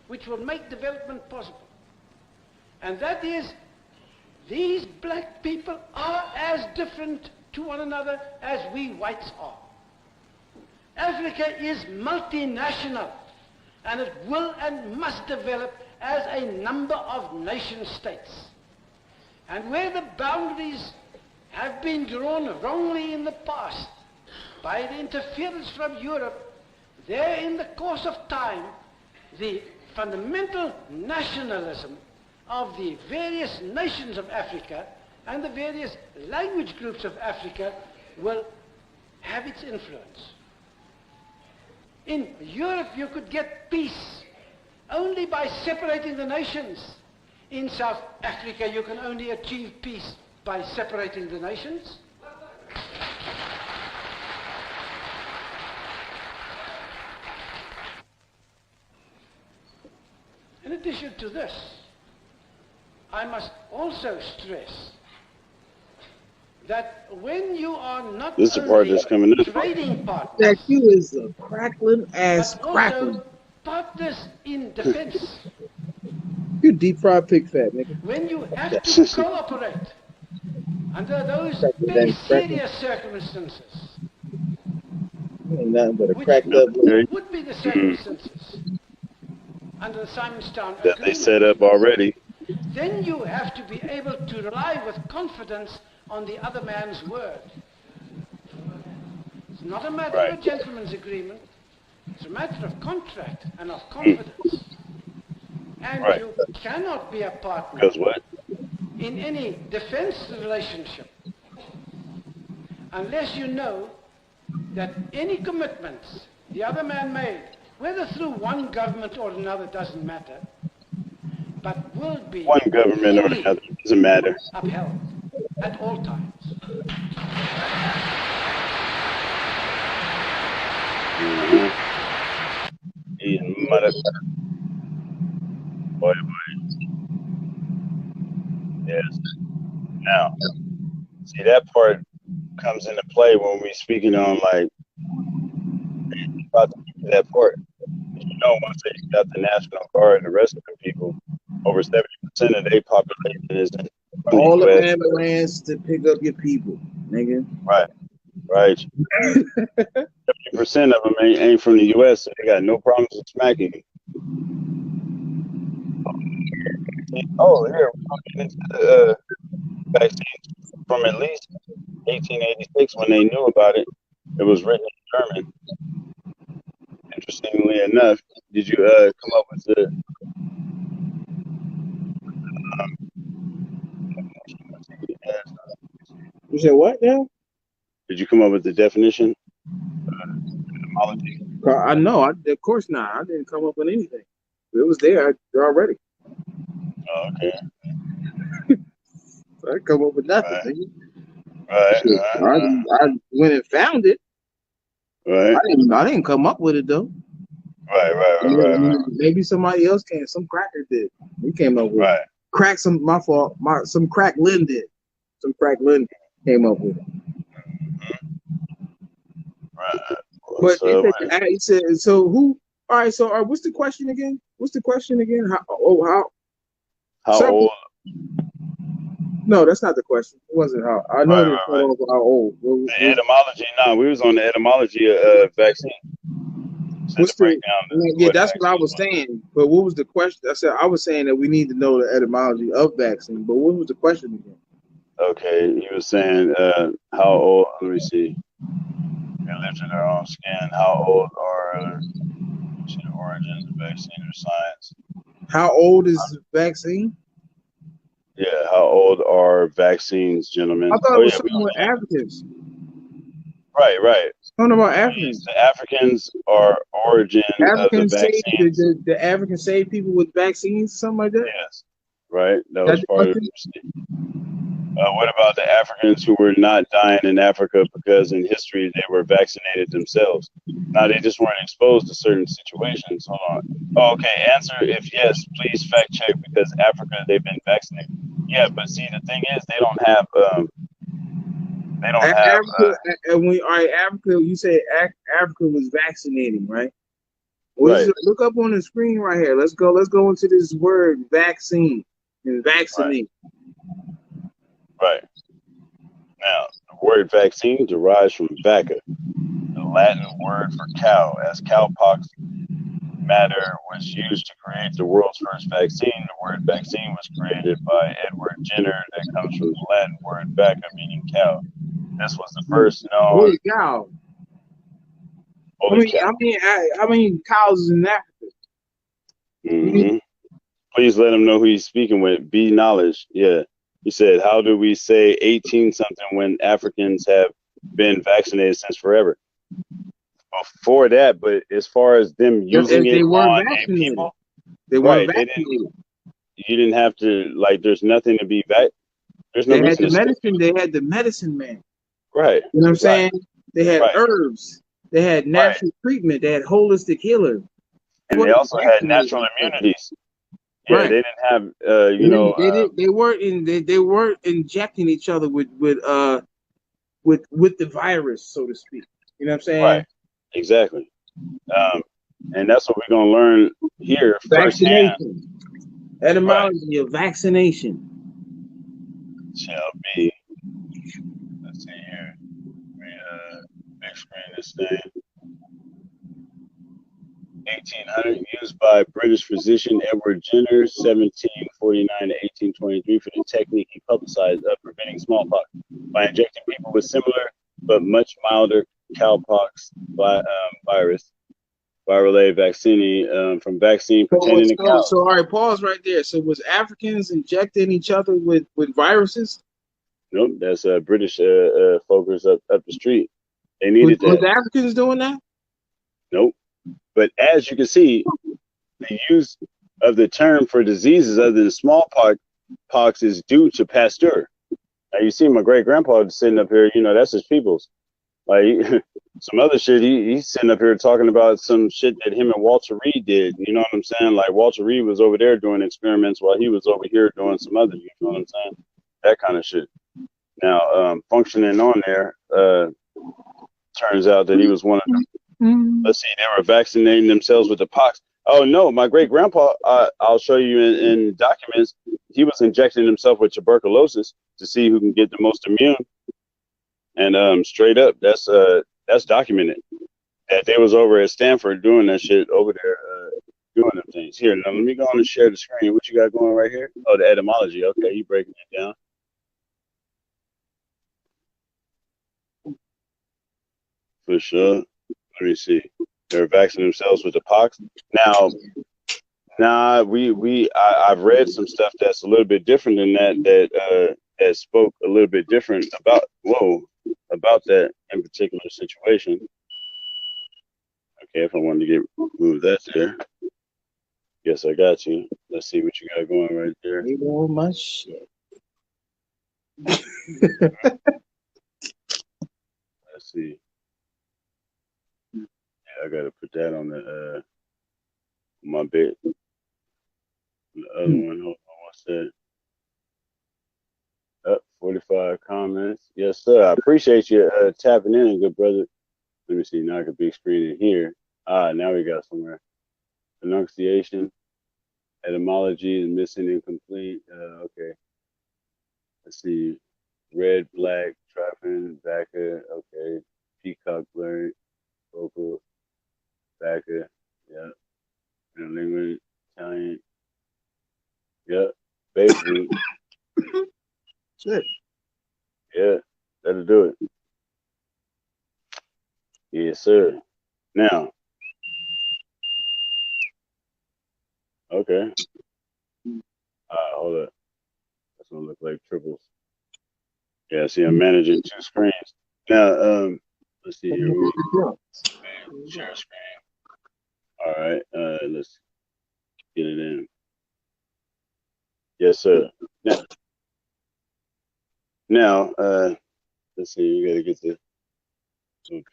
which will make development possible. And that is, these black people are as different to one another as we whites are. Africa is multinational. and it will and must develop as a number of nation states. And where the boundaries have been drawn wrongly in the past by the interference from Europe, there in the course of time, the fundamental nationalism of the various nations of Africa and the various language groups of Africa will have its influence. In Europe, you could get peace only by separating the nations. In South Africa, you can only achieve peace by separating the nations. In addition to this, I must also stress that when you are not This is the part only that's coming in. trading partners, That you is a crackling ass but crackling. also partners in defense, You deep fried pig fat, nigga. when you have to cooperate under those very serious circumstances, Ain't nothing but a which cracked up. would be the circumstances under the Simonstown That they Agreement, set up already. then you have to be able to rely with confidence on the other man's word. It's not a matter of a gentleman's agreement. It's a matter of contract and of confidence. And you cannot be a partner Because what? in any defense relationship unless you know that any commitments the other man made, whether through one government or another, doesn't matter, but will be One government or fully another, doesn't matter. upheld at all times. Boy, yes. Now, see, that part comes into play when we're speaking on, like, about that part. You know, once they got the National Guard and the rest of the people, over 70% of their population is in All the US. ambulance to pick up your people, nigga. Right. 70% of them ain't from the U.S., so they got no problems with smacking you. Oh, here, we're talking into the vaccines from at least 1886 when they knew about it. It was written in German. Interestingly enough, did you come up with the You said what now? Did you come up with the definition? Etymology. I know. Of course not. I didn't come up with anything. It was there already. Oh, okay. So I didn't come up with nothing. Right. I went and found it. Right. I didn't come up with it though. Right. Maybe somebody else came. Some cracker did. He came up with it. Crack some. My fault. Some crack Lynn did. Some crack Lynn came up with it. Right. But he said, so who? All right. So what's the question again? How old? No, that's not the question. It wasn't how. I know how old. The etymology. No, we was on the etymology of vaccine. What's that's what I was saying. But what was the question? I was saying that we need to know the etymology of vaccine. But what was the question again? Okay, he was saying how old. Let me see. They lived in their own skin. How old are the origins of vaccine or science? How old is the vaccine? Yeah, how old are vaccines, gentlemen? I thought it was something with Africans. Right. Something about Africans. The Africans are origin of the vaccines. The Africans save people with vaccines, something like that? Yes, right. That was part of it. What about the Africans who were not dying in Africa because in history they were vaccinated themselves? Now they just weren't exposed to certain situations. Hold on. Oh, okay. Answer if yes, please fact check because Africa they've been vaccinated. Yeah, but see the thing is they don't have. Africa. Africa. You say Africa was vaccinating, right? Right. Look up on the screen right here. Let's go into this word vaccine and vaccinate. Right. Now, the word vaccine derives from vacca, the Latin word for cow, as cowpox matter was used to create the world's first vaccine. The word vaccine was created by Edward Jenner. That comes from the Latin word vacca, meaning cow. This was the first known. Holy cow! Holy cow. I mean, cows is in Africa. Mm-hmm. Please let him know who he's speaking with. Be knowledge. Yeah. He said, how do we say 18 something when Africans have been vaccinated since forever? Before that, but as far as them using it on people, they weren't vaccinated. You didn't have to, like, there's nothing to be there's no reason to medicine. They had the medicine man. Right. You know what I'm saying? They had herbs. They had natural treatment. They had holistic healer. And they also had natural immunities. Yeah, they didn't have, they weren't injecting each other with the virus, so to speak. You know what I'm saying? Right. Exactly. And that's what we're gonna learn here firsthand. Etymology of vaccination shall be. Let's see here. Big screen this thing. 1800, used by British physician Edward Jenner, 1749 to 1823, for the technique he publicized of preventing smallpox by injecting people with similar but much milder cowpox virus, virale vaccine from vaccine pertaining to cows. So, all right, pause right there. So, was Africans injecting each other with viruses? Nope, that's British folks up the street. They needed that. Was Africans doing that? Nope. But as you can see, the use of the term for diseases other than smallpox is due to Pasteur. Now you see my great grandpa sitting up here, that's his people's. Like some other shit, he's sitting up here talking about some shit that him and Walter Reed did. You know what I'm saying? Like Walter Reed was over there doing experiments while he was over here doing some other, you know what I'm saying? That kind of shit. Now, functioning on there, turns out that he was one of them. Let's see, they were vaccinating themselves with the pox. Oh no, my great grandpa, I'll show you in documents, he was injecting himself with tuberculosis to see who can get the most immune. And straight up, that's documented that they was over at Stanford doing that shit over there, doing them things. Here, now let me go on and share the screen. What you got going right here? Oh, the etymology. Okay, you breaking it down. For sure. Let me see. They're vaccinating themselves with the pox. Now, I've read some stuff that's a little bit different than that spoke a little bit different about that in particular situation. Okay, if I wanted to move that there. Yes, I got you. Let's see what you got going right there. You know my shit. Let's see. Yeah, I gotta put that on the my bit. The other one, hold on, what's that? 45 comments. Yes, sir. I appreciate you tapping in, good brother. Let me see. Now I can big screen it here. Now we got somewhere. Pronunciation, etymology is missing, incomplete. Okay. Let's see. Red, black, trapping, Vaca. Okay. Peacock blurred, vocal, Vaca. Yeah. Language, Italian. Yep. Basically. Shit. Yeah, that'll do it. Yes, sir. Now, okay. Hold up. That's gonna look like triples. Yeah, see, I'm managing two screens. Now, let's see here. Share screen. All right. Let's get it in. Yes, sir. Now, let's see. You gotta get the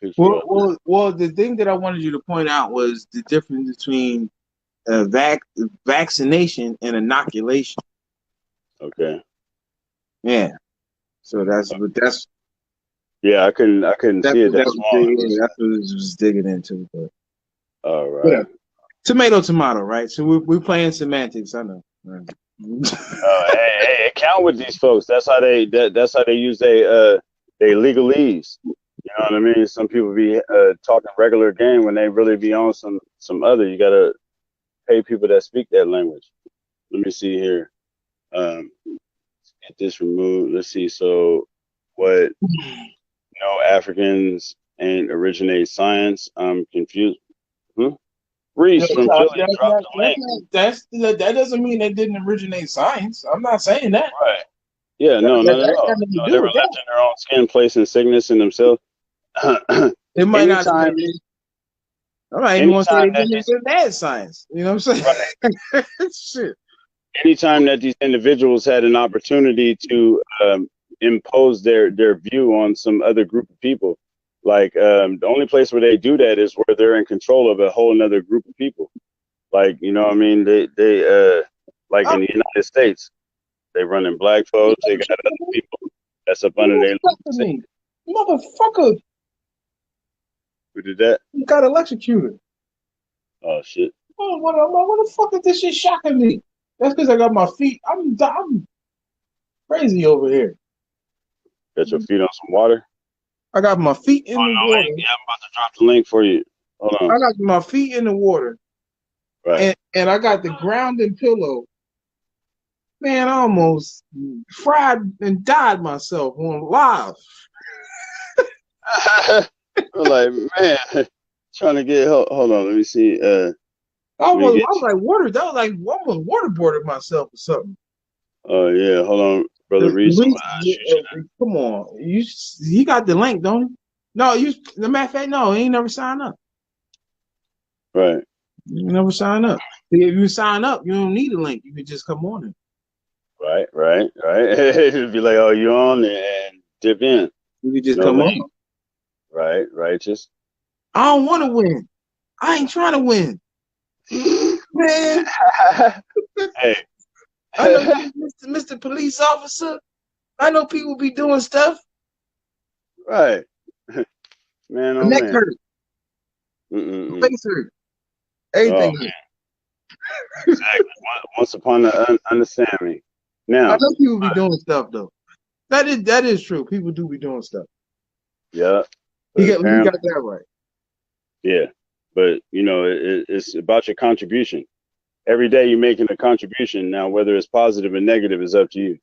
picture. Well, the thing that I wanted you to point out was the difference between vaccination and inoculation. Okay. Yeah. So that's. Yeah, I couldn't see it that small. That's what I was digging into. But all right. Whatever. Tomato, right? So we're playing semantics. I know. Hey, count with these folks. That's how they use they legalese. You know what I mean? Some people be talking regular game when they really be on some other. You gotta pay people that speak that language. Let me see here. Get this removed. Let's see. So what? No, Africans ain't originate science. I'm confused. Reese from Philly dropped the link. That doesn't mean they didn't originate science. I'm not saying that. Right. Yeah, no, not at all. No, they were left in their own skin, placing sickness in themselves. It might not. Anytime, I'm not even going to say they didn't invent bad science. You know what I'm saying? Right. Shit. Anytime that these individuals had an opportunity to impose their view on some other group of people, like the only place where they do that is where they're in control of a whole another group of people. Like, you know what I mean? They like in the United States, they run in black folks, they got other people that's up under their motherfucker. Who did that? You got electrocuted. Oh shit. Oh, what the fuck is this shit shocking me? That's because I got my feet. I'm crazy over here. Got your feet on some water? I got my feet in the water. Link? Yeah, I'm about to drop the link for you. Hold on. I got my feet in the water. Right. And I got the grounding pillow. Man, I almost fried and died myself on live. I'm like, man, trying to get hold on, let me see. I was like water. That was like almost waterboarded myself or something. Oh yeah, hold on, brother Reese. Come on, he got the link, don't he? No, the matter of fact, no, he ain't never signed up. Right. You never sign up. If you sign up, you don't need a link. You can just come on it. Right. It'd be like, oh, you on and dip in. You can just come on. Right, righteous. I don't want to win. I ain't trying to win. Man. Hey. I know Mr. Police Officer. I know people be doing stuff. Right. Man, oh neck man. hurt. Face hurt. Everything hurt. Exactly. Once upon the understand me. Now, I know people be doing stuff though. That is true. People do be doing stuff. Yeah. You got that right. Yeah. But you know, it's about your contribution. Every day you're making a contribution. Now, whether it's positive or negative is up to you.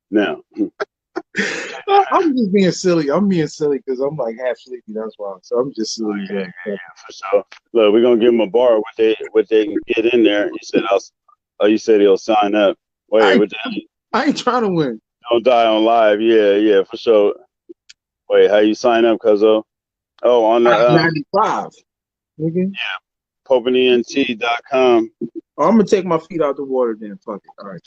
Now. I'm just being silly. I'm being silly because I'm like half sleepy. That's why. So I'm just silly. Yeah, for sure. Look, we're gonna give them a bar what they can get in there. You said he'll sign up. Wait, I ain't trying to win. Don't die on live. Yeah, for sure. Wait, how you sign up, Cuzzo? Oh, on the 95. Yeah, PopenENT.com. Oh, I'm gonna take my feet out the water then. Fuck it. All right,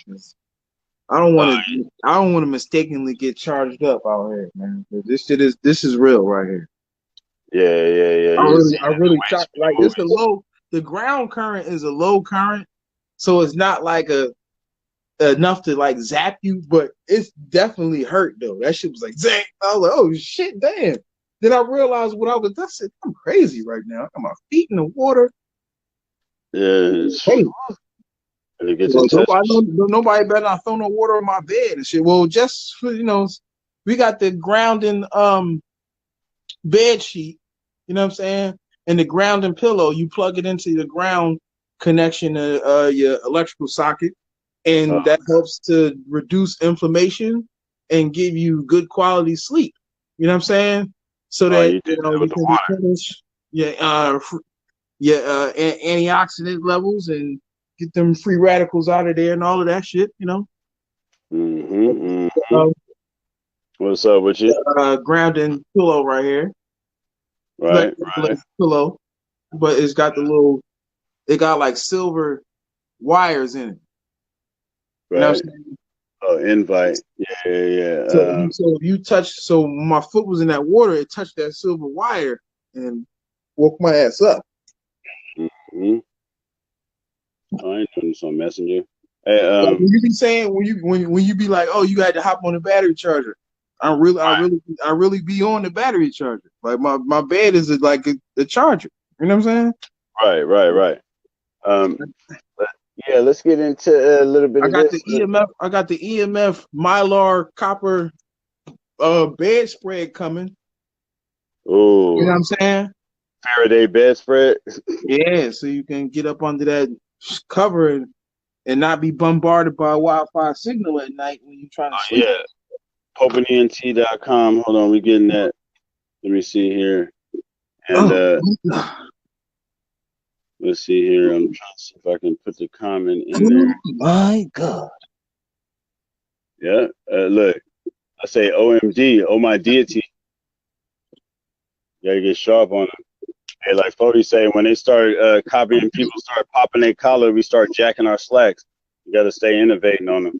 I don't want to. I don't want to mistakenly get charged up out here, man. This is real right here. Yeah. I really like this. The ground current is a low current, so it's not like enough to like zap you, but it's definitely hurt though. That shit was like zang. I was like, oh shit, damn. Then I realized what I was. That's it. I'm crazy right now. I got my feet in the water. Yeah. Hey. So nobody better not throw no water on my bed and shit. Well, just we got the grounding bed sheet, you know what I'm saying? And the grounding pillow, you plug it into the ground connection to your electrical socket, and that helps to reduce inflammation and give you good quality sleep. You know what I'm saying? So that you can replenish antioxidant levels and get them free radicals out of there and all of that shit, you know. What's up with you? Grounding pillow right here. Right. Pillow, but it's got it got like silver wires in it. Right. You know what I'm saying? Oh, invite. Yeah. So if you my foot was in that water, it touched that silver wire and woke my ass up. I ain't doing this on Messenger. Hey, when you be saying when you be like, oh, you had to hop on the battery charger. I really be on the battery charger. Like my bed is like a charger. You know what I'm saying? Right. Yeah, let's get into a little bit of this. I got the EMF Mylar copper bedspread coming. Oh, you know what I'm saying? Faraday bedspread. Yeah, so you can get up under that cover and not be bombarded by a Wi-Fi signal at night when you're trying to sleep. Yeah. PopeNENT.com. Hold on, we getting that. Let me see here. And let's see here. I'm trying to see if I can put the comment in there. Oh my God. Yeah. Look, I say OMG, oh my deity. You gotta get sharp on them. Hey, like Fody say, when they start copying, people start popping their collar, we start jacking our slacks. You gotta stay innovating on them.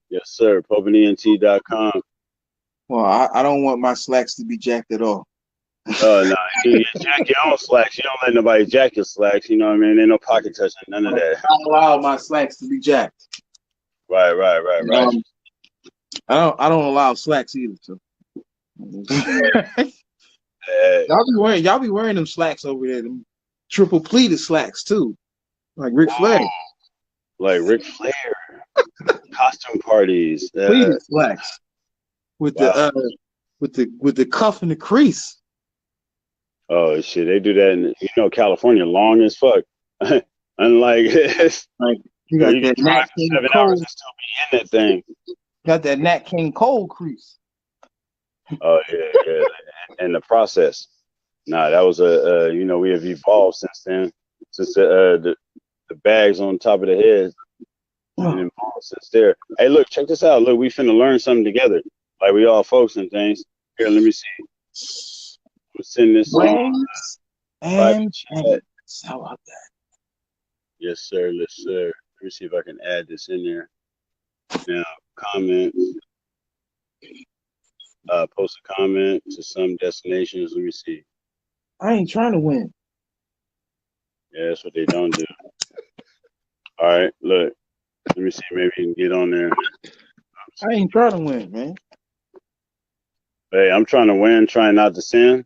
Yes, sir. PopeNENT.com. Well, I don't want my slacks to be jacked at all. Oh, no. You jack your own slacks. You don't let nobody jack your slacks. You know what I mean? Ain't no pocket touching, none of that. I allow my slacks to be jacked. Right. I don't allow slacks either. So. Y'all be wearing them slacks over there, them triple pleated slacks too, like Ric Flair. Like Ric Flair. Costume parties. Pleated slacks with the cuff and the crease. Oh shit, they do that in California, long as fuck. Unlike like you got that Nat King 7 Cole, hours and still be in that thing. Got that Nat King Cole crease. Oh yeah. And the process. Nah, that was we have evolved since then. Since the bags on top of the head. And evolved since there. Hey, look, check this out. Look, we finna learn something together. Like we all folks and things. Here, let me see. We'll send this on private chat. How about that? Yes, sir. Yes, sir. Let me see if I can add this in there. Now, comment. Post a comment to some destinations. Let me see. I ain't trying to win. Yeah, that's what they don't do. All right, look. Let me see. Maybe you can get on there. I ain't trying to win, man. Hey, I'm trying to win, trying not to sin.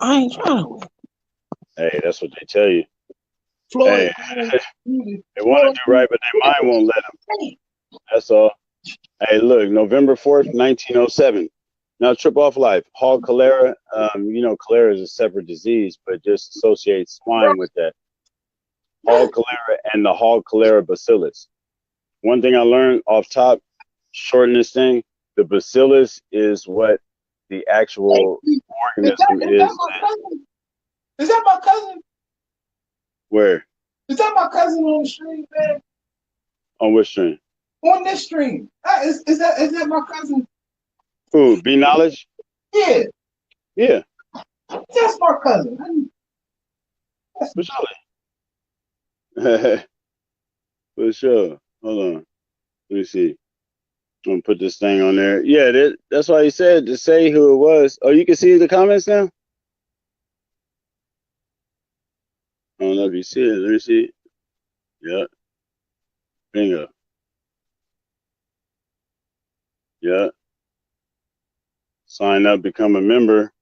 I ain't trying to win. Hey, that's what they tell you. Floyd, hey, they want to do right, but their mind won't let them. That's all. Hey, look, November 4th, 1907. Now, trip off life. Hog cholera. Cholera is a separate disease, but just associate swine with that. Hog cholera and the hog cholera bacillus. One thing I learned off top, shorten this thing, the bacillus is what the actual organism is. Is that my cousin? Where? Is that my cousin on the stream, man? On which stream? On this stream. Is that my cousin? Who? Be Knowledge? Yeah. Yeah. That's my cousin. For sure. For sure. Hold on. Let me see. I'm going to put this thing on there. Yeah, that's why he said to say who it was. Oh, you can see the comments now? I don't know if you see it. Let me see. Yeah. Bingo. Yeah. Sign up, become a member.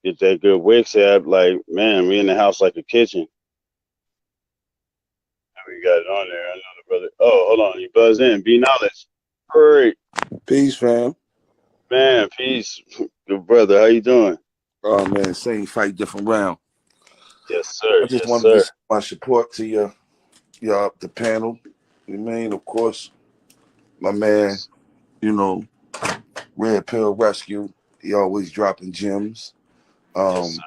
Get that good Wix app. Like, man, we in the house like a kitchen. We got it on there. I know the brother. Oh, hold on. You buzz in. Be Knowledge. Great. Peace, fam. Man, peace. Good brother. How you doing? Oh, man, same fight, different round. Yes, sir. I just yes, wanted sir. to show my support to y'all, the panel. You mean, of course, my man, Red Pill Rescue. He always dropping gems. Yes, sir.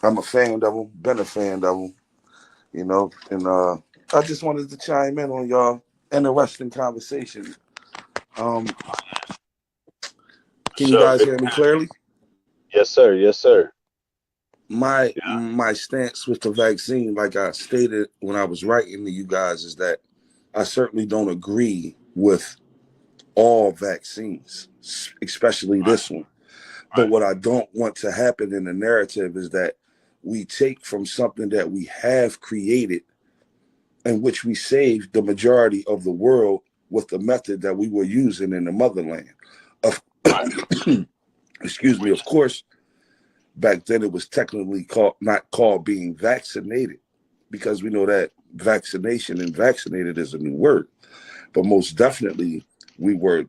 I'm a fan of him, been a fan of him, and I just wanted to chime in on y'all interesting conversation. Can you guys hear me clearly? Yes, sir. Yes, sir. My stance with the vaccine, like I stated when I was writing to you guys, is that I certainly don't agree with all vaccines, especially this one. But what I don't want to happen in the narrative is that we take from something that we have created, in which we saved the majority of the world with the method that we were using in the motherland. Excuse me, of course, back then it was technically not called being vaccinated, because we know that vaccination and vaccinated is a new word. But most definitely we were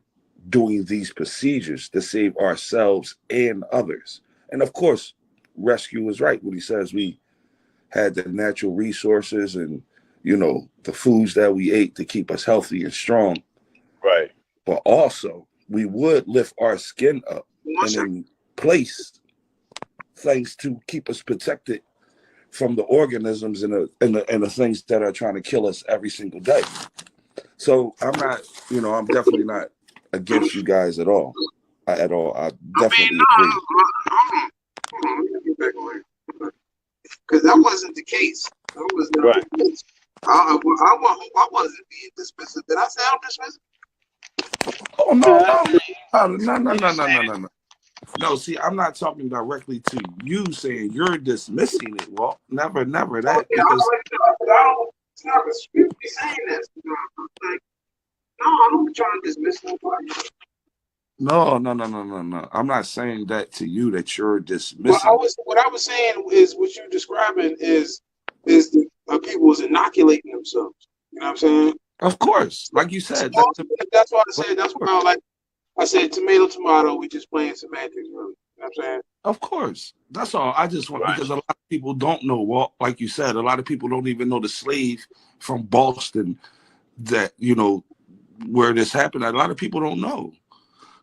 doing these procedures to save ourselves and others. And of course, Rescue is right when he says we had the natural resources and, you know, the foods that we ate to keep us healthy and strong. Right. But also, we would lift our skin up and in place things to keep us protected from the organisms and the things that are trying to kill us every single day. So I'm not, you know, I'm definitely not against you guys at all. I definitely agree. Because that wasn't the case. That was not Right. the case. I wasn't being dismissive. Did I sound dismissive? Oh no. No, see, I'm not talking directly to you saying you're dismissing it. Well, never that. Because It's not me saying this. Like, no, I don't try to dismiss nobody. No. I'm not saying that to you that you're dismissing. What I was saying is what you're describing is the people was inoculating themselves. You know what I'm saying? Of course, like you said. That's why I said. That's why I said tomato. We just playing semantics, really. You know what I'm saying? Of course. That's all. I just want, because a lot of people don't know, well, like you said, a lot of people don't even know the slave from Boston that, you know, where this happened. A lot of people don't know.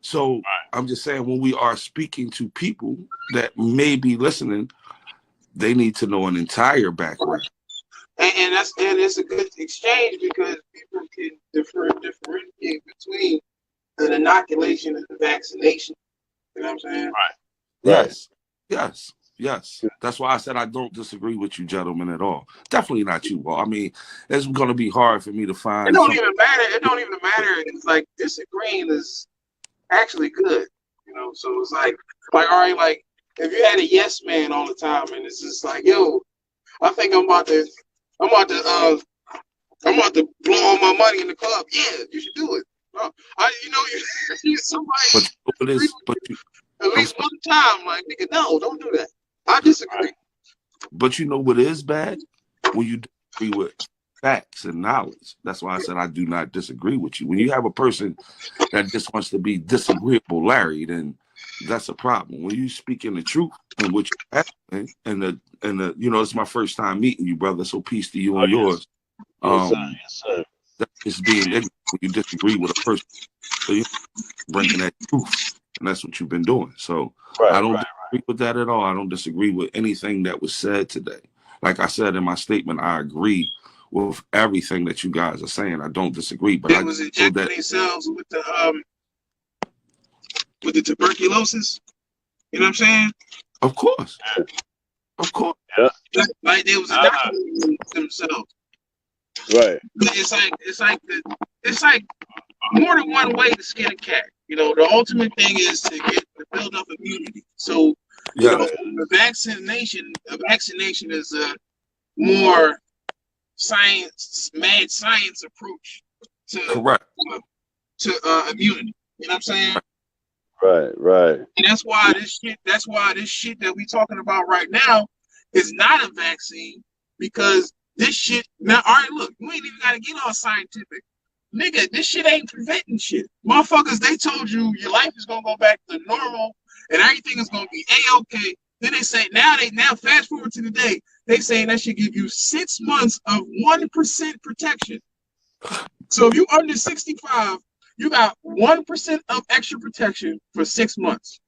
So I'm just saying, when we are speaking to people that may be listening, they need to know an entire background. And it's a good exchange because people can differentiate between an inoculation and a vaccination. You know what I'm saying? Yes. That's why I said I don't disagree with you gentlemen at all. Definitely not you. Well, I mean, it's going to be hard for me to find. It don't even matter. It's like disagreeing is actually good. You know, so it's like all right, like if you had a yes man all the time and it's just like, yo, I think I'm about to blow all my money in the club. Yeah, you should do it. Somebody at least one time, like, nigga, no, don't do that. I disagree. But you know what is bad? When you disagree with facts and knowledge. That's why I said I do not disagree with you. When you have a person that just wants to be disagreeable, Larry, then that's a problem. When you speak in the truth and what you're asking, and the you know, it's my first time meeting you, brother. So peace to you and yours. Yes, sir. That's just being ignorant when you disagree with a person. So you're bringing that truth. And that's what you've been doing. So I don't disagree with that at all. I don't disagree with anything that was said today. Like I said in my statement, I agree with everything that you guys are saying. I don't disagree. But they was injecting themselves with the tuberculosis. You know what I'm saying? Of course. Yeah. Like they was inoculating themselves. Right. It's like more than one way to skin a cat. You know, the ultimate thing is to build up immunity. So, you know, a vaccination is a more mad science approach to immunity. You know what I'm saying? Right. And that's why this shit that we talking about right now is not a vaccine, because this shit now, all right, look, we ain't even gotta get all scientific. Nigga, this shit ain't preventing shit. Motherfuckers, they told you your life is gonna go back to normal and everything is gonna be A-okay. Then they say now fast forward to today, they saying that should give you 6 months of 1% protection. So if you under 65, you got 1% of extra protection for 6 months.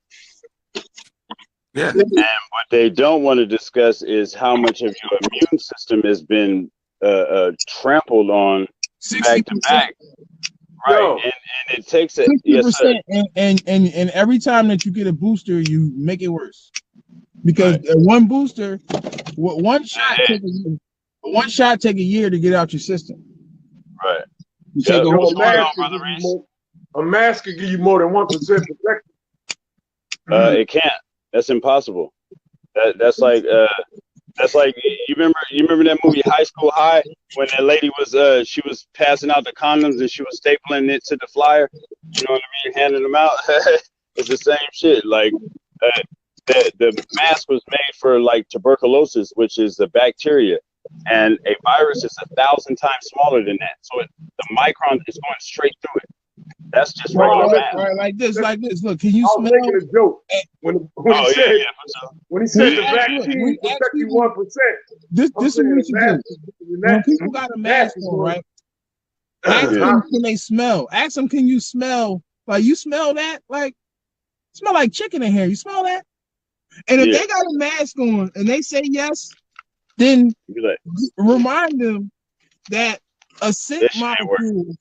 Yeah. And what they don't want to discuss is how much of your immune system has been trampled on 60%. back to back. Right. And it takes it. 60%, yes, sir. And every time that you get a booster, you make it worse. Because one booster, one shot take a year to get out your system. Right. You take a mask could give you more than 1% protection. It can't. That's impossible. That's like you remember that movie High School High, when that lady was she was passing out the condoms and she was stapling it to the flyer, you know what I mean, handing them out. It's the same shit. Like the mask was made for like tuberculosis, which is a bacteria, and a virus is 1,000 times smaller than that. So the micron is going straight through it. That's just No, regular listen, math. All right, like this. Look, can you I was smell? making a joke when he Oh said yeah. when he said the Look, vaccine we will ask protect you people. 1%. This I'm is saying what we the should math do. When people got a mask on, right? Ask Yeah. them, can they smell? Ask them, can you smell? Like, you smell that? Like, smell like chicken in here. You smell that? And if Yeah. they got a mask on and they say yes, then Be like, remind them that a scent that shit ain't working. molecule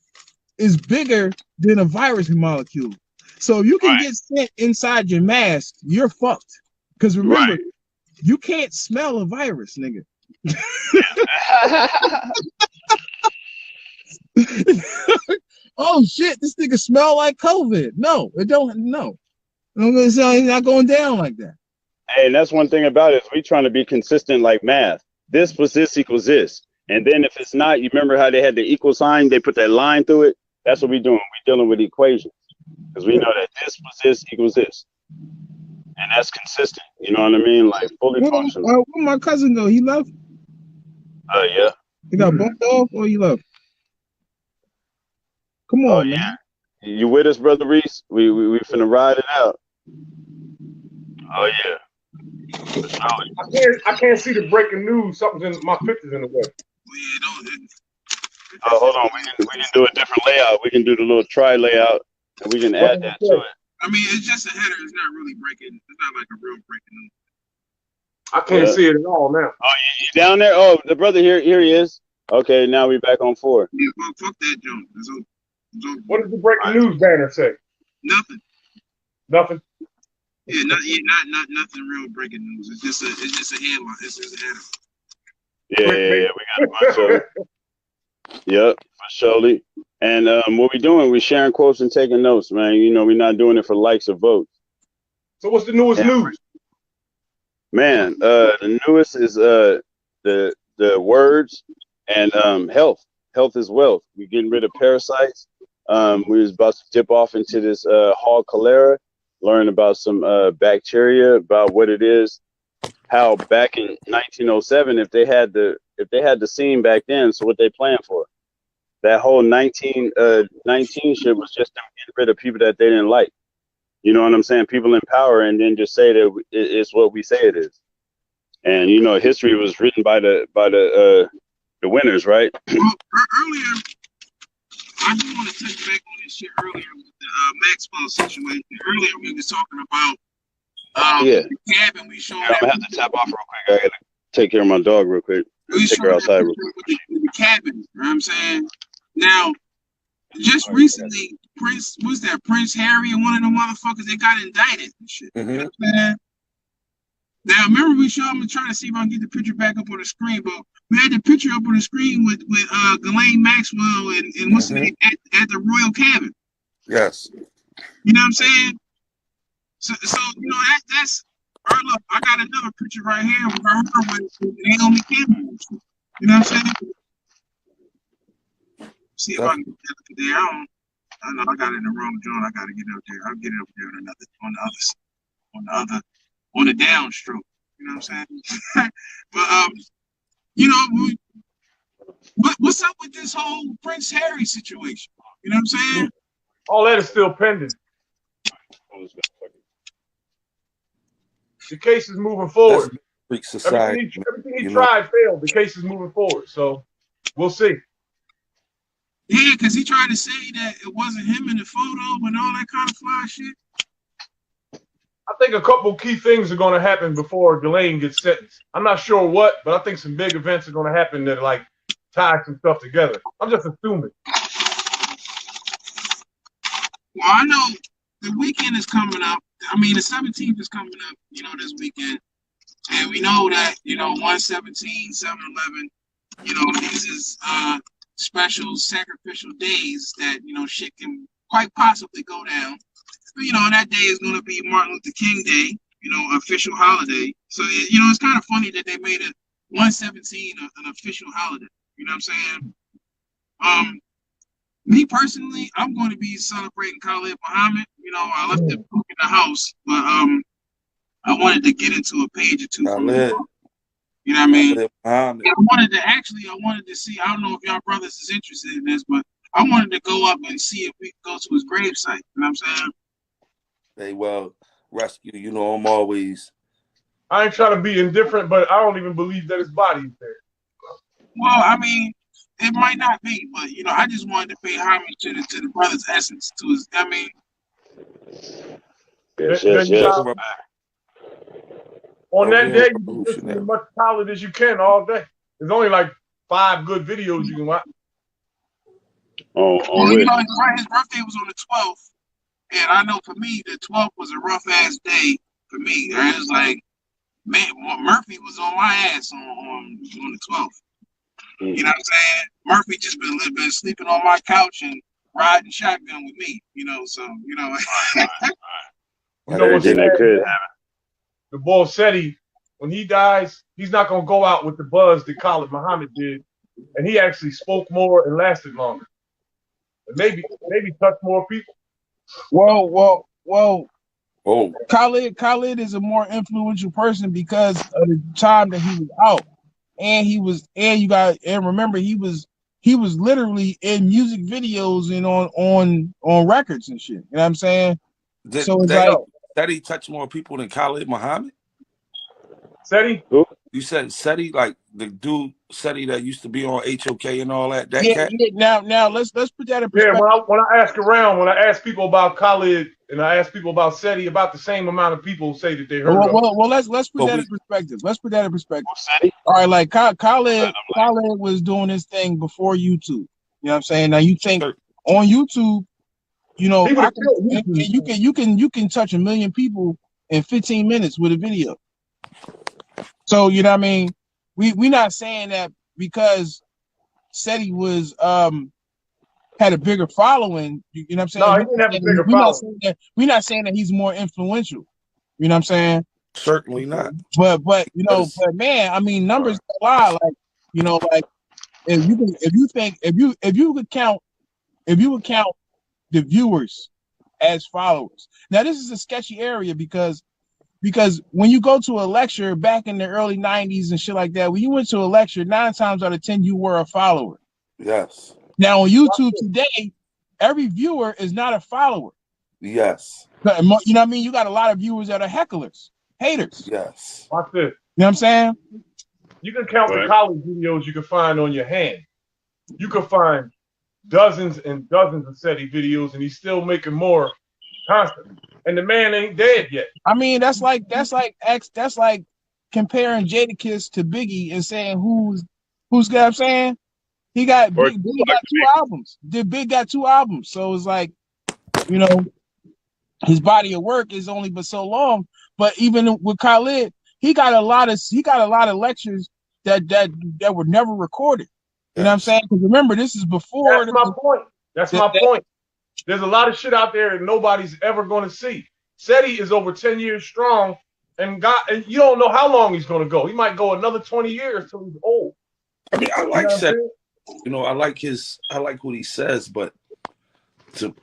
is bigger than a virus molecule. So if you can Right. get scent inside your mask, you're fucked. Because remember, Right. you can't smell a virus, nigga. Oh shit, this nigga smell like COVID. No, it don't. No, it's not going down like that. Hey, and that's one thing about it. Is we trying to be consistent like math. This plus this equals this. And then if it's not, you remember how they had the equal sign? They put that line through it. That's what we're doing. We're dealing with equations. Because we know that this plus this equals this. And that's consistent. You know what I mean? Like fully functional. Where'd my cousin go? He left? Yeah. He got bumped off or he left? Come on, man. You with us, Brother Reese? We finna ride it out. Oh yeah. I can't see the breaking news. Something's in my pictures in the way. Hold on. We can do a different layout. We can do the little try layout, and we can add that to it. I mean, it's just a header. It's not really breaking. It's not like a real breaking news. I can't see it at all now. Oh, you down there? Oh, the brother here he is. Okay, now we back on 4. Yeah, well, fuck that joke. What does the breaking news banner say? Nothing. Nothing. Yeah, not nothing real breaking news. It's just a headline. It's just a header. Yeah. We got a bunch of them. Yep, for surely. And what we doing? We sharing quotes and taking notes, man. You know, we're not doing it for likes or votes. So what's the newest news? Man, the newest is the words and health. Health is wealth. We're getting rid of parasites. We was about to dip off into this hog cholera, learn about some bacteria, about what it is, how back in 1907, if they had the scene back then, so what they planned for. That whole 19 shit was just them getting rid of people that they didn't like. You know what I'm saying? People in power, and then just say that it's what we say it is. And you know, history was written by the winners, right? Well, earlier, I do want to touch back on this shit earlier with the Maxwell situation. Earlier, we was talking about the cabin. We showed. I'm gonna have to tap off real quick. I gotta take care of my dog real quick. Take her outside real quick. The cabin. You know what I'm saying? Now, just recently, Prince Harry and one of the motherfuckers, they got indicted and shit. Mm-hmm. You know what I'm saying? Now, remember we showed them, trying to see if I can get the picture back up on the screen, but we had the picture up on the screen with Ghislaine Maxwell and what's the name at the Royal Cabin. Yes. You know what I'm saying? So you know that's her. Look, I got another picture right here with her with Naomi Campbell. You know what I'm saying? See if I can get it there. I know I got it in the wrong joint. I gotta get it up there. I'll get it up there on the downstroke. You know what I'm saying? But you know, what's up with this whole Prince Harry situation? You know what I'm saying? All that is still pending. The case is moving forward. Freak society. Everything he tried failed. The case is moving forward. So we'll see. Yeah, because he tried to say that it wasn't him in the photo and all that kind of fly shit. I think a couple key things are going to happen before Ghislaine gets sentenced. I'm not sure what, but I think some big events are going to happen that like tie some stuff together. I'm just assuming. Well, I know the weekend is coming up. I mean, the 17th is coming up, you know, this weekend. And we know that, you know, 117, 7-Eleven, you know, these is special sacrificial days that, you know, shit can quite possibly go down. You know, and that day is going to be Martin Luther King Day, you know, official holiday. So, you know, it's kind of funny that they made it 117 an official holiday. You know what I'm saying? Me personally, I'm going to be celebrating Khalid Muhammad. You know, I left the book in the house, but I wanted to get into a page or two from the book. You know what I mean? I wanted to see, I don't know if y'all brothers is interested in this, but I wanted to go up and see if we could go to his gravesite. You know what I'm saying? They well rescue. You know, I'm always. I ain't trying to be indifferent, but I don't even believe that his body is there. Well, I mean, it might not be, but you know, I just wanted to pay homage to the brother's essence, to his. I mean, Yes. On that day, you can listen to as much Khaled as you can all day. There's only like 5 good videos you can watch. Well, you know, his birthday was on the 12th, and I know for me, the 12th was a rough ass day for me. It was like, man, Murphy was on my ass on the 12th. You know what I'm saying? Murphy just been sleeping on my couch and riding shotgun with me. You know, so you know. You know what's sad? The boy said when he dies, he's not gonna go out with the buzz that Khalid Muhammad did, and he actually spoke more and lasted longer. And maybe touched more people. Well. Oh, Khalid is a more influential person because of the time that he was out, and remember he was literally in music videos and on records and shit. You know what I'm saying? So it's like Seti touched more people than Khalid Muhammad. Seti? You said Seti, like the dude Seti that used to be on HOK and all that. That cat? Yeah. Now let's put that in perspective. Yeah, when I ask around, when I ask people about Khalid and I ask people about Seti, about the same amount of people say that they heard of. Well, let's put that in perspective. Let's put that in perspective. All right, like Khalid was doing his thing before YouTube. You know what I'm saying? Now you think on YouTube, you know, you can touch 1 million people in 15 minutes with a video. So you know what I mean? We not saying that because Seti was had a bigger following. You know what I'm saying? No, he didn't have a bigger following. We're not saying that he's more influential. You know what I'm saying? Certainly not. But you know, but man, I mean, numbers don't lie. Like, you know, like if you would count the viewers as followers. Now this is a sketchy area because when you go to a lecture back in the early 90s and shit like that, when you went to a lecture, 9 times out of 10 you were a follower. Yes. Now on YouTube today, every viewer is not a follower. Yes. You know what I mean? You got a lot of viewers that are hecklers, haters. Yes. Watch this. You know what I'm saying? You can count the college videos you can find on your hand. You can find dozens and dozens of SETI videos, and he's still making more constantly. And the man ain't dead yet. I mean, that's like comparing Jadakiss to Biggie and saying who's got. I'm saying he got Big got 2 albums. Big got 2 albums, so it's like, you know, his body of work is only but so long. But even with Khalid, he got a lot of lectures that were never recorded. You know what I'm saying? Because remember, this is before. That's my point. That's my point. There's a lot of shit out there that nobody's ever going to see. SETI is over 10 years strong, and you don't know how long he's going to go. He might go another 20 years till he's old. I mean, I like SETI. You know, I like what he says, but to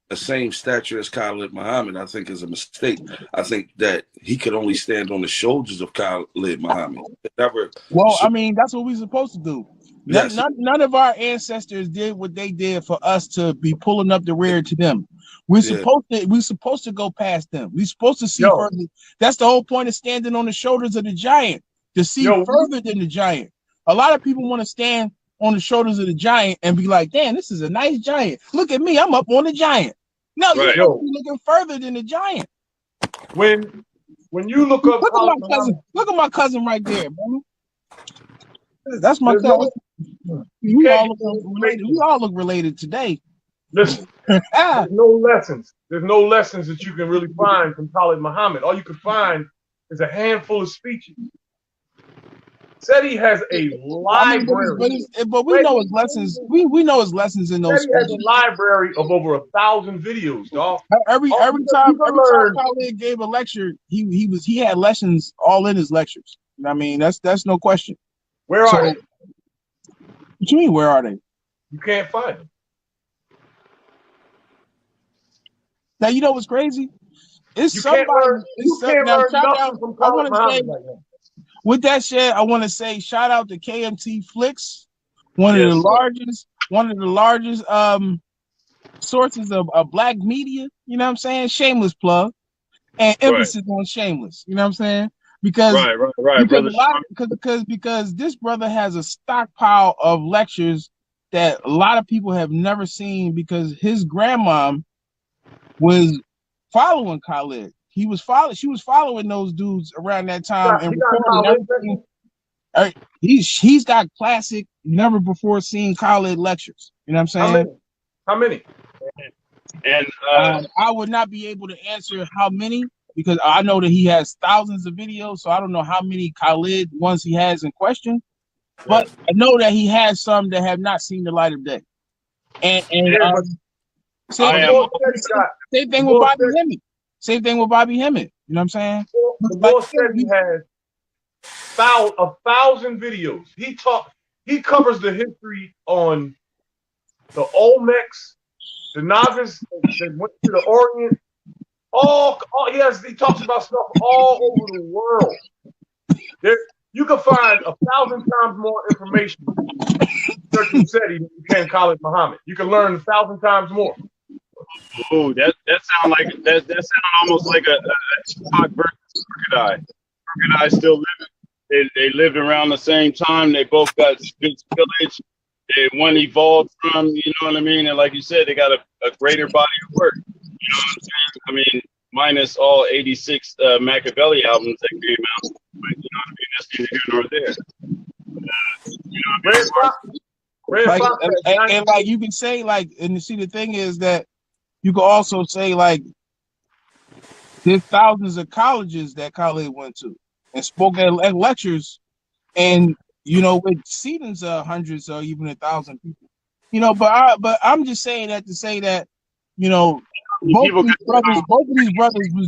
the same stature as Khalid Muhammad, I think is a mistake. I think that he could only stand on the shoulders of Khalid Muhammad. I mean, that's what we're supposed to do. Yes. None of our ancestors did what they did for us to be pulling up the rear to them. We're supposed to go past them. We're supposed to see further. That's the whole point of standing on the shoulders of the giant, to see further than the giant. A lot of people want to stand on the shoulders of the giant and be like, damn, this is a nice giant. Look at me, I'm up on the giant. No, you're looking further than the giant. When you look up, look at my cousin right there, bro. That's my cousin. We all look related today. Listen, there's no lessons. There's no lessons that you can really find from Khalid Muhammad. All you can find is a handful of speeches. SETI has a library. But we know his lessons. We know his lessons in those. SETI has a library of over 1,000 videos, dog. Every time Khalid gave a lecture, he had lessons all in his lectures. I mean, that's no question. Where are they? What you mean, where are they? You can't find them. Now, you know what's crazy? It's you somebody. Can't learn nothing from Khalid Muhammad right now. With that said, I want to say shout out to KMT Flicks, one of the largest one of the largest sources of black media. You know what I'm saying? Shameless plug and emphasis on shameless. You know what I'm saying? Because brother. Because this brother has a stockpile of lectures that a lot of people have never seen, because his grandmom was following Khalid. She was following those dudes around that time and recording everything. He's got classic, never before seen Khalid lectures. You know what I'm saying? How many? And I would not be able to answer how many, because I know that he has thousands of videos, so I don't know how many Khalid ones he has in question. But I know that he has some that have not seen the light of day. Same thing with Bobby Hemmett. Same thing with Bobby Hemmett. You know what I'm saying? The boy said he has 1,000 videos. He covers the history on the Olmecs, the novice that went to the Orient. He talks about stuff all over the world. You can find 1,000 times more information searching SETI than you can Khalid Muhammad. You can learn 1,000 times more. Oh, that sound like that sound almost like a Tupac versus Crocodile. Crocodile still living. They lived around the same time. They both got Spitz Village. One evolved from, you know what I mean? And like you said, they got a greater body of work. You know what I'm saying? I mean, minus all 86 Machiavelli albums that came out. But, you know what I mean? That's neither here nor there. You know what I mean? And like you can say, like, and see, the thing is that you can also say, like, there's thousands of colleges that Khalid went to and spoke at lectures, and you know, with seatings of hundreds or even 1,000 people. You know, but I'm just saying that to say that, you know, both of these brothers was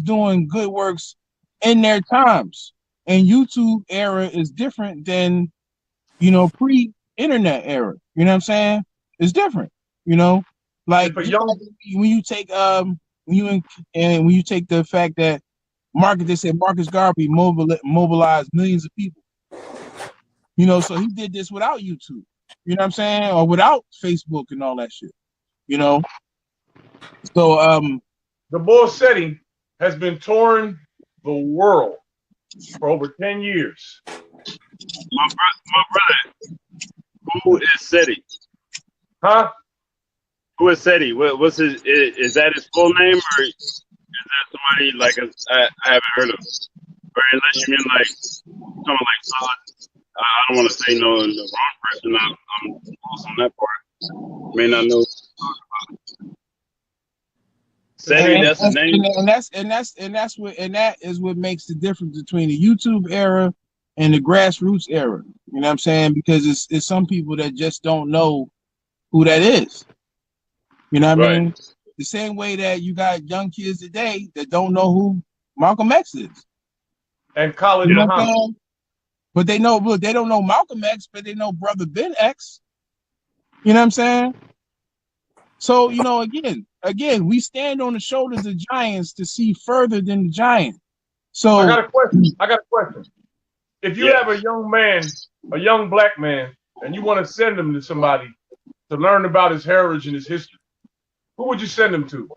doing good works in their times. And YouTube era is different than, you know, pre-internet era. You know what I'm saying? It's different. You know, like when you take when you take the fact that they said Marcus Garvey mobilized millions of people. You know, so he did this without YouTube. You know what I'm saying? Or without Facebook and all that shit. You know? So the boy SETI has been touring the world for over 10 years. My brother, who is SETI? Huh? Who is SETI? What's his? Is that his full name, or is that somebody like I haven't heard of? Or unless you mean like someone like Solid. I don't want to say the wrong person. I'm lost on that part. May not know. SETI, that's his name. And that is what makes the difference between the YouTube era and the grassroots era. You know what I'm saying? Because it's some people that just don't know who that is. You know what I mean? The same way that you got young kids today that don't know who Malcolm X is. And Khalid Muhammad. But they don't know Malcolm X, but they know Brother Ben X. You know what I'm saying? So, you know, again, we stand on the shoulders of giants to see further than the giant. So I got a question. If you have a young man, a young black man, and you want to send him to somebody to learn about his heritage and his history, who would you send him to?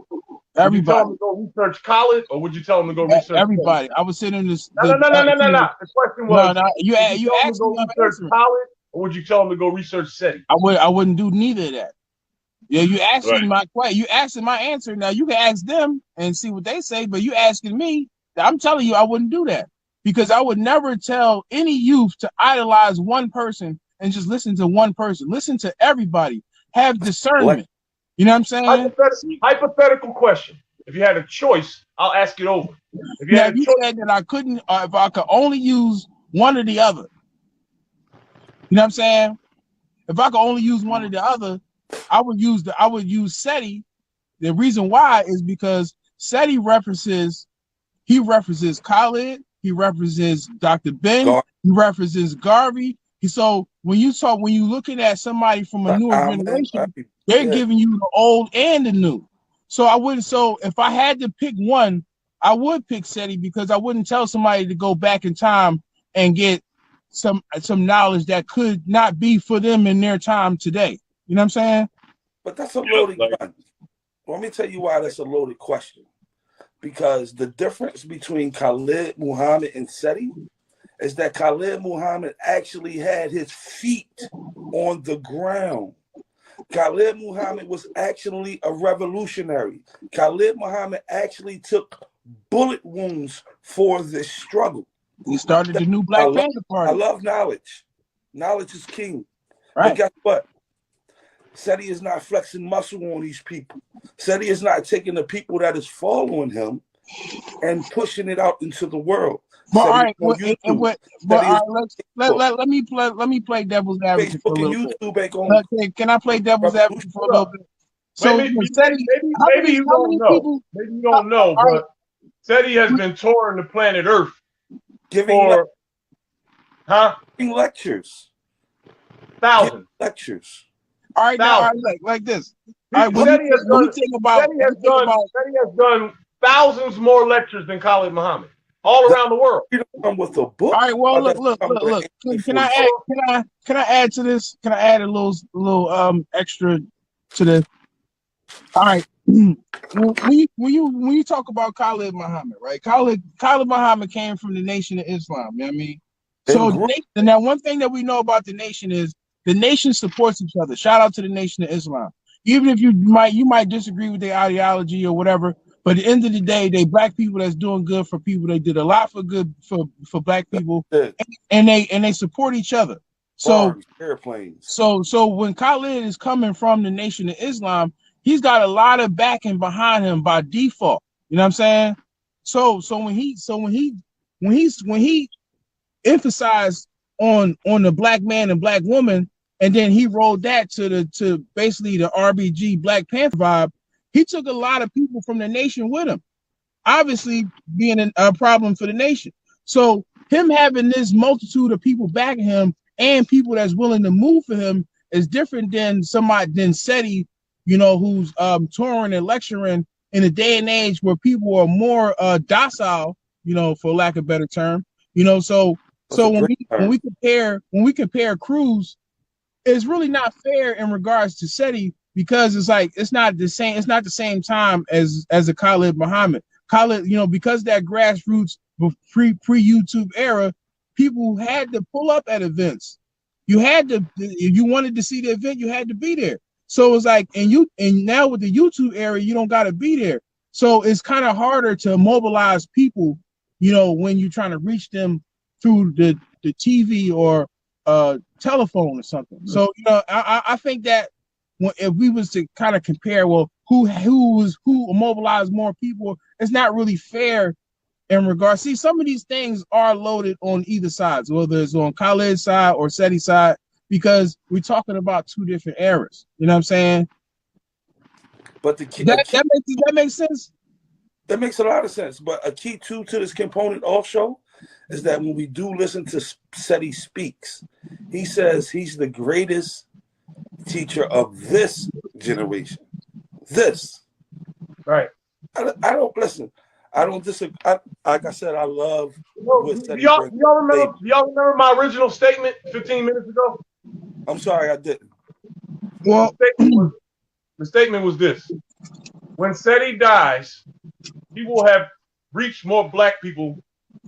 Everybody. Would you tell him to go research Khalid, or would you tell him to go research everybody? I would send him to. No. The question was, you asked me to go research Khalid, or would you tell him to go research SETI? I wouldn't do neither of that. Yeah, you asking my question. You asking my answer. Now you can ask them and see what they say, but you asking me. I'm telling you, I wouldn't do that, because I would never tell any youth to idolize one person and just listen to one person. Listen to everybody. Have discernment. You know what I'm saying? Hypothetical question. If you had a choice, I'll ask it over. If you had a choice, said that I couldn't, if I could only use one or the other. You know what I'm saying? If I could only use one or the other, I would use SETI. The reason why is because SETI references Khalid, he references Dr. Ben, he references Garvey. So when you're looking at somebody from a newer generation, they're giving you the old and the new. So if I had to pick one, I would pick SETI, because I wouldn't tell somebody to go back in time and get some knowledge that could not be for them in their time today. You know what I'm saying? But that's a loaded gun. Let me tell you why that's a loaded question. Because the difference between Khalid Muhammad and Seti is that Khalid Muhammad actually had his feet on the ground. Khalid Muhammad was actually a revolutionary. Khalid Muhammad actually took bullet wounds for this struggle. He started the new Black Panther Party. I love knowledge. Knowledge is king. Right. But guess what? Seti is not flexing muscle on these people. Seti is not taking the people that is following him and pushing it out into the world. But all right, let me play devil's advocate for a little bit. Can I play devil's advocate for a little bit? So maybe you don't know. Maybe you don't know, but Seti has been touring the planet Earth, giving lectures, thousands lectures. All right, now like this. All right, Seti has done thousands more lectures than Khalid Muhammad all around the world. With a book. All right, well, look. Can I add to this? Can I add a little extra to this? All right. When you talk about Khalid Muhammad, right? Khalid Muhammad came from the Nation of Islam. You know what I mean? So now one thing that we know about the nation is the nation supports each other. Shout out to the Nation of Islam. Even if you might disagree with their ideology or whatever, but at the end of the day, they black people that's doing good for people. They did a lot for good for black people, and they support each other. So airplanes. So when Khalid is coming from the Nation of Islam, he's got a lot of backing behind him by default. You know what I'm saying? So when he emphasized on the black man and black woman, and then he rolled that to basically the RBG Black Panther vibe, he took a lot of people from the nation with him, obviously being a problem for the nation. So him having this multitude of people backing him and people that's willing to move for him is different than Seti, who's touring and lecturing in a day and age where people are more docile, for lack of a better term. So when we compare crews, it's really not fair in regards to Seti, because it's not the same time as a Khalid Muhammad. Khalid, because that grassroots pre YouTube era, people had to pull up at events. You wanted to see the event, you had to be there. So it's like, and now with the YouTube era, you don't got to be there. So it's kind of harder to mobilize people, when you're trying to reach them through the TV or telephone or something. So I think that if we was to kind of compare, well, who mobilized more people, it's not really fair in regards. See, some of these things are loaded on either side, whether it's on Khaled's side or Seti's side, because we're talking about two different eras. You know what I'm saying? But that makes sense. That makes a lot of sense. But a key to this component also is that when we do listen to Seti speaks, he says he's the greatest teacher of this generation. This. Right. I don't listen. I don't disagree. Like I said, I love. Do y'all remember my original statement 15 minutes ago? I'm sorry, I didn't. Well, the statement was this: when Seti dies, he will have reached more black people,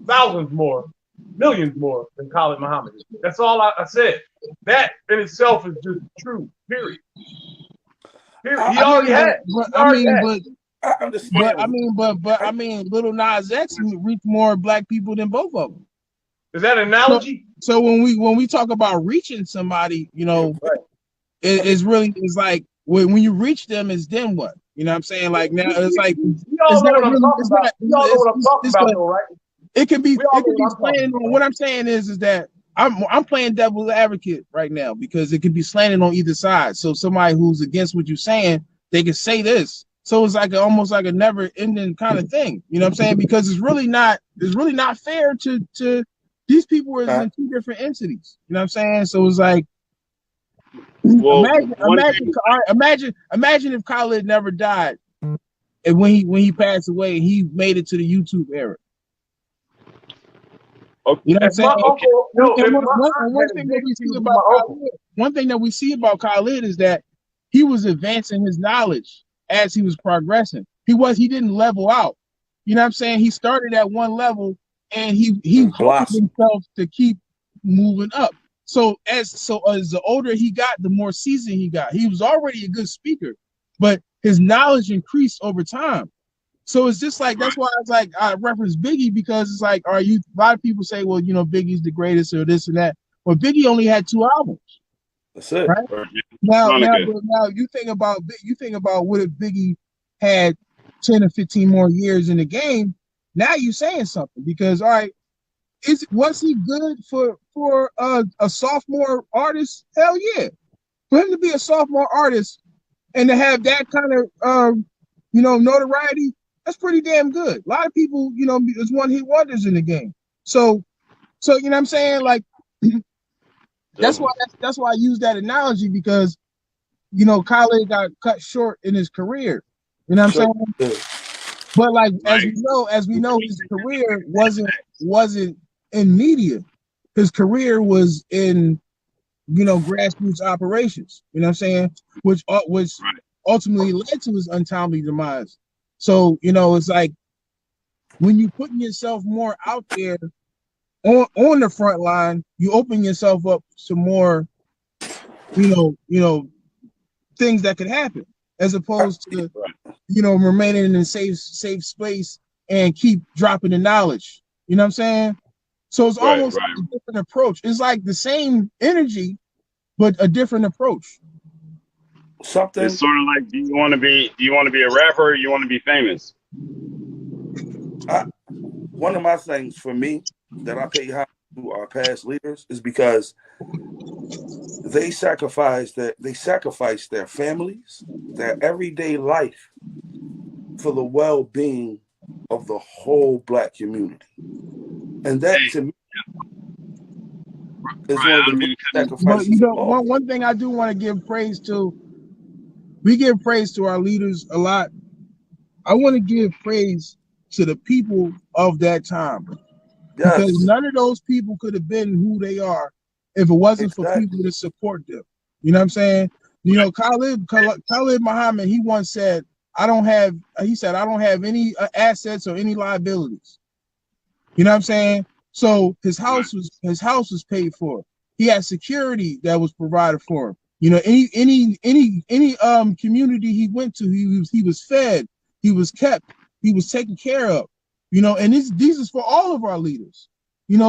thousands more, millions more than Khalid Muhammad. That's all I said. That in itself is just true. Period. He already had. I understand. But Little Nas X reached more black people than both of them. Is that an analogy? So when we talk about reaching somebody, it's like when you reach them, is then what? You know what I'm saying? Like now it's like y'all know what I'm talking about. Y'all know what I'm talking about, though, right? It can be slanted on. What I'm saying is that I'm playing devil's advocate right now, because it can be slanted on either side. So somebody who's against what you're saying, they can say this. So it's like almost like a never-ending kind of thing. You know what I'm saying? Because it's really not fair to these people were in two different entities. You know what I'm saying? So it's like, imagine if Khalid never died, and when he passed away, he made it to the YouTube era. Okay. You know what I'm If my saying? uncle, And, yo, and if one, my one, aunt and one had thing that we Vegas, he see would be about my uncle. Khalid, one thing that we see about Khalid is that he was advancing his knowledge as he was progressing. He didn't level out. You know what I'm saying? He started at one level and he humbled Blossom. himself to keep moving up. So as the older he got, the more seasoned he got. He was already a good speaker, but his knowledge increased over time. So it's just like that's why it's like I reference Biggie because it's like, are you? A lot of people say, well, Biggie's the greatest or this and that. Well, Biggie only had 2 albums, That's it. right? Now you think about what if Biggie had 10 or 15 more years in the game? Now you're saying something because all right, was he good for a sophomore artist? Hell yeah, for him to be a sophomore artist and to have that kind of notoriety, that's pretty damn good. A lot of people, there's one hit wonders in the game. So you know what I'm saying? Like that's why I use that analogy because Khaled got cut short in his career. You know what I'm saying? But like as we know, his career wasn't in media. His career was in grassroots operations. You know what I'm saying? Which ultimately led to his untimely demise. So it's like when you putting yourself more out there on the front line, you open yourself up to more, things that could happen, as opposed to remaining in a safe space and keep dropping the knowledge. You know what I'm saying? So it's almost like a different approach. It's like the same energy, but a different approach. Something. It's sort of like, do you want to be a rapper or you want to be famous? One of my things for me that I pay high to our past leaders is because they sacrificed their families, their everyday life for the well-being of the whole Black community. And that to me is one of the main sacrifices. But one thing I do want to give praise to, we give praise to our leaders a lot. I want to give praise to the people of that time. Yes. Because none of those people could have been who they are if it wasn't for people to support them. You know what I'm saying? Khalid Muhammad, he once said, I don't have any assets or any liabilities. You know what I'm saying? So his house was paid for. He had security that was provided for him. Any community he went to, he was fed, he was kept, he was taken care of. And these is for all of our leaders.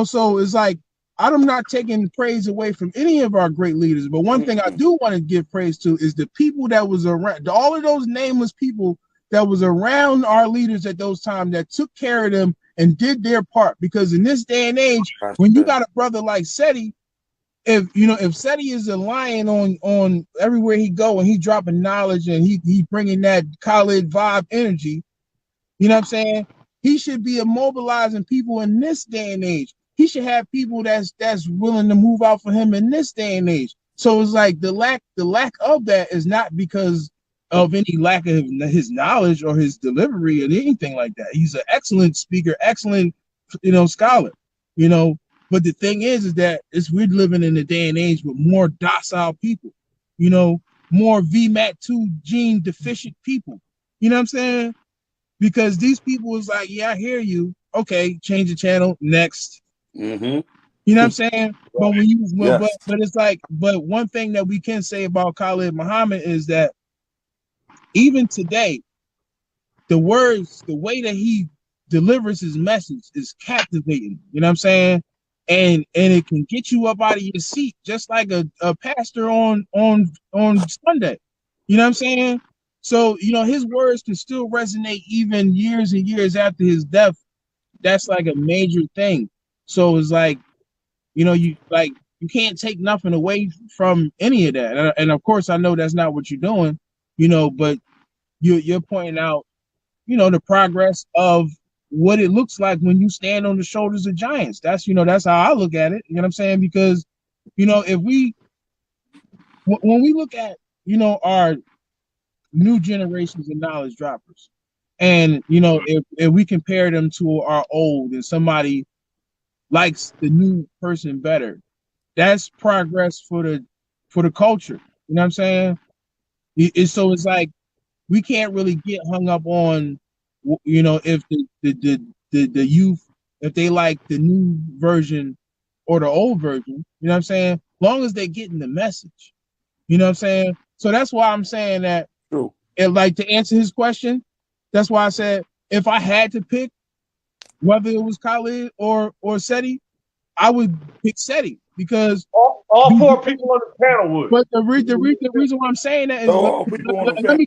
So it's like I'm not taking praise away from any of our great leaders, but one thing I do want to give praise to is the people that was around, all of those nameless people that was around our leaders at those times that took care of them and did their part. Because in this day and age, when you got a brother like Seti, if Seti is a lion on everywhere he go and he dropping knowledge and he bringing that Khalid vibe energy, you know what I'm saying? He should be immobilizing people in this day and age. He should have people that's willing to move out for him in this day and age. So it's like the lack of that is not because of any lack of his knowledge or his delivery or anything like that. He's an excellent speaker, excellent, scholar, But the thing is that we're living in a day and age with more docile people, more VMAT2 gene deficient people. You know what I'm saying? Because these people is like, yeah, I hear you. Okay, change the channel. Next. Mm-hmm. You know what I'm saying? But when you, yes. but it's like, but one thing that we can say about Khalid Muhammad is that even today, the way that he delivers his message is captivating. You know what I'm saying? And it can get you up out of your seat, just like a pastor on Sunday. You know what I'm saying? So, his words can still resonate even years and years after his death. That's like a major thing. So it's like, you can't take nothing away from any of that. And of course, I know that's not what you're doing, but you're pointing out, the progress of what it looks like when you stand on the shoulders of giants. That's how I look at it. You know what I'm saying? Because, if when we look at, our new generations of knowledge droppers, and if we compare them to our old and somebody likes the new person better. That's progress for the culture. You know what I'm saying? So it's like we can't really get hung up on, you know, if the youth, if they like the new version or the old version. You know what I'm saying? Long as they're getting the message. You know what I'm saying? So that's why I'm saying that. True. And like to answer his question, that's why I said if I had to pick whether it was Khalid or Seti, I would pick Seti because all 4 people on the panel would. But the reason why I'm saying that is let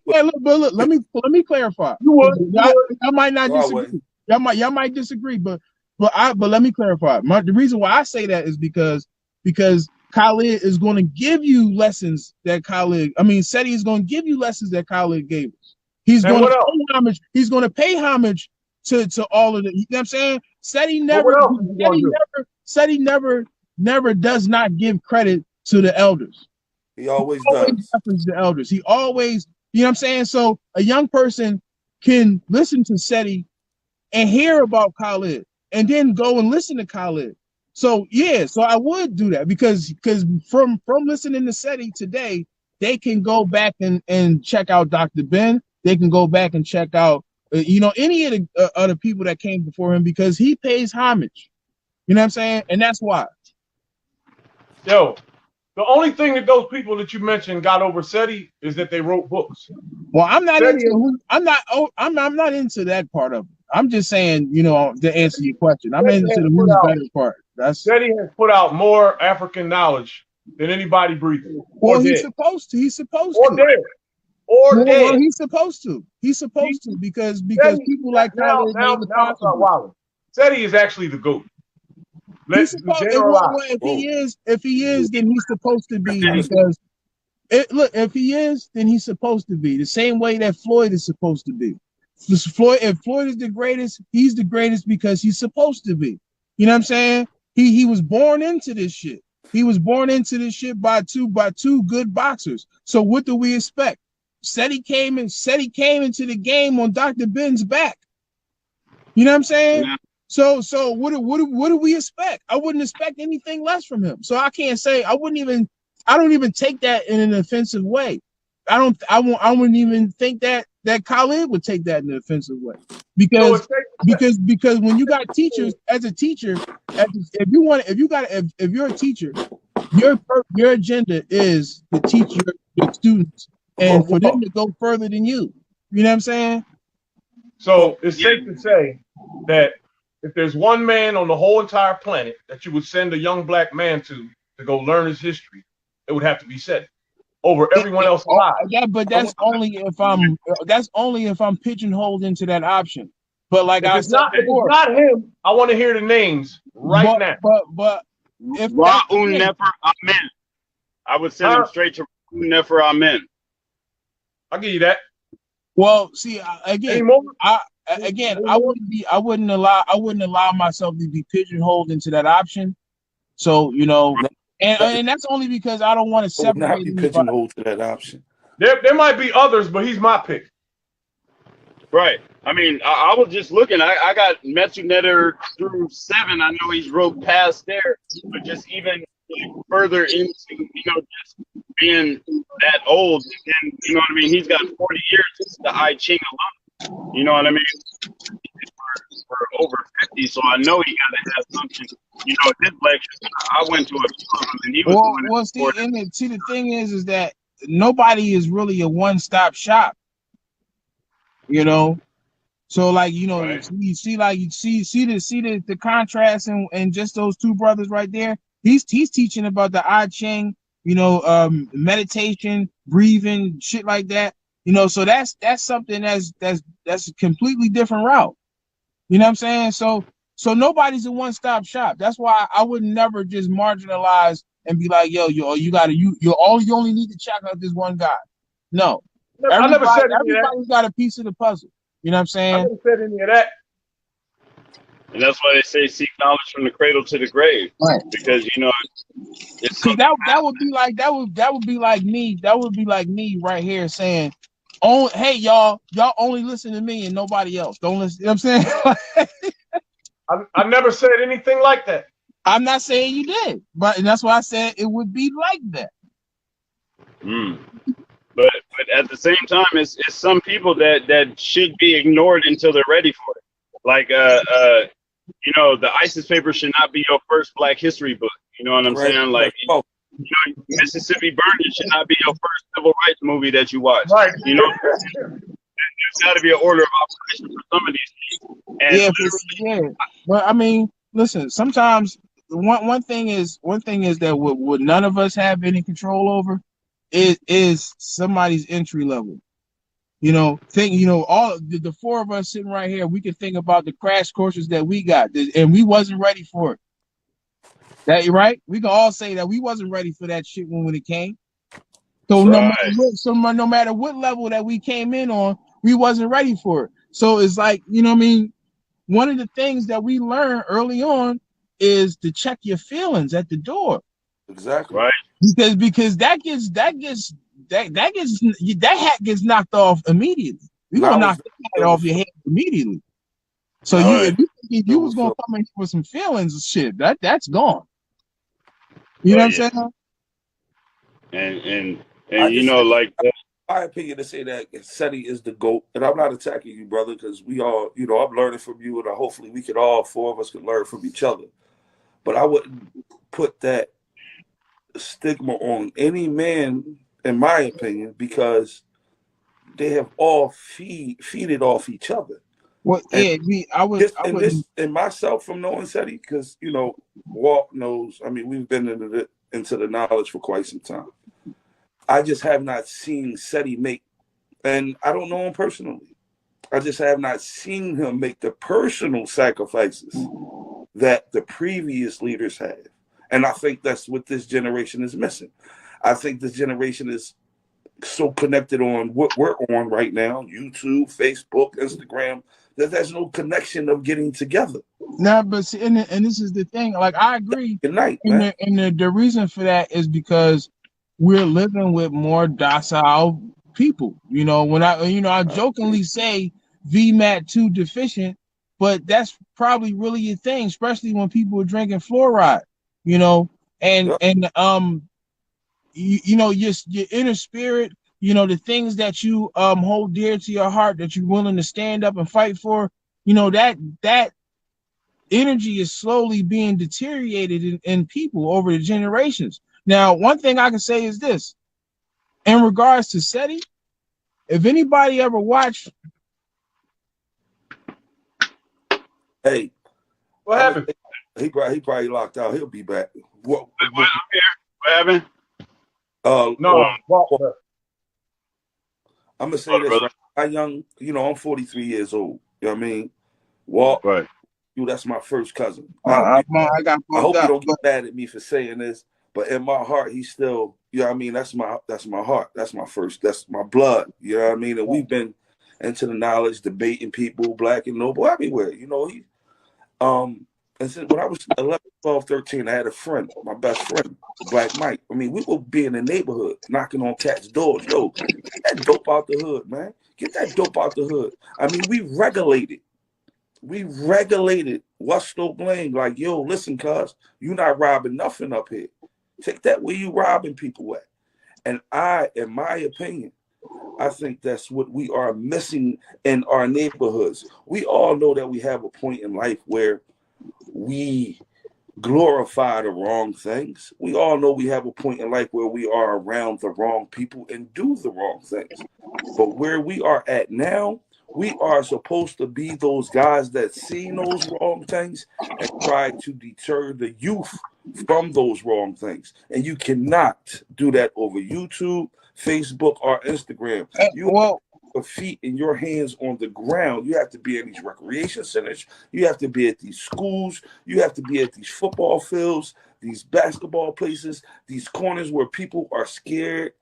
me clarify. You would. Y'all might not disagree. Y'all might disagree, but let me clarify. The reason why I say that is because Khalid is going to give you lessons that Seti is going to give you lessons that Khalid gave us. He's going to pay homage. He's going to pay homage to all of the. You know what I'm saying? Seti never does not give credit to the elders. He always does. The elders. He always, you know what I'm saying? So a young person can listen to Seti and hear about Khalid and then go and listen to Khalid. So yeah, so I would do that because from listening to Seti today, they can go back and check out Dr. Ben. They can go back and check out any of the other people that came before him because he pays homage. You know what I'm saying? And that's why. Yo, the only thing that those people that you mentioned got over Seti is that they wrote books. Well, I'm not into that part of it. I'm just saying, to answer your question, I'm into the who's better part. Seti has put out more African knowledge than anybody breathing. Well, he's supposed to. He's supposed to. Dead. Dead. Well, he's supposed to. He's supposed to because people like Khalid made the possible. Seti is actually the GOAT. If he is, then he's supposed to be because if he is, then he's supposed to be the same way that Floyd is supposed to be. If Floyd is the greatest, he's the greatest because he's supposed to be. You know what I'm saying? He was born into this shit. He was born into this shit by two good boxers. So what do we expect? Seti came into the game on Dr. Ben's back. You know what I'm saying? Yeah. So what do we expect? I wouldn't expect anything less from him. So I can't say I don't even take that in an offensive way. I wouldn't even think that Khalid would take that in an offensive way. Because when you got teachers as a teacher, if you're a teacher, your agenda is to teach your students and for them to go further than you. You know what I'm saying? So it's safe to say that if there's one man on the whole entire planet that you would send a young black man to go learn his history, it would have to be Seti over everyone else alive. Yeah, but that's only if I'm pigeonholed into that option. But like if it's not him, I want to hear the names now. But if Ra'un Nefer Amen, I would send him straight to Ra'un Nefer Amen. I'll give you that. Well, see, again, I wouldn't allow myself to be pigeonholed into that option. So and that's only because I don't want to separate. Not be pigeonholed to that option. There might be others, but he's my pick. Right. I mean, I was just looking. I got Metzger through 7. I know he's wrote past there, but just even further into just being that old, and you know what I mean. He's got 40 years into the I Ching alone. You know what I mean? For over 50, so I know he got to have something. His lectures. I went to a few of them, and he was doing it. See, the thing is that nobody is really a one-stop shop. So like right. you see the contrast and just those two brothers right there. He's teaching about the I Ching, meditation, breathing, shit like that. So that's something that's a completely different route. You know what I'm saying? So nobody's a one-stop shop. That's why I would never just marginalize and be like, yo, you only need to check out this one guy. No. Everybody's got a piece of the puzzle. You know what I'm saying? I never said any of that. And that's why they say seek knowledge from the cradle to the grave. Right. Because that would be like me right here saying, "Oh, hey y'all only listen to me and nobody else. Don't listen." You know what I'm saying? I never said anything like that. I'm not saying you did, but and that's why I said it would be like that. But at the same time, it's some people that should be ignored until they're ready for it. Like you know, the ISIS paper should not be your first Black history book. You know what I'm saying? Like, you know, Mississippi Burning should not be your first civil rights movie that you watch. Right. You know, there's got to be an order of operation for some of these things. And Yeah, but I mean, listen. Sometimes one thing is that what none of us have any control over is somebody's entry level. You know, all the four of us sitting right here, we can think about the crash courses that we got, and we wasn't ready for it. That right? We can all say that we wasn't ready for that shit when it came. So no matter what level that we came in on, we wasn't ready for it. So it's like, you know what I mean? One of the things that we learn early on is to check your feelings at the door. Exactly. Right. Because that hat gets knocked off immediately. We're gonna knock the hat off your head immediately. So if you was gonna come in with some feelings and shit, that's gone. You know what I'm saying? And you know, like my opinion to say that SETI is the GOAT, and I'm not attacking you, brother, because we all, you know, I'm learning from you, and hopefully we could all, four of us, could learn from each other. But I wouldn't put that stigma on any man, in my opinion, because they have all feeded off each other. Well, yeah, and myself from knowing SETI, because you know, Walt knows. I mean, we've been into the knowledge for quite some time. I just have not seen SETI make, and I don't know him personally. I just have not seen him make the personal sacrifices that the previous leaders have. And I think that's what this generation is missing. I think this generation is so connected on what we're on right now, YouTube, Facebook, Instagram, that there's no connection of getting together. No, but see, and this is the thing. Like, I agree. Good night, man. And the reason for that is because we're living with more docile people. You know, when I jokingly say VMAT2 deficient, but that's probably really a thing, especially when people are drinking fluoride. You know, you know, your inner spirit, you know, the things that you hold dear to your heart, that you're willing to stand up and fight for, you know, that energy is slowly being deteriorated in people over the generations. Now, one thing I can say is this, in regards to SETI, if anybody ever watched, hey, what happened? He probably locked out. He'll be back. What I'm here. What happened? No, I'm gonna say this. Right? I'm 43 years old. You know what I mean? Walt, right. That's my first cousin. I hope you don't get mad at me for saying this, but in my heart, he's still, you know what I mean? That's my heart. That's my blood. You know what I mean? And we've been into the knowledge, debating people, black and noble, everywhere. You know, and since when I was 11, 12, 13, I had a friend, my best friend, Black Mike. I mean, we would be in the neighborhood, knocking on cats' doors. Yo, get that dope out the hood, man. Get that dope out the hood. I mean, we regulated what's no blame. Like, yo, listen, cuz, you not robbing nothing up here. Take that where you robbing people at. And in my opinion, I think that's what we are missing in our neighborhoods. We all know that we have a point in life where we glorify the wrong things. We all know we have a point in life where we are around the wrong people and do the wrong things. But where we are at now, we are supposed to be those guys that see those wrong things and try to deter the youth from those wrong things. And you cannot do that over YouTube, Facebook, or Instagram. Your feet and your hands on the ground. You have to be in these recreation centers. You have to be at these schools. You have to be at these football fields, these basketball places, these corners where people are scared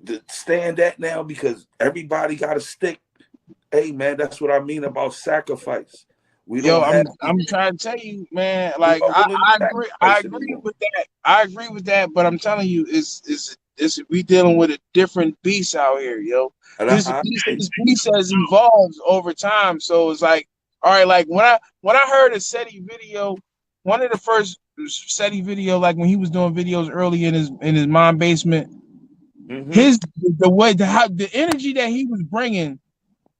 to stand at now because everybody got a stick. Hey, man, that's what I mean about sacrifice. I'm trying to tell you, man. Like, I agree with that. I agree with that, but I'm telling you, we dealing with a different beast out here, yo. This beast has evolved over time. So it's like, all right, like when I heard a SETI video, one of the first SETI video, like when he was doing videos early in his mom basement, the energy that he was bringing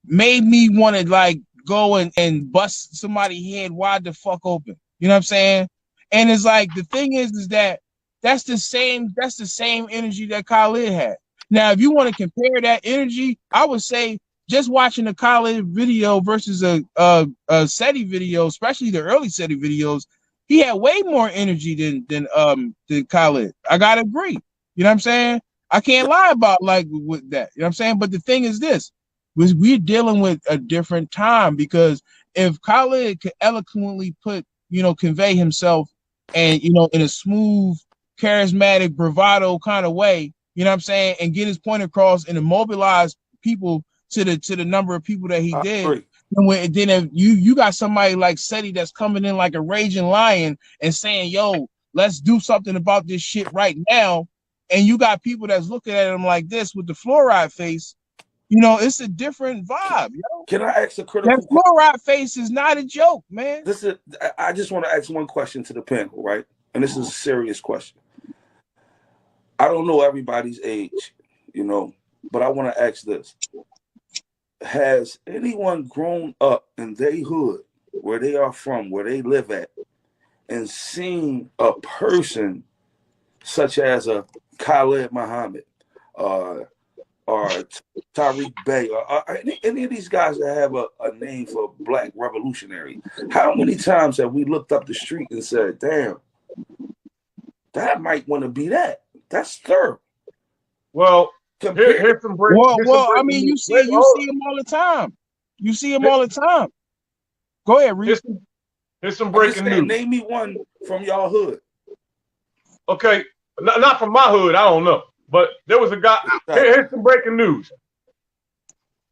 made me want to like go and bust somebody's head wide the fuck open. You know what I'm saying? And it's like the thing is that that's the same energy that Khalid had. Now, if you want to compare that energy, I would say just watching a Khalid video versus a SETI video, especially the early SETI videos, he had way more energy than Khalid. I gotta agree. You know what I'm saying? I can't lie about like with that. You know what I'm saying? But the thing is this, we're dealing with a different time, because if Khalid could eloquently convey himself and, in a smooth, charismatic, bravado kind of way, you know what I'm saying, and get his point across and immobilize people to the number of people that he did. Then if you got somebody like SETI that's coming in like a raging lion and saying, yo, let's do something about this shit right now, and you got people that's looking at him like this with the fluoride face, it's a different vibe, yo. Can I ask a critical question? That fluoride face is not a joke, man. I just want to ask one question to the panel, right? And this is a serious question. I don't know everybody's age, but I want to ask this. Has anyone grown up in their hood, where they are from, where they live at, and seen a person such as a Khalid Muhammad, or Tariq Bey, or any of these guys that have a name for black revolutionary? How many times have we looked up the street and said, damn, that might want to be that? That's third. Well, here's some break. I mean, you see him all the time. You see him all the time. Go ahead, Reed. Here's some breaking news. Name me one from y'all hood. Okay, not from my hood. I don't know, but there was a guy. Here's some breaking news.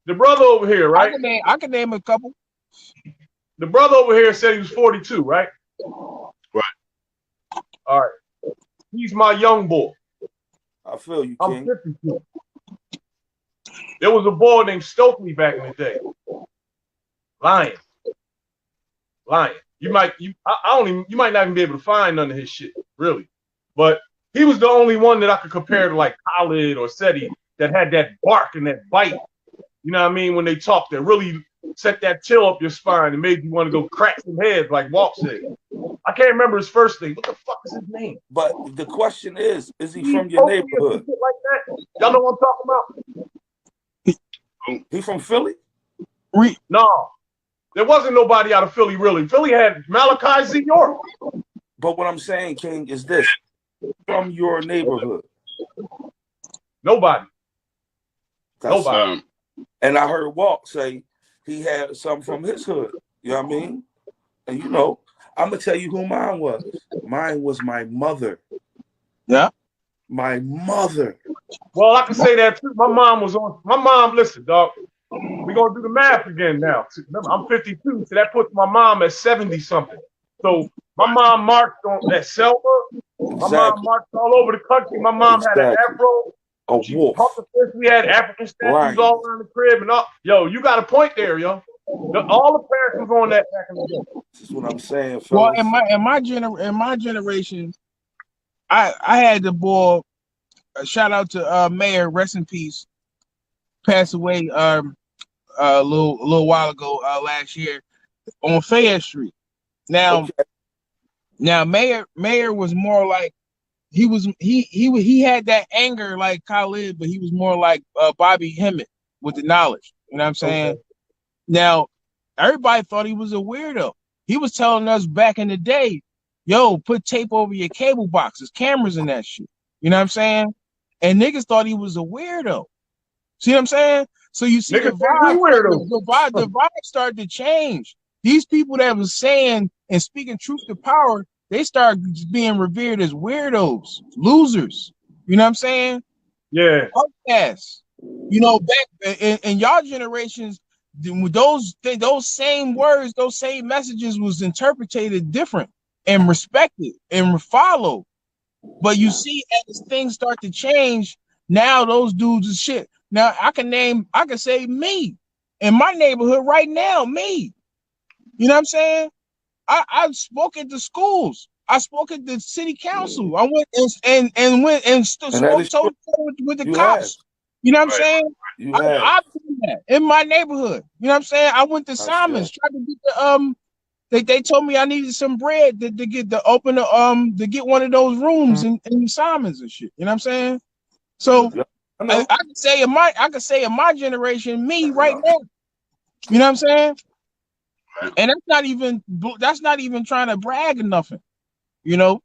The brother over here, right? I can name a couple. The brother over here said he was 42, right? Right. All right. He's my young boy. I feel you, King. I'm 52. There was a boy named Stokely back in the day. Lion. You might not even be able to find none of his shit, really. But he was the only one that I could compare to like Khalid or SETI that had that bark and that bite. You know what I mean? When they talk, that really set that chill up your spine and made you want to go crack some heads, like Walt said. I can't remember his first name. What the fuck is his name? But the question is he from your neighborhood? Like that? Y'all know what I'm talking about? He from Philly? No. There wasn't nobody out of Philly, really. Philly had Malachi Z. York. But what I'm saying, King, is this. From your neighborhood. Nobody. Nobody. And I heard Walt say he had something from his hood. You know what I mean? And I'm going to tell you who mine was. Mine was my mother. Yeah. My mother. Well, I can say that too. My mom, listen, dog. We're going to do the math again now. Remember, I'm 52, so that puts my mom at 70 something. So my mom marched at Selma. My mom marched all over the country. My mom had an afro. A wolf. We had African statues all around the crib and all. Yo, you got a point there, yo. All the parents was on that back in the day. This is what I'm saying, fellas. Well, in my generation, I had the boy. Shout out to Mayor, rest in peace. Passed away a little while ago, last year, on Fayette Street. Now Mayor was more like he had that anger like Khalid, but he was more like Bobby Hemmett with the knowledge. You know what I'm saying? Okay. Now, everybody thought he was a weirdo. He was telling us back in the day, yo, put tape over your cable boxes, cameras and that shit. You know what I'm saying? And niggas thought he was a weirdo. See what I'm saying? So you see the vibe started to change. These people that was saying and speaking truth to power, they started being revered as weirdos, losers. You know what I'm saying? Yeah. Outcasts. Back in y'all generations, those same words, those same messages was interpreted different and respected and followed. But you see, as things start to change, now those dudes is shit. Now I can say me in my neighborhood right now, me. You know what I'm saying? I spoke at the schools. I spoke at the city council. I went and went and And that spoke is toe true. to toe with the You have. cops. You know what I'm Right. saying? You have. I've done that in my neighborhood. You know what I'm saying? I went to I Simons, said. tried to get the they told me I needed some bread to get the open the to get one of those rooms in Simons and shit. You know what I'm saying? So Yeah, I I know. could say in my generation, me right Yeah. now. You know what I'm saying? Right. And that's not even trying to brag or nothing. You know,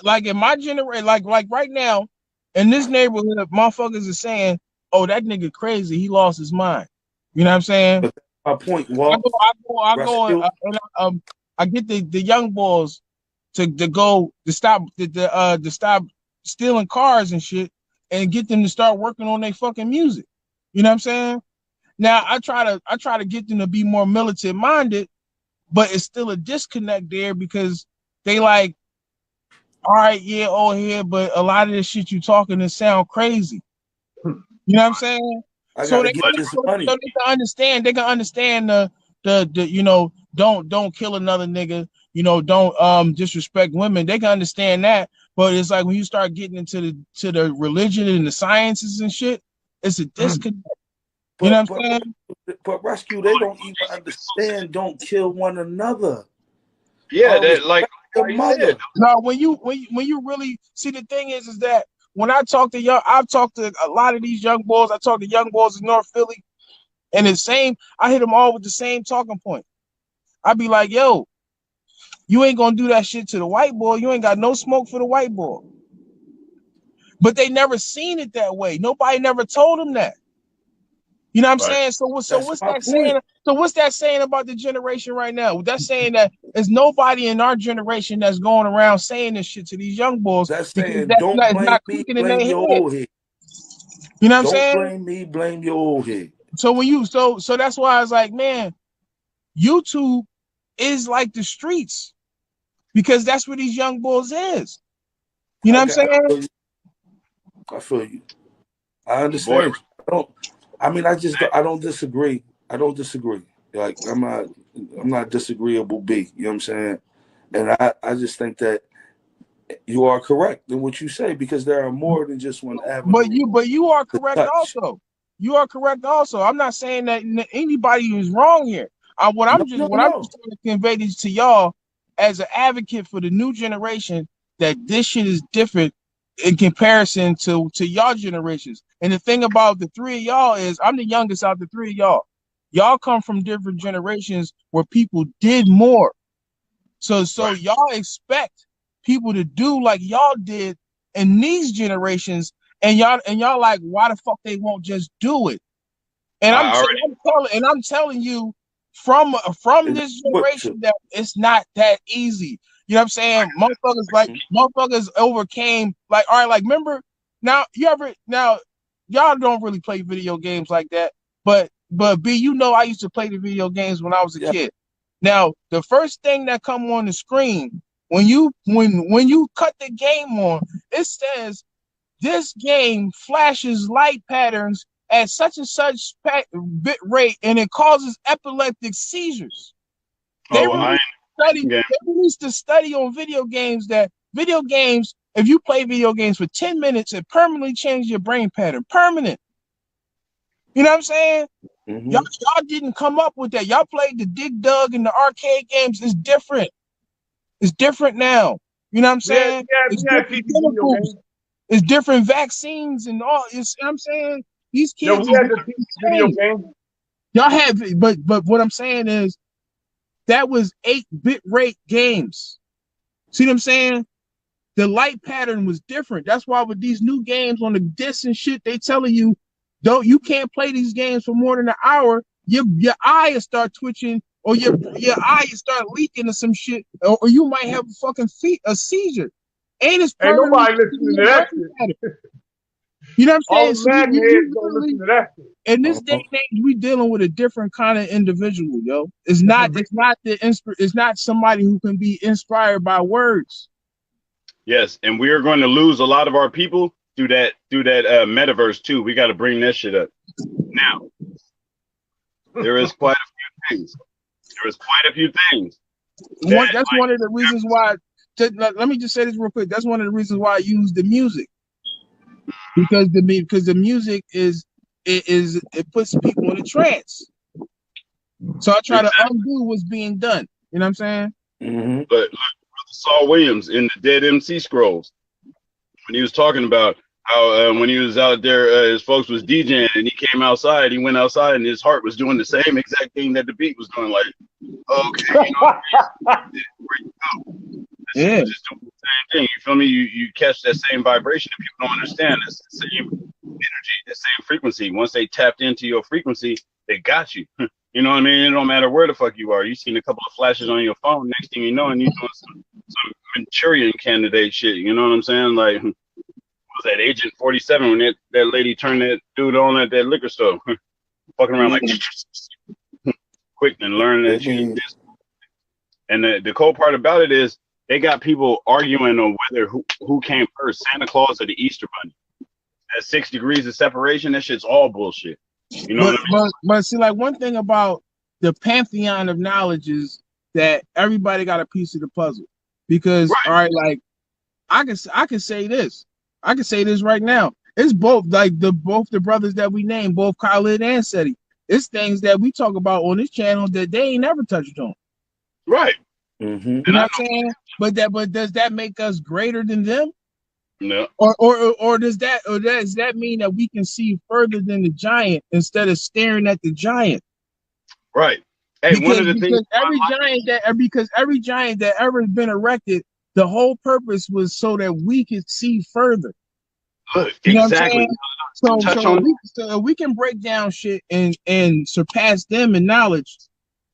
like in my generation, like right now, in this neighborhood, motherfuckers are saying, "Oh, that nigga crazy. He lost his mind." You know what I'm saying? But that's my point, I Walt. go, I go, Rescue. I get the young boys to go to stop stealing cars and shit, and get them to start working on their fucking music. You know what I'm saying? Now I try to get them to be more militant minded, but it's still a disconnect there because they like, all right, yeah, old head, but a lot of this shit you talking to sound crazy. You know what I'm saying? I So gotta they get so this so money. they can understand. They can understand the you know, don't kill another nigga. You know, don't disrespect women. They can understand that. But it's like when you start getting into the religion and the sciences and shit, it's a disconnect. You know what I'm saying? But rescue, they don't even understand. Don't kill one another. Yeah, that like Respect your you mother. said. No, when you really see, the thing is that when I talk to I've talked to a lot of these young boys. I talk to young boys in North Philly, and I hit them all with the same talking point. I be like, yo, you ain't gonna do that shit to the white boy. You ain't got no smoke for the white boy. But they never seen it that way. Nobody never told them that. You know what I'm Right. saying? So That's what's my that point. saying? So what's that saying about the generation right now? That's saying that there's nobody in our generation that's going around saying this shit to these young boys That's because saying, don't it's blame not me, clicking in their blame your head. old head. You know what I'm Don't saying? blame me, blame your old head. So when you so that's why I was like, man, YouTube is like the streets because that's where these young boys is. You know what I'm saying? I feel you. I Boy, understand. I don't disagree. I don't disagree. Like I'm not disagreeable B. You know what I'm saying? And I just think that you are correct in what you say because there are more than just one But avenue you are to correct touch. also. You are correct also. I'm not saying that anybody is wrong here. What I'm just No. trying to convey this to y'all as an advocate for the new generation that this shit is different in comparison to y'all generations. And the thing about the three of y'all is I'm the youngest out of the three of y'all. Y'all come from different generations where people did more. So right. y'all expect people to do like y'all did in these generations, and y'all like, why the fuck they won't just do it? And I already I'm telling you from And this what to? generation that it's not that easy. You know what I'm saying? Motherfuckers overcame, like, all right, like, remember now y'all don't really play video games like that, but B, you know, I used to play the video games when I was a Yeah. kid. Now, the first thing that come on the screen when you cut the game on, it says this game flashes light patterns at such and such bit rate, and it causes epileptic seizures. They oh well, I ain't game. released a study on video games that video games, if you play video games for 10 minutes, it permanently changes your brain pattern. Permanent. You know what I'm saying? Mm-hmm. Y'all didn't come up with that. Y'all played the Dig Dug and the arcade games. It's different. It's different now. You know what I'm saying? It's We had different PC video chemicals. games. It's different vaccines and all. You know what I'm saying? These Yo, kids we is had the PC video insane. games. Y'all have, but what I'm saying is that was 8-bit rate games. See what I'm saying? The light pattern was different. That's why with these new games on the disc and shit, they telling you, you can't play these games for more than an hour. Your eye will start twitching, or your eye will start leaking or some shit, or you might have a seizure. And it's Ain't permanently nobody listening to that shit. You know what I'm All saying? the So Madden heads don't listen to that shit. in this day and age, we dealing with a different kind of individual, yo. It's not somebody who can be inspired by words. Yes, and we are going to lose a lot of our people through that metaverse too. We got to bring that shit up. Now, there is quite a few things. That's one of the reasons why. Let me just say this real quick. That's one of the reasons why I use the music, because the music it puts people in a trance. So I try to undo what's being done. You know what I'm saying? Mm-hmm. But look, Brother Saul Williams in the Dead MC Scrolls, when he was talking about how when he was out there, his folks was DJing, and he came outside. He went outside, and his heart was doing the same exact thing that the beat was doing. Like, okay, you know, where you go? Yeah, just doing the same thing. You feel me? You catch that same vibration, and people don't understand. It's the same energy, the same frequency. Once they tapped into your frequency, they got you. You know what I mean? It don't matter where the fuck you are. You seen a couple of flashes on your phone. Next thing you know, and you doing some Manchurian candidate shit. You know what I'm saying? Like, what was that Agent 47 when that lady turned that dude on at that liquor store, fucking around like quick and learning that shit. And the cool part about it is they got people arguing on whether who came first, Santa Claus or the Easter Bunny. At 6 degrees of separation, that shit's all bullshit. You know what I mean? But see, like, one thing about the pantheon of knowledge is that everybody got a piece of the puzzle. Because all right, like I can say this. I can say this right now. It's both both the brothers that we named, both Khalid and Seti. It's things that we talk about on this channel that they ain't never touched on. Right. Mm-hmm. You know what I'm saying? But does that make us greater than them? No. Or does that mean that we can see further than the giant instead of staring at the giant? Right. Hey, one of the things because every giant that ever has been erected, the whole purpose was so that we could see further. You know exactly. So we can break down shit and surpass them in knowledge,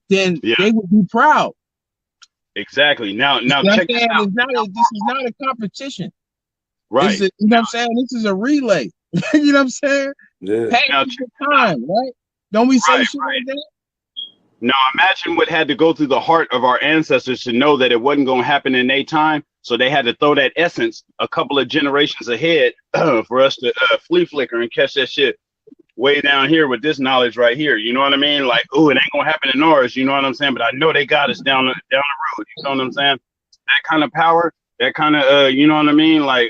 then they would be proud. Exactly. Now check this out. This is not a competition. Right. You know what I'm saying? This is a relay. You know what I'm saying? Yeah. Passing the time, right? Don't we say shit like that? Now imagine what had to go through the heart of our ancestors to know that it wasn't going to happen in their time. So they had to throw that essence a couple of generations ahead for us to flea flicker and catch that shit way down here with this knowledge right here. You know what I mean? Like, oh, it ain't going to happen in ours. You know what I'm saying? But I know they got us down the road. You know what I'm saying? That kind of power, that kind of, you know what I mean? Like,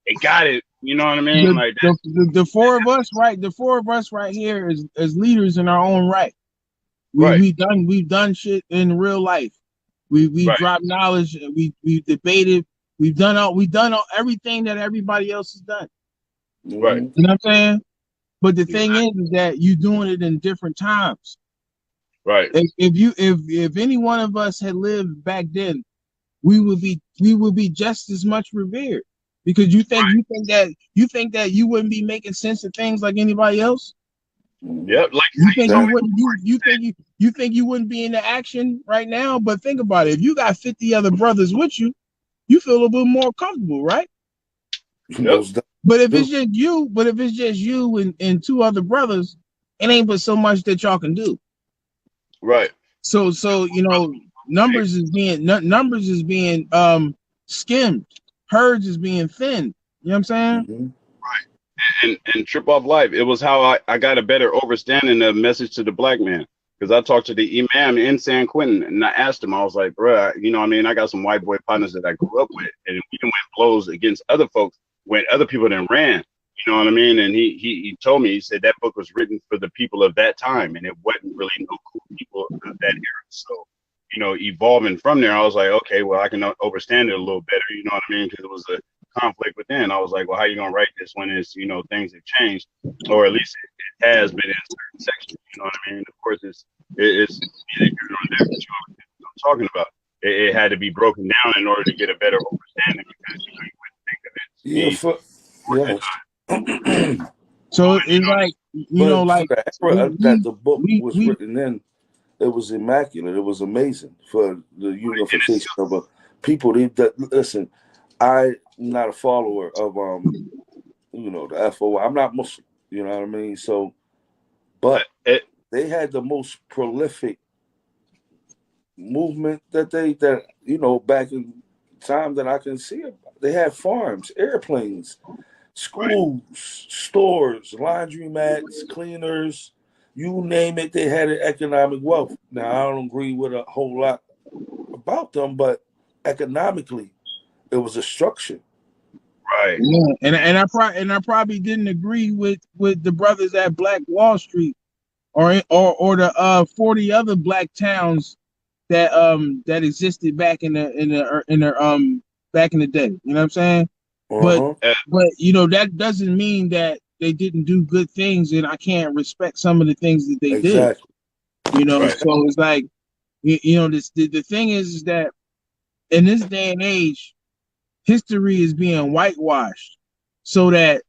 they got it. You know what I mean? Like the four of us, right? The four of us right here as leaders in our own right. We've done shit in real life. We dropped knowledge. We debated. We've done everything that everybody else has done. Right. You know what I'm saying? But the thing is that you're doing it in different times. Right. If any one of us had lived back then, we would be just as much revered. Because you think that you wouldn't be making sense of things like anybody else? Yep. Like you think you wouldn't be in the action right now? But think about it. If you got 50 other brothers with you, you feel a little bit more comfortable, right? Yep. But if it's just you and two other brothers, it ain't but so much that y'all can do. Right. So you know, numbers is being skimmed. Herds is being thinned. You know what I'm saying? Mm-hmm. Right. And Trip Off Life, it was how I got a better understanding of message to the black man. Because I talked to the imam in San Quentin and I asked him, I was like, bro, you know what I mean? I got some white boy partners that I grew up with. And we done went blows against other folks when other people then ran. You know what I mean? And he told me, he said that book was written for the people of that time. And it wasn't really no cool people of that era. So, you know, evolving from there, I was like, okay, well, I can understand it a little better. You know what I mean? Because it was a conflict within. I was like, well, how you gonna write this when it's, you know, things have changed, or at least it has been in certain sections. You know what I mean? Of course, it's neither here nor there. But you know what I'm talking about. It had to be broken down in order to get a better understanding, because you wouldn't think of it. So it's like, you know, like that the book was written in. It was immaculate. It was amazing for the unification of a people. Listen, I'm not a follower of you know, the FO. I'm not Muslim. You know what I mean? So, but they had the most prolific movement that you know, back in time that I can see. They had farms, airplanes, schools, stores, laundromats, cleaners. You name it, they had an economic wealth. Now, I don't agree with a whole lot about them, but economically, it was a structure. Right. Yeah, and I probably didn't agree with the brothers at Black Wall Street or the 40 other black towns that existed back in the back in the day. You know what I'm saying? But Uh-huh. that doesn't mean that they didn't do good things, and I can't respect some of the things that they did. Exactly. Right. So it's like the thing is that in this day and age, history is being whitewashed so that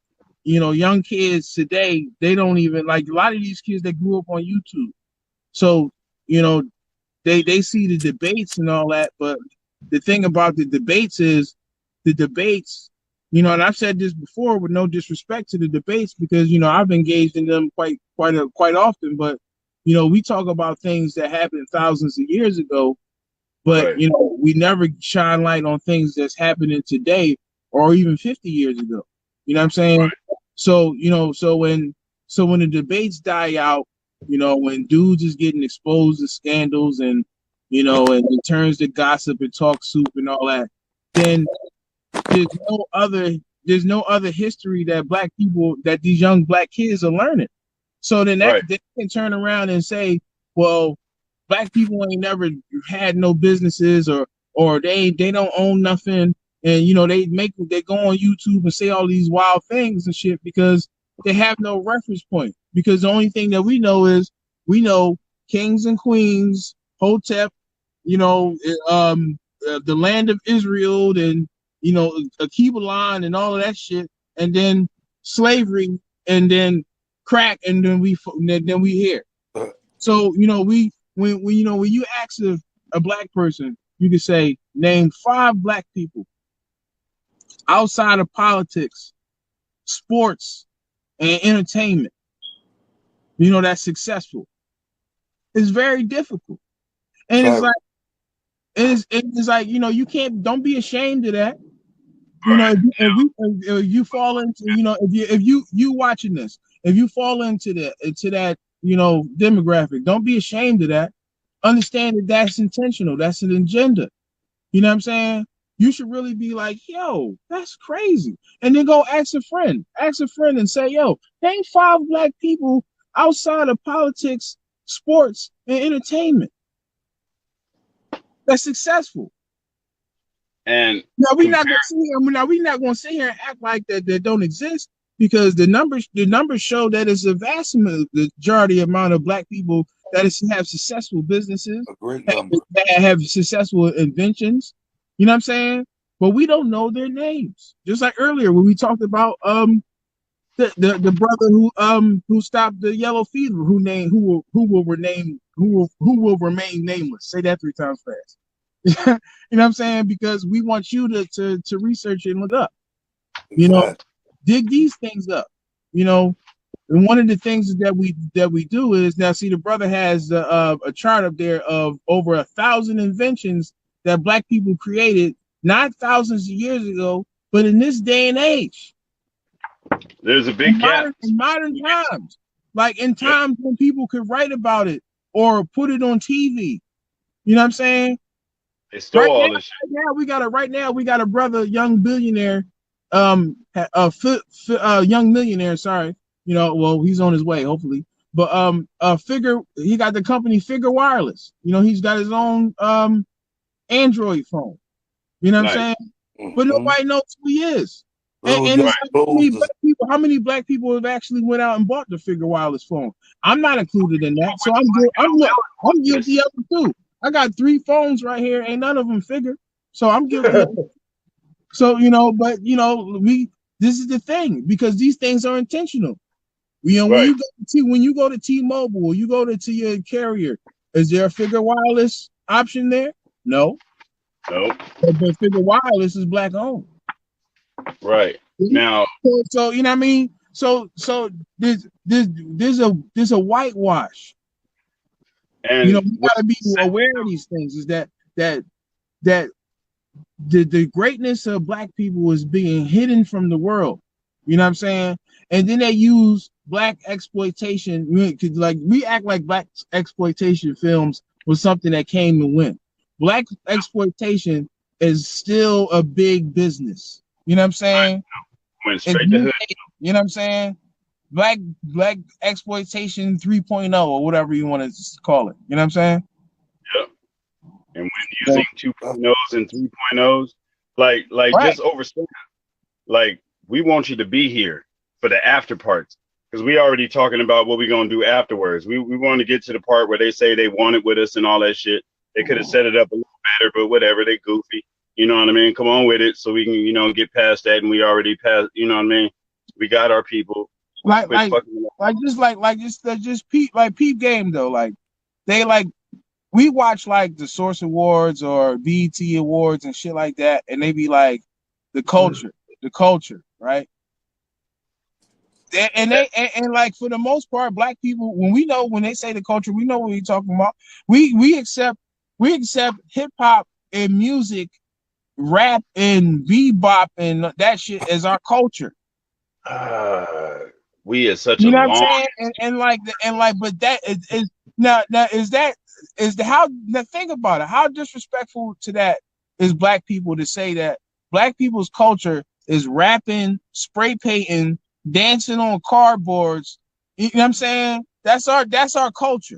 young kids today, they don't even like a lot of these kids that grew up on YouTube. So they see the debates and all that, but the thing about the debates is the debates, and I've said this before with no disrespect to the debates because I've engaged in them quite often, but we talk about things that happened thousands of years ago, but Right. we never shine light on things that's happening today or even 50 years ago. You know what I'm saying? Right. So when the debates die out, when dudes is getting exposed to scandals and and it turns to gossip and talk soup and all that, then there's no other history that these young black kids are learning. So then Right. they can turn around and say, well, black people ain't never had no businesses or they don't own nothing, and they go on YouTube and say all these wild things and shit because they have no reference point. Because the only thing that we know is kings and queens, Hotep, the land of Israel, and Akibalan and all of that shit, and then slavery, and then crack, and then we hear. So when you ask a black person, you can say name 5 black people outside of politics, sports, and entertainment. That's successful. It's very difficult, and it's like you can't. Don't be ashamed of that. If you fall into if you watching this, if you fall into that demographic, don't be ashamed of that. Understand that that's intentional. That's an agenda. You know what I'm saying? You should really be like, yo, that's crazy. And then go ask a friend and say, yo, name 5 black people outside of politics, sports, and entertainment that's successful. And now we're not gonna sit here and act like that don't exist, because the numbers show that it's a vast majority amount of black people that have successful businesses, A great number. that have successful inventions. You know what I'm saying? But we don't know their names. Just like earlier when we talked about the brother who stopped the yellow fever, who will remain nameless. Say that 3 times fast. You know what I'm saying? Because we want you to research and look up. Dig these things up. And one of the things that we do is, now see, the brother has a chart up there of over 1,000 inventions that black people created, not thousands of years ago, but in this day and age. There's a big gap. In modern times, like in times when people could write about it or put it on TV. You know what I'm saying? They stole all this shit. Right now we got a brother, young billionaire, young millionaire. Sorry, well, he's on his way, hopefully. But he got the company Figure Wireless. He's got his own Android phone. You know what I'm saying? Mm-hmm. But nobody knows who he is. And it's like, how many black people have actually went out and bought the Figure Wireless phone? I'm not included in that, so I'm guilty of it too. I got 3 phones right here, ain't none of them Figure, so I'm guilty of it. So this is the thing, because these things are intentional. When you go to T-Mobile or you go to your carrier, is there a Figure Wireless option there? No. Nope. But Figure Wireless is black owned. Right. Now, so you know what I mean? So there's a whitewash. And we gotta be aware of these things, is that the greatness of black people is being hidden from the world. You know what I'm saying? And then they use black exploitation, like we act like black exploitation films was something that came and went. black exploitation is still a big business. You know what I'm saying? Went straight to hood. You know what I'm saying? Black exploitation 3.0 or whatever you want to call it. You know what I'm saying? Yep. And when using 2.0s and 3.0s, like Right. just overstand, like we want you to be here for the after parts because we already talking about what we're gonna do afterwards. We want to get to the part where they say they want it with us and all that shit. They could have set it up a little better, but whatever, they goofy. You know what I mean? Come on with it so we can, get past that, and we already passed. You know what I mean? We got our people. Just peep game though. Like they we watch like the Source Awards or BET Awards and shit like that, and they be like the culture, right? And like for the most part, black people, when they say the culture, we know what we're talking about. We accept hip hop and music, rap and bebop and that shit as our culture. We are such you a know long. what I'm saying? But that is now think about it. How disrespectful to that is black people to say that black people's culture is rapping, spray painting, dancing on cardboards. You know what I'm saying? That's our culture.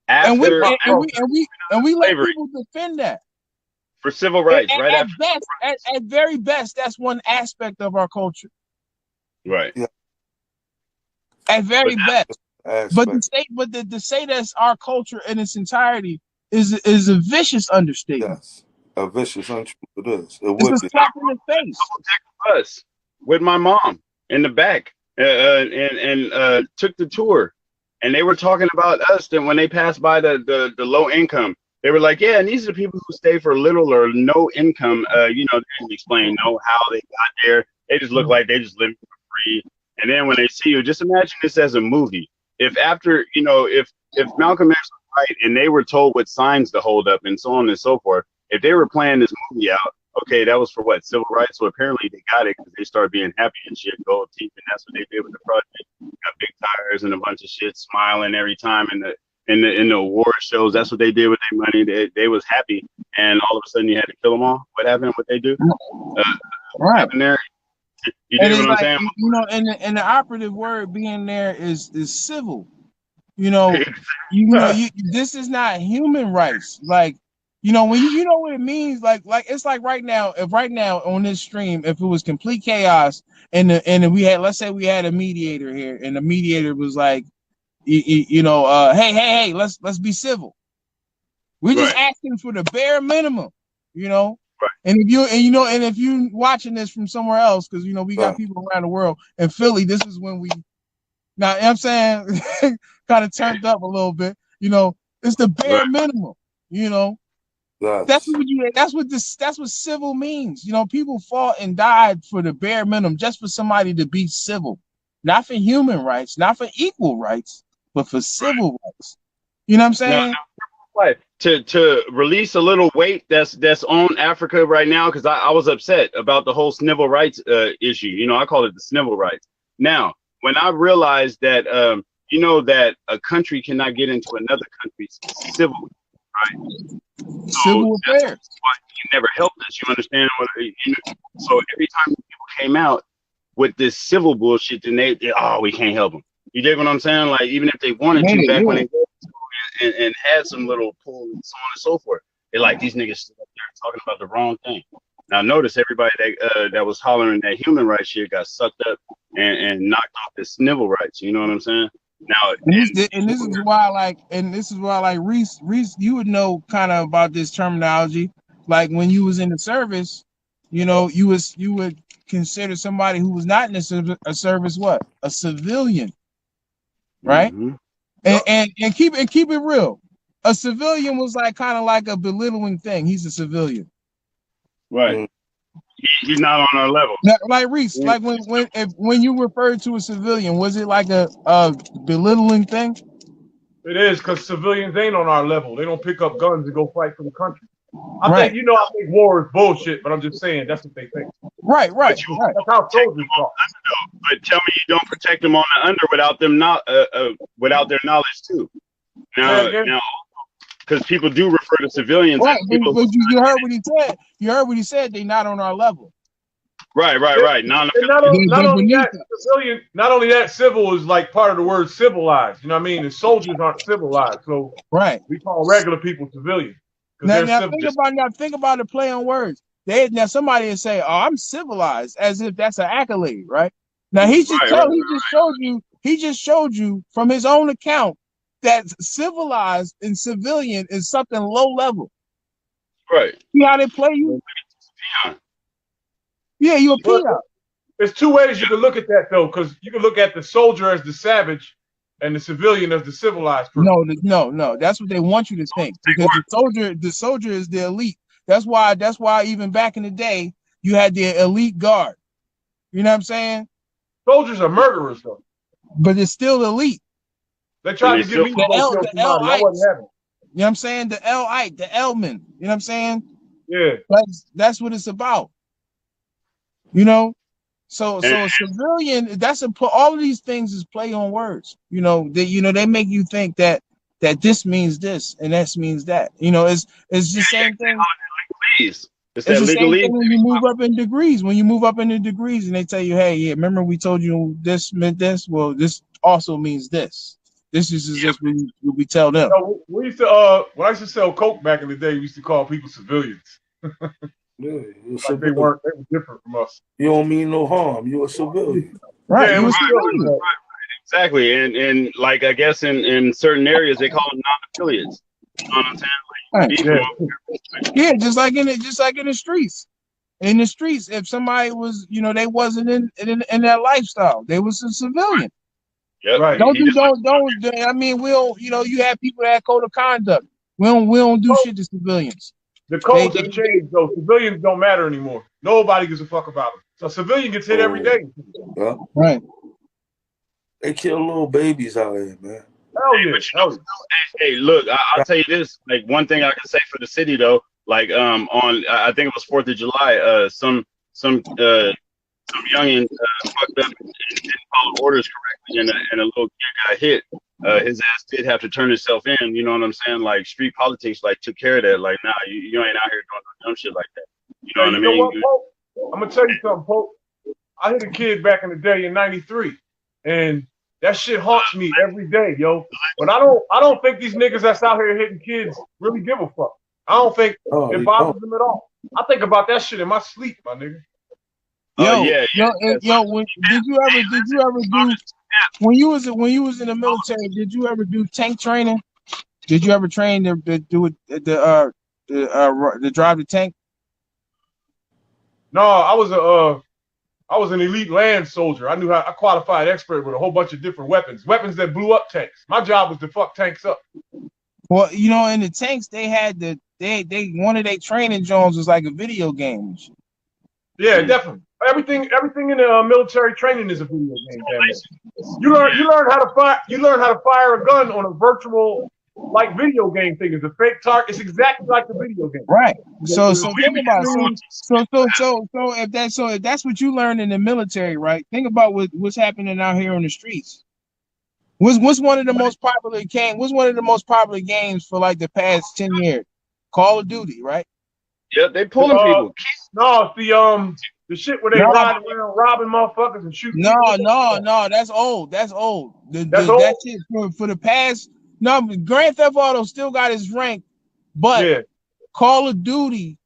And we let people defend that. For civil rights, at very best, that's one aspect of our culture. Right. Yeah. At very best. But to say that's our culture in its entirety is a vicious understatement. Yes. A vicious untruth it is. It's a slap in the face. Bus with my mom in the back and took the tour, and they were talking about us. That when they passed by the low income, they were like, "Yeah, and these are the people who stay for little or no income." They didn't explain how they got there. They just look like they just live for free. And then when they see you, just imagine this as a movie. If after if Malcolm X was right and they were told what signs to hold up and so on and so forth, if they were playing this movie out, okay, that was for what? Civil rights. So apparently they got it because they started being happy and shit, gold teeth, and that's what they did with the project. Got big tires and a bunch of shit, smiling every time in the award shows. That's what they did with their money. They was happy, and all of a sudden you had to kill them all. What happened? What they do? Right. What happened there? You did what I'm saying? And the operative word being there is civil. This is not human rights. Like, when you know what it means, like it's like right now on this stream, if it was complete chaos and we had, let's say we had a mediator here, and the mediator was like, hey, let's be civil. We're just asking for the bare minimum, Right. And if you watching this from somewhere else, because we got people around the world. In Philly, this is when we I'm saying kind of turned up a little bit. It's the bare minimum. That's what civil means. People fought and died for the bare minimum, just for somebody to be civil, not for human rights, not for equal rights, but for civil rights. You know what I'm saying? To release a little weight that's on Africa right now, because I was upset about the whole civil rights issue. I call it the civil rights. Now, when I realized that that a country cannot get into another country's civil, right? Civil affairs. Why he never helped us. You understand? So every time people came out with this civil bullshit, then we can't help them. You dig what I'm saying? Like, even if they wanted to back when they and had some little pull and so on and so forth, they're like, these niggas stood up there talking about the wrong thing. Now notice everybody that was hollering that human rights shit got sucked up and knocked off the civil rights. You know what I'm saying? Now, this is why Reese, you would know kind of about this terminology. Like when you was in the service, you would consider somebody who was not in a service what? A civilian, right? Mm-hmm. And keep it real. A civilian was kind of like a belittling thing. He's a civilian, right? He's not on our level. Now, like Reese, like when you referred to a civilian, was it like a belittling thing? It is, because civilians ain't on our level. They don't pick up guns and go fight for the country. I think I think war is bullshit, but I'm just saying that's what they think. Right. That's how soldiers talk. But tell me you don't protect them on the under without them without their knowledge too. Now because people do refer to civilians Right, as people. but you heard what he said. You heard what he said. They're not on our level. Right. And not only that, civil is like part of the word civilized. You know what I mean? And soldiers aren't civilized, so right. We call regular people civilians. Now think about the play on words. Now somebody will say, "Oh, I'm civilized," as if that's an accolade, right? Now he just showed you from his own account that civilized and civilian is something low level. Right. See how they play you? Yeah, you a peon. There's two ways you can look at that though, because you can look at the soldier as the savage and the civilian as the civilized person. No. That's what they want you to think, because the soldier is the elite. That's why even back in the day you had the elite guard. You know what I'm saying? Soldiers are murderers though. But it's still elite. They tried to give me the L-ites. I wasn't having it. You know what I'm saying? The L-ite, the L-men. You know what I'm saying? Yeah. That's what it's about. You know? So a civilian, all of these things is play on words. You know, they make you think that this means this and that means that. You know, it's the same thing. It's the same thing when you move up in degrees. When you move up in the degrees and they tell you, hey, yeah, remember we told you this meant this? Well, this also means this. This is just what we tell them. We used to when I used to sell coke back in the day, we used to call people civilians. Yeah, like they were different from us. You don't mean no harm. You're a civilian. Right. Yeah, right. Exactly. And like I guess in certain areas they call them non-affiliates. You know what I'm saying? Yeah, just like in the streets. In the streets, if somebody was, they wasn't in that lifestyle, they was a civilian. Yep. Right. I mean, you have people that have code of conduct. We don't do shit to civilians. The codes have changed though. Civilians don't matter anymore. Nobody gives a fuck about them. So a civilian gets hit every day. Yeah. Right. They kill little babies out here, man. Hell yeah. Hey, look, I'll tell you this. Like one thing I can say for the city though, like on I think it was 4th of July, some youngin fucked up and didn't follow orders correctly, and a little kid got hit. His ass did have to turn himself in. You know what I'm saying? Like street politics, like took care of that. Like, nah, you ain't out here doing no dumb shit like that. You know what I mean? What, Pope? I'm gonna tell you something, Pope. I hit a kid back in the day in '93, and that shit haunts me every day, yo. But I don't think these niggas that's out here hitting kids really give a fuck. I don't think it bothers them at all. I think about that shit in my sleep, my nigga. Did you ever do when you was in the military? Did you ever do tank training? Did you ever train to do it to drive the tank? No, I was an elite land soldier. I qualified expert with a whole bunch of different weapons that blew up tanks. My job was to fuck tanks up. Well, in the tanks they had one of their training zones was like a video game. Yeah, definitely. Everything in the military training is a video game. You learn how to fire a gun on a virtual like video game thing. It's a fake target. It's exactly like the video game. Right. So think about it. So if that's what you learned in the military, right? Think about what's happening out here on the streets. What's one of the most popular games? What's one of the most popular games for like the past 10 years? Call of Duty, right? Yep, they pulling people. No, it's the shit where they ride around robbing motherfuckers and shooting. No, that's old. That's old. That shit for the past. No, Grand Theft Auto still got his rank, but Call of Duty.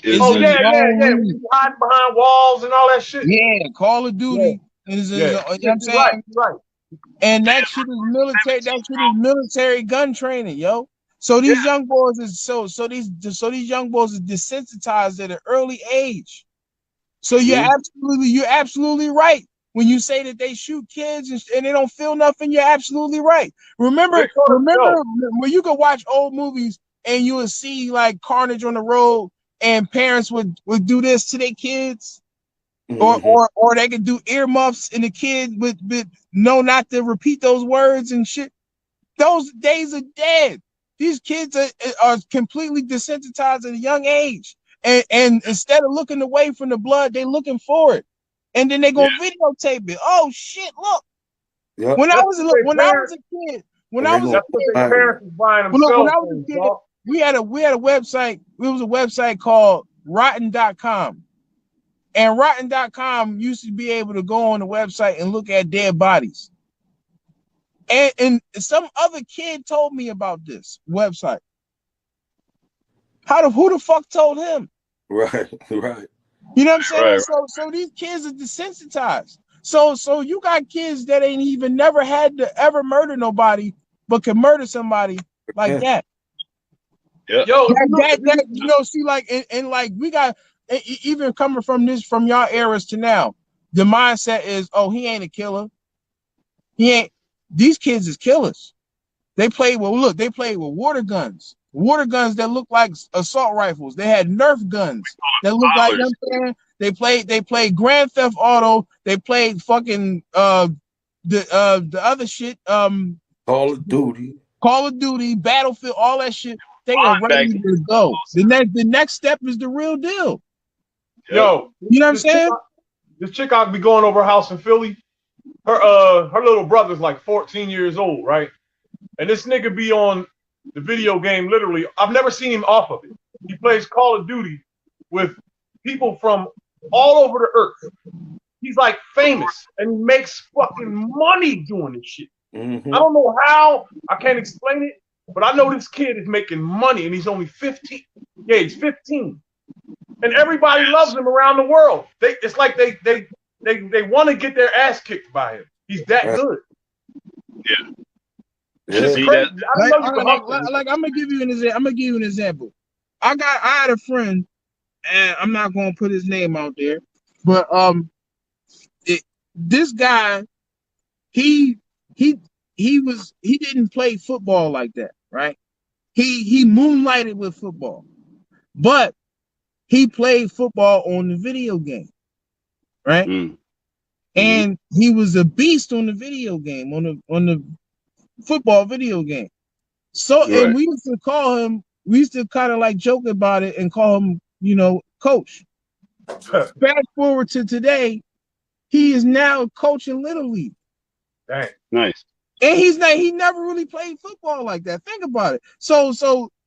Hiding behind walls and all that shit. Yeah, Call of Duty is. You know what I'm saying? Right. And that shit is military. That shit is military gun training, yo. So these young boys is these young boys is desensitized at an early age. So you're absolutely right when you say that they shoot kids and they don't feel nothing. You're absolutely right. Remember when you could watch old movies and you would see like carnage on the road and parents would do this to their kids, or they could do earmuffs and the kid would know not to repeat those words and shit. Those days are dead. These kids are completely desensitized at a young age. And instead of looking away from the blood, they're looking for it. And then they're going to videotape it. Oh, shit, look. Yep. When I was a when I was a That's what kid, their parents was buying them when cell I was phones, a kid, dog. we had a website. It was a website called Rotten.com. And Rotten.com used to be able to go on the website and look at dead bodies. And some other kid told me about this website. Who the fuck told him? Right, right. You know what I'm saying? Right. So these kids are desensitized. So you got kids that ain't even never had to ever murder nobody, but can murder somebody like that. Yeah. Yo, That you know, see, like, and like we got even coming from y'all eras to now, the mindset is, oh, he ain't a killer. He ain't. These kids is killers. They played with water guns that look like assault rifles. They had Nerf guns that look like, you know what I'm saying? They played Grand Theft Auto. They played fucking the other shit, Call of Duty, Battlefield, all that shit. They are ready to go. The next step is the real deal. yo, You know what I'm saying? This chick I'll be going over her house in Philly. Her little brother's like 14 years old, right? And this nigga be on the video game literally. I've never seen him off of it. He plays Call of Duty with people from all over the earth. He's like famous and he makes fucking money doing this shit. Mm-hmm. I don't know how. I can't explain it, but I know this kid is making money and he's only 15. Yeah, he's 15. And everybody loves him around the world. It's like they want to get their ass kicked by him. He's that good. Yeah. It's See crazy. that? Like I'm gonna give you an example. I had a friend, and I'm not gonna put his name out there, but this guy, he didn't play football like that, right? He moonlighted with football, but he played football on the video game, right? Mm. And he was a beast on the video game, on the football video game. So, Right. and we used to kind of like joke about it and call him, you know, coach. Fast forward to today, he is now coaching Little League. Dang. Nice. And he never really played football like that. Think about it. So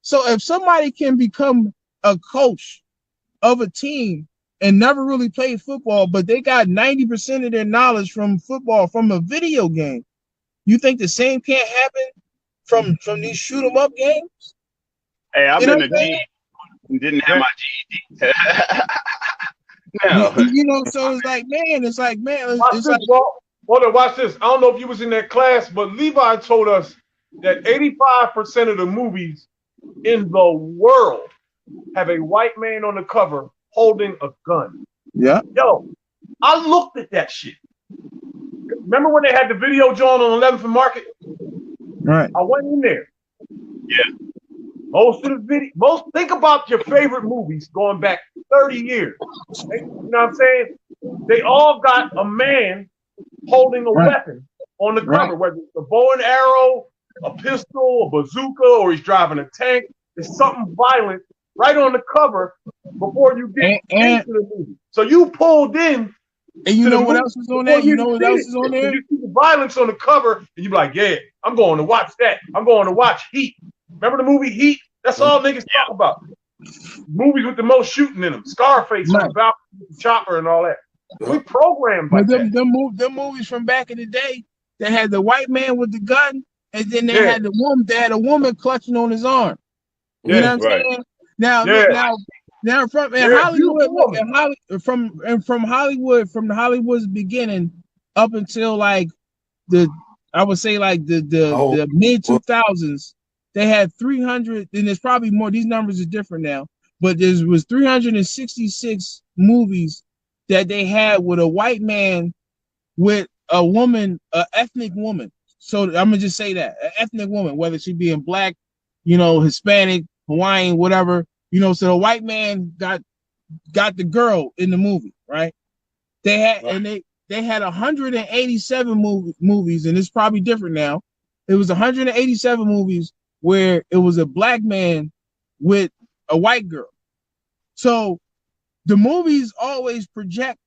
if somebody can become a coach of a team and never really played football, but they got 90% of their knowledge from football from a video game, you think the same can't happen from these shoot 'em up games? Hey, I've been a GED and didn't have my GED. No. You know, so it's like, man, Watch this. I don't know if you was in that class, but Levi told us that 85% of the movies in the world have a white man on the cover holding a gun. Yeah. Yo, I looked at that shit. Remember when they had the video joint on 11th and Market? Right. I went in there. Yeah. Think about your favorite movies going back 30 years. You know what I'm saying? They all got a man holding a weapon on the cover, whether it's a bow and arrow, a pistol, a bazooka, or he's driving a tank. There's something violent right on the cover before you get into the movie. So you pulled in. And you know what else is on there? You know what else is on there? You see the violence on the cover, and you be like, yeah, I'm going to watch that. I'm going to watch Heat. Remember the movie Heat? That's all niggas talk about. Movies with the most shooting in them. Scarface on the balcony with the chopper and all that. We programmed like that. Them movies from back in the day that had the white man with the gun, and then they had a woman clutching on his arm. You know what I'm saying? Now from Hollywood, from the Hollywood's beginning up until like the mid 2000s, they had 300, and there's probably more. These numbers are different now, but there was 366 movies that they had with a white man with a woman, an ethnic woman. So I'm gonna just say that an ethnic woman, whether she being black, you know, Hispanic, Hawaiian, whatever, you know. So the white man got the girl in the movie, right? They had and they had 187 movies, and it's probably different now. It was 187 movies where it was a black man with a white girl. So the movies always project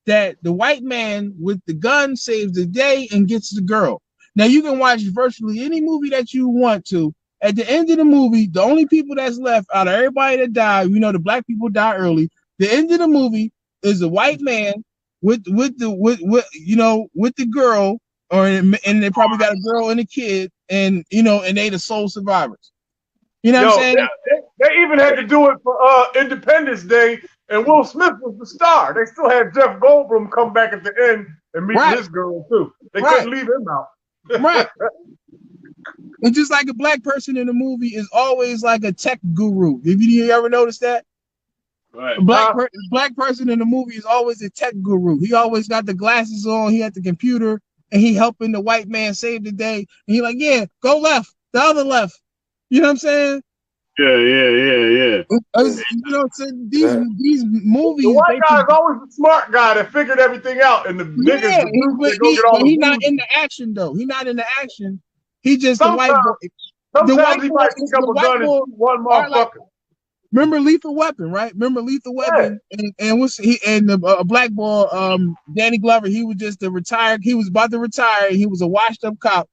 that the white man with the gun saves the day and gets the girl. Now you can watch virtually any movie that you want to. At the end of the movie, the only people that's left out of everybody that died, you know, the black people die early. The end of the movie is a white man with the girl, and they probably got a girl and a kid, and you know, and they the sole survivors. You know what I'm saying? They even had to do it for Independence Day, and Will Smith was the star. They still had Jeff Goldblum come back at the end and meet his girl too. They couldn't leave him out. Right. And just like a black person in the movie is always like a tech guru. If you ever notice that? Right. A black person in the movie is always a tech guru. He always got the glasses on, he had the computer, and he helping the white man save the day. And he like, yeah, go left, the other left. You know what I'm saying? Yeah. You know what I'm saying? These movies. The white guy is always the smart guy that figured everything out, and the niggas, the brutes, they go get all the he's not in the action though. He's not in the action. He just sometimes, the white boy. Sometimes he might pick up a gun and shoot one motherfucker. Like, remember Lethal Weapon, right? Remember Lethal Weapon, and a black boy, Danny Glover. He was just a retired. He was about to retire. He was a washed-up cop,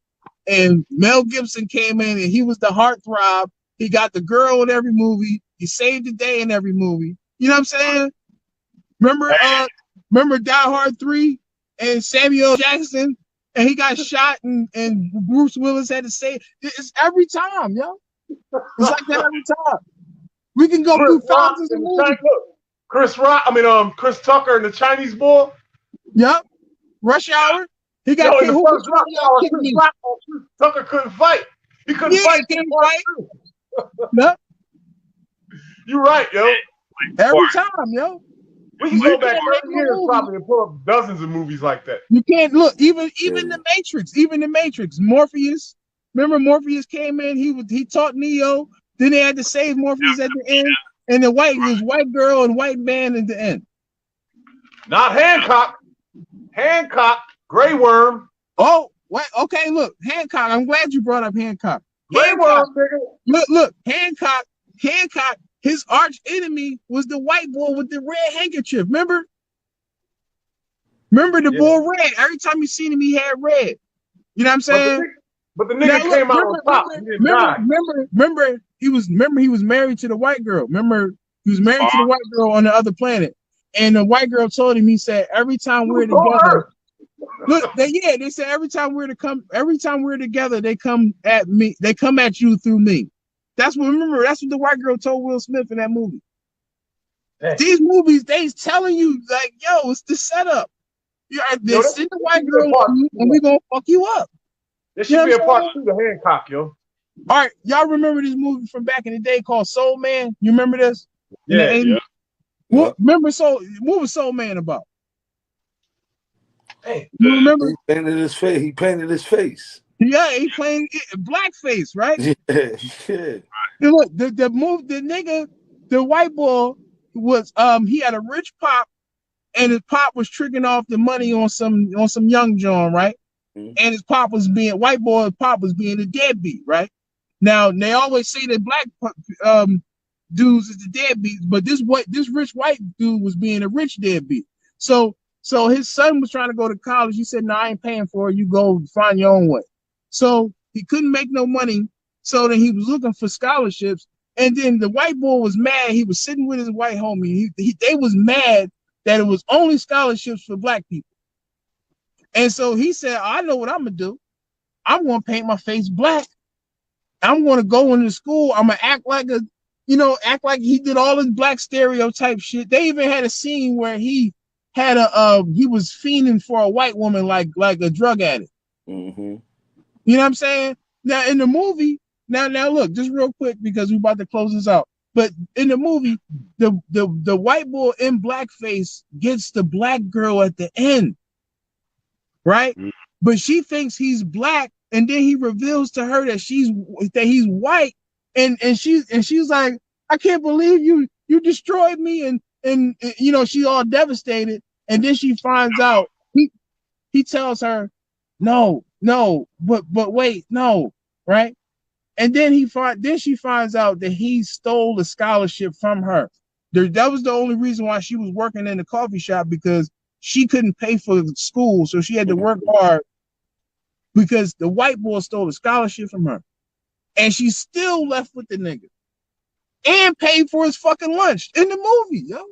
and Mel Gibson came in, and he was the heartthrob. He got the girl in every movie. He saved the day in every movie. You know what I'm saying? Remember Die Hard 3 and Samuel Jackson, and he got shot, and Bruce Willis had to say it's every time, yo. It's like that every time. We can go through thousands of movies. Chris Tucker and the Chinese boy. Yep. Rush Hour. He got in the first Rush Hour. Chris Tucker couldn't fight. He couldn't fight. Yep. You're right, yo. Every time, yo. We can go back 30 years probably and pull up dozens of movies like that. You can't look, even the Matrix, Morpheus. Remember Morpheus came in, he taught Neo, then they had to save Morpheus at the end, and the white girl and white man at the end. Not Hancock. Grey Worm. Oh, what? Okay, look, Hancock. I'm glad you brought up Hancock. Grey Worm, nigga. Look, Hancock, his arch enemy was the white boy with the red handkerchief. Remember the boy red. Every time you seen him, he had red. You know what I'm saying? But the nigga came out on top. He didn't die. Remember, he was married to the white girl. Remember, he was married to the white girl on the other planet. And the white girl told him, he said, every time we're together. Look, they said every time we're together, they come at me. They come at you through me. That's what the white girl told Will Smith in that movie. Hey. These movies, they's telling you like, yo, it's the setup. They send the white girl on you, and we gonna fuck you up. There should be a part 2 to Hancock, yo. All right, y'all remember this movie from back in the day called Soul Man? You remember this? Yeah. What was Soul Man about? Hey, you remember? He painted his face. Yeah, he playing blackface, right? Yeah. Look, the white boy was he had a rich pop, and his pop was tricking off the money on some young John, right? Mm-hmm. And his pop was being a deadbeat, right? Now they always say that black dudes is the deadbeats, but this rich white dude was being a rich deadbeat. So his son was trying to go to college. He said, "No, I ain't paying for it. You go find your own way." So he couldn't make no money. So then he was looking for scholarships. And then the white boy was mad. He was sitting with his white homie. They was mad that it was only scholarships for black people. And so he said, I know what I'm going to do. I'm going to paint my face black. I'm going to go into school. I'm going to act like he did all this black stereotype shit. They even had a scene where he was fiending for a white woman like a drug addict. Mm-hmm. You know what I'm saying? Now in the movie, now look, just real quick because we're about to close this out. But in the movie, the white boy in blackface gets the black girl at the end, right? Mm-hmm. But she thinks he's black, and then he reveals to her that he's white, and she's like, I can't believe you destroyed me, and she's all devastated, and then she finds out he tells her, no, but wait, no, right? And then she finds out that he stole the scholarship from her. That was the only reason why she was working in the coffee shop, because she couldn't pay for school, so she had to work hard because the white boy stole a scholarship from her, and she still left with the nigga and paid for his fucking lunch in the movie, yo.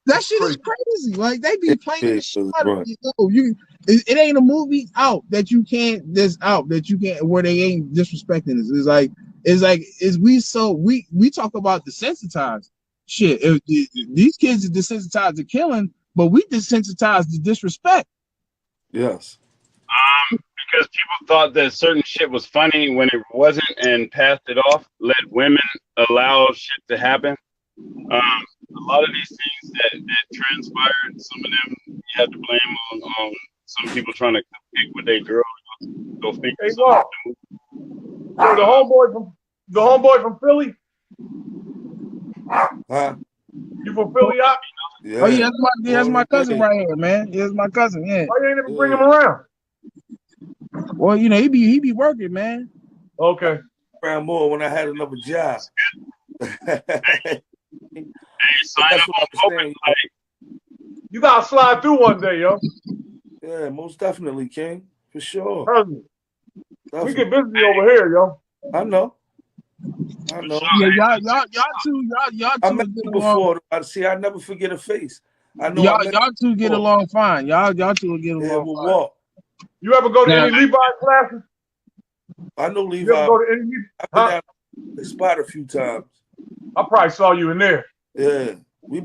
That shit is crazy. Like they be playing this shit out of you. It ain't a movie out that you can't where they ain't disrespecting us. We talk about desensitized shit. These kids are desensitized to killing, but we desensitized to disrespect. Yes. Because people thought that certain shit was funny when it wasn't and passed it off, let women allow shit to happen. A lot of these things that transpired, some of them you have to blame on some people trying to pick with their girl. Go think. Hey, Mark. So the homeboy from Philly. Huh? You from Philly, Op? Yeah. Oh yeah, that's my cousin right here, man. Yeah, that's my cousin. Yeah. Why you ain't ever bring him around? Well, you know he be working, man. Okay. Around more when I had another job. Hey, sign up on open like. You gotta slide through one day, yo. Yeah, most definitely, King. For sure. We get busy over here, yo. I know. Yeah, y'all two met you before. See, I never forget a face. I know y'all two get along fine. Y'all two will get along we'll fine. walk. You ever go to any Levi classes? I know Levi. You ever go to any? I've been down the spot a few times. I probably saw you in there. Yeah.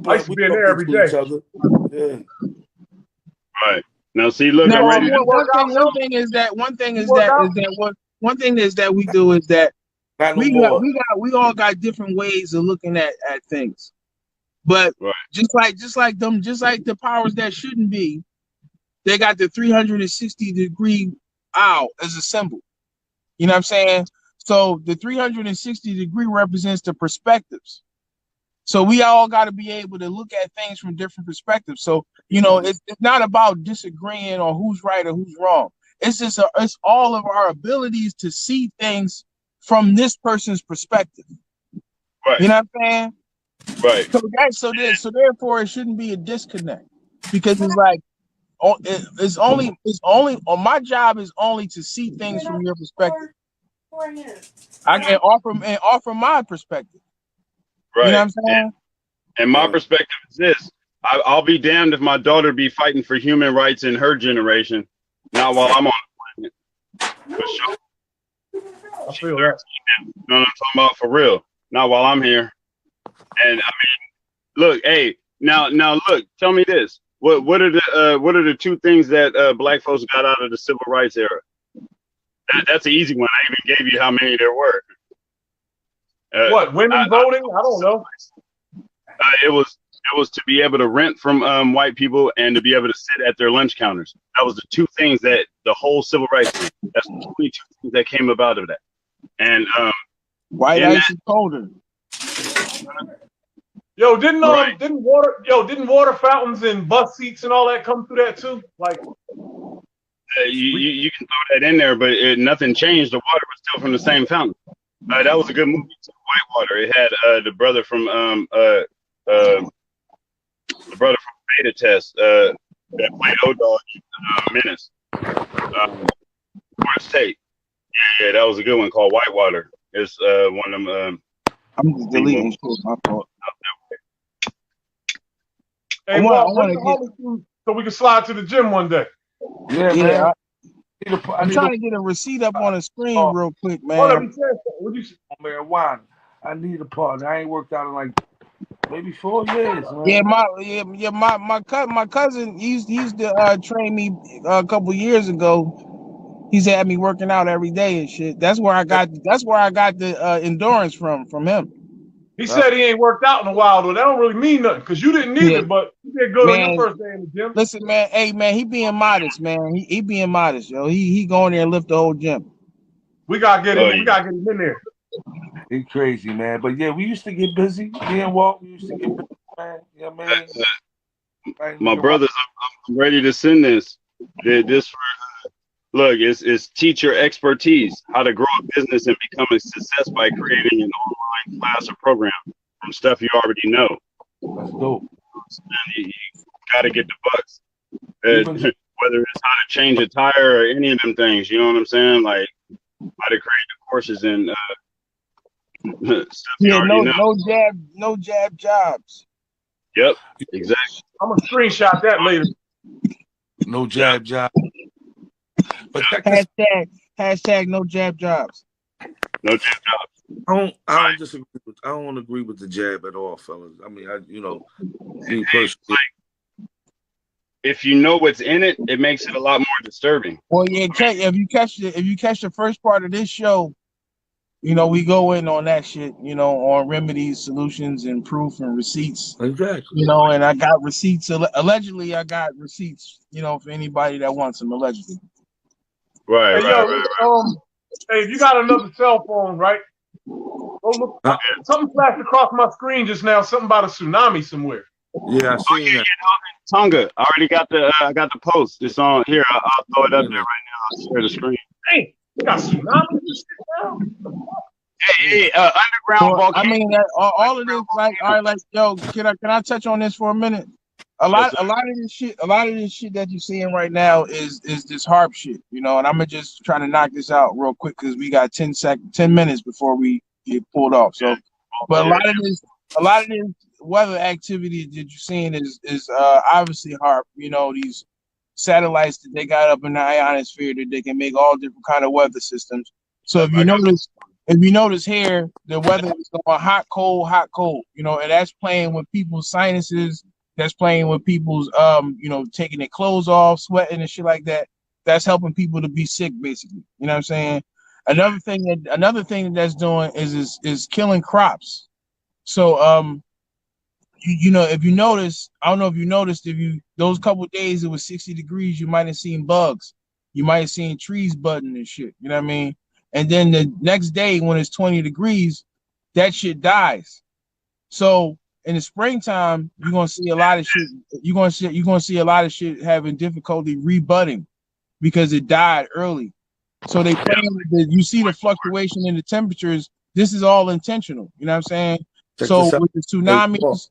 I used to be in there every day. Each other. Yeah. Right. Now see, look, now, I'm ready to work out. One thing is that we do is that we all got different ways of looking at things. But just like the powers that shouldn't be, they got the 360-degree owl as a symbol. You know what I'm saying? So the 360-degree represents the perspectives. So we all got to be able to look at things from different perspectives. So, you know, it's not about disagreeing on who's right or who's wrong. It's just it's all of our abilities to see things from this person's perspective. Right. You know what I'm saying? Right. So therefore it shouldn't be a disconnect, because it's like it's only my job is only to see things from your perspective. I can offer my perspective. Right. You know what I'm saying? And my perspective is this: I'll be damned if my daughter be fighting for human rights in her generation, not while I'm on the planet. For sure. I feel that. You know what I'm talking about? For real. Not while I'm here. And I mean, look, hey, now look, tell me this. What are the two things that black folks got out of the civil rights era? That's an easy one. I even gave you how many there were. Women voting? I don't know. It was to be able to rent from white people and to be able to sit at their lunch counters. That was the two things that the whole civil rights thing. That's the only two things that came about of that. And white ice is colder. Yo, didn't water fountains and bus seats and all that come through that too? Like you can throw that in there, but nothing changed. The water was still from the same fountain. That was a good movie too, Whitewater. It had the brother from Beta Test that played O-Dog in Menace. Forrest Tate. Yeah, that was a good one called Whitewater. It's one of them. I'm just deleting my fault. Hey, so we can slide to the gym one day. Yeah, man. I'm trying to get a receipt up on the screen real quick, man. What you say? Marijuana. I need a partner. I ain't worked out in like maybe 4 years. Man. My cousin used to train me a couple years ago. He's had me working out every day and shit. That's where I got the endurance from him. He said he ain't worked out in a while, though. That don't really mean nothing, because you didn't need it, but you did good on your first day in the gym. Listen, man, hey, man, he being modest, man. He being modest, yo. He going there and lift the whole gym. We gotta get him. We gotta get him in there. He's crazy, man. But yeah, we used to get busy. Me and Walt, we used to get busy, man. You know what I mean? My brothers, I'm ready to send this. This for look, it's teacher expertise, how to grow a business and become a success by creating an online class or program from stuff you already know. That's dope. You got to get the bucks. whether it's how to change a tire or any of them things. You know what I'm saying? Like how to create the courses and stuff you Yeah, already know. no jab jobs. Yep, exactly. I'm gonna screenshot that later. No jab job. But check this. Hashtag no jab jobs. No jab jobs. I don't disagree with. I don't agree with the jab at all, fellas. I mean, me personally. Like, if you know what's in it, it makes it a lot more disturbing. Well, yeah, if you catch the first part of this show, we go in on that shit, on remedies, solutions, and proof and receipts. Exactly. And I got receipts. Allegedly, I got receipts. For anybody that wants them, allegedly. Right. Hey, if you got another cell phone, right? Go look. Something flashed across my screen just now. Something about a tsunami somewhere. Yeah, I see that. Tonga. I already got the post. It's on here. I'll throw it up there right now. I'll share the screen. Hey, you got tsunamis and shit now? Hey, underground volcano. I mean, all of this, yo, can I touch on this for a minute? A lot of this shit that you're seeing right now is this harp shit, and I'm gonna just try to knock this out real quick because we got 10 minutes before we get pulled off. So, but a lot of this weather activity that you're seeing is obviously harp. These satellites that they got up in the ionosphere that they can make all different kind of weather systems. So if you notice here, the weather is going hot, cold, and that's playing with people's sinuses. That's playing with people's, taking their clothes off, sweating and shit like that. That's helping people to be sick, basically. You know what I'm saying? Another thing that's doing is killing crops. So, if you notice, I don't know if you noticed, those couple of days it was 60 degrees, you might have seen bugs. You might have seen trees budding and shit. You know what I mean? And then the next day when it's 20 degrees, that shit dies. So in the springtime, you're gonna see a lot of shit. You're gonna see a lot of shit having difficulty rebudding because it died early. So they you see the fluctuation in the temperatures. This is all intentional. You know what I'm saying? So with the tsunamis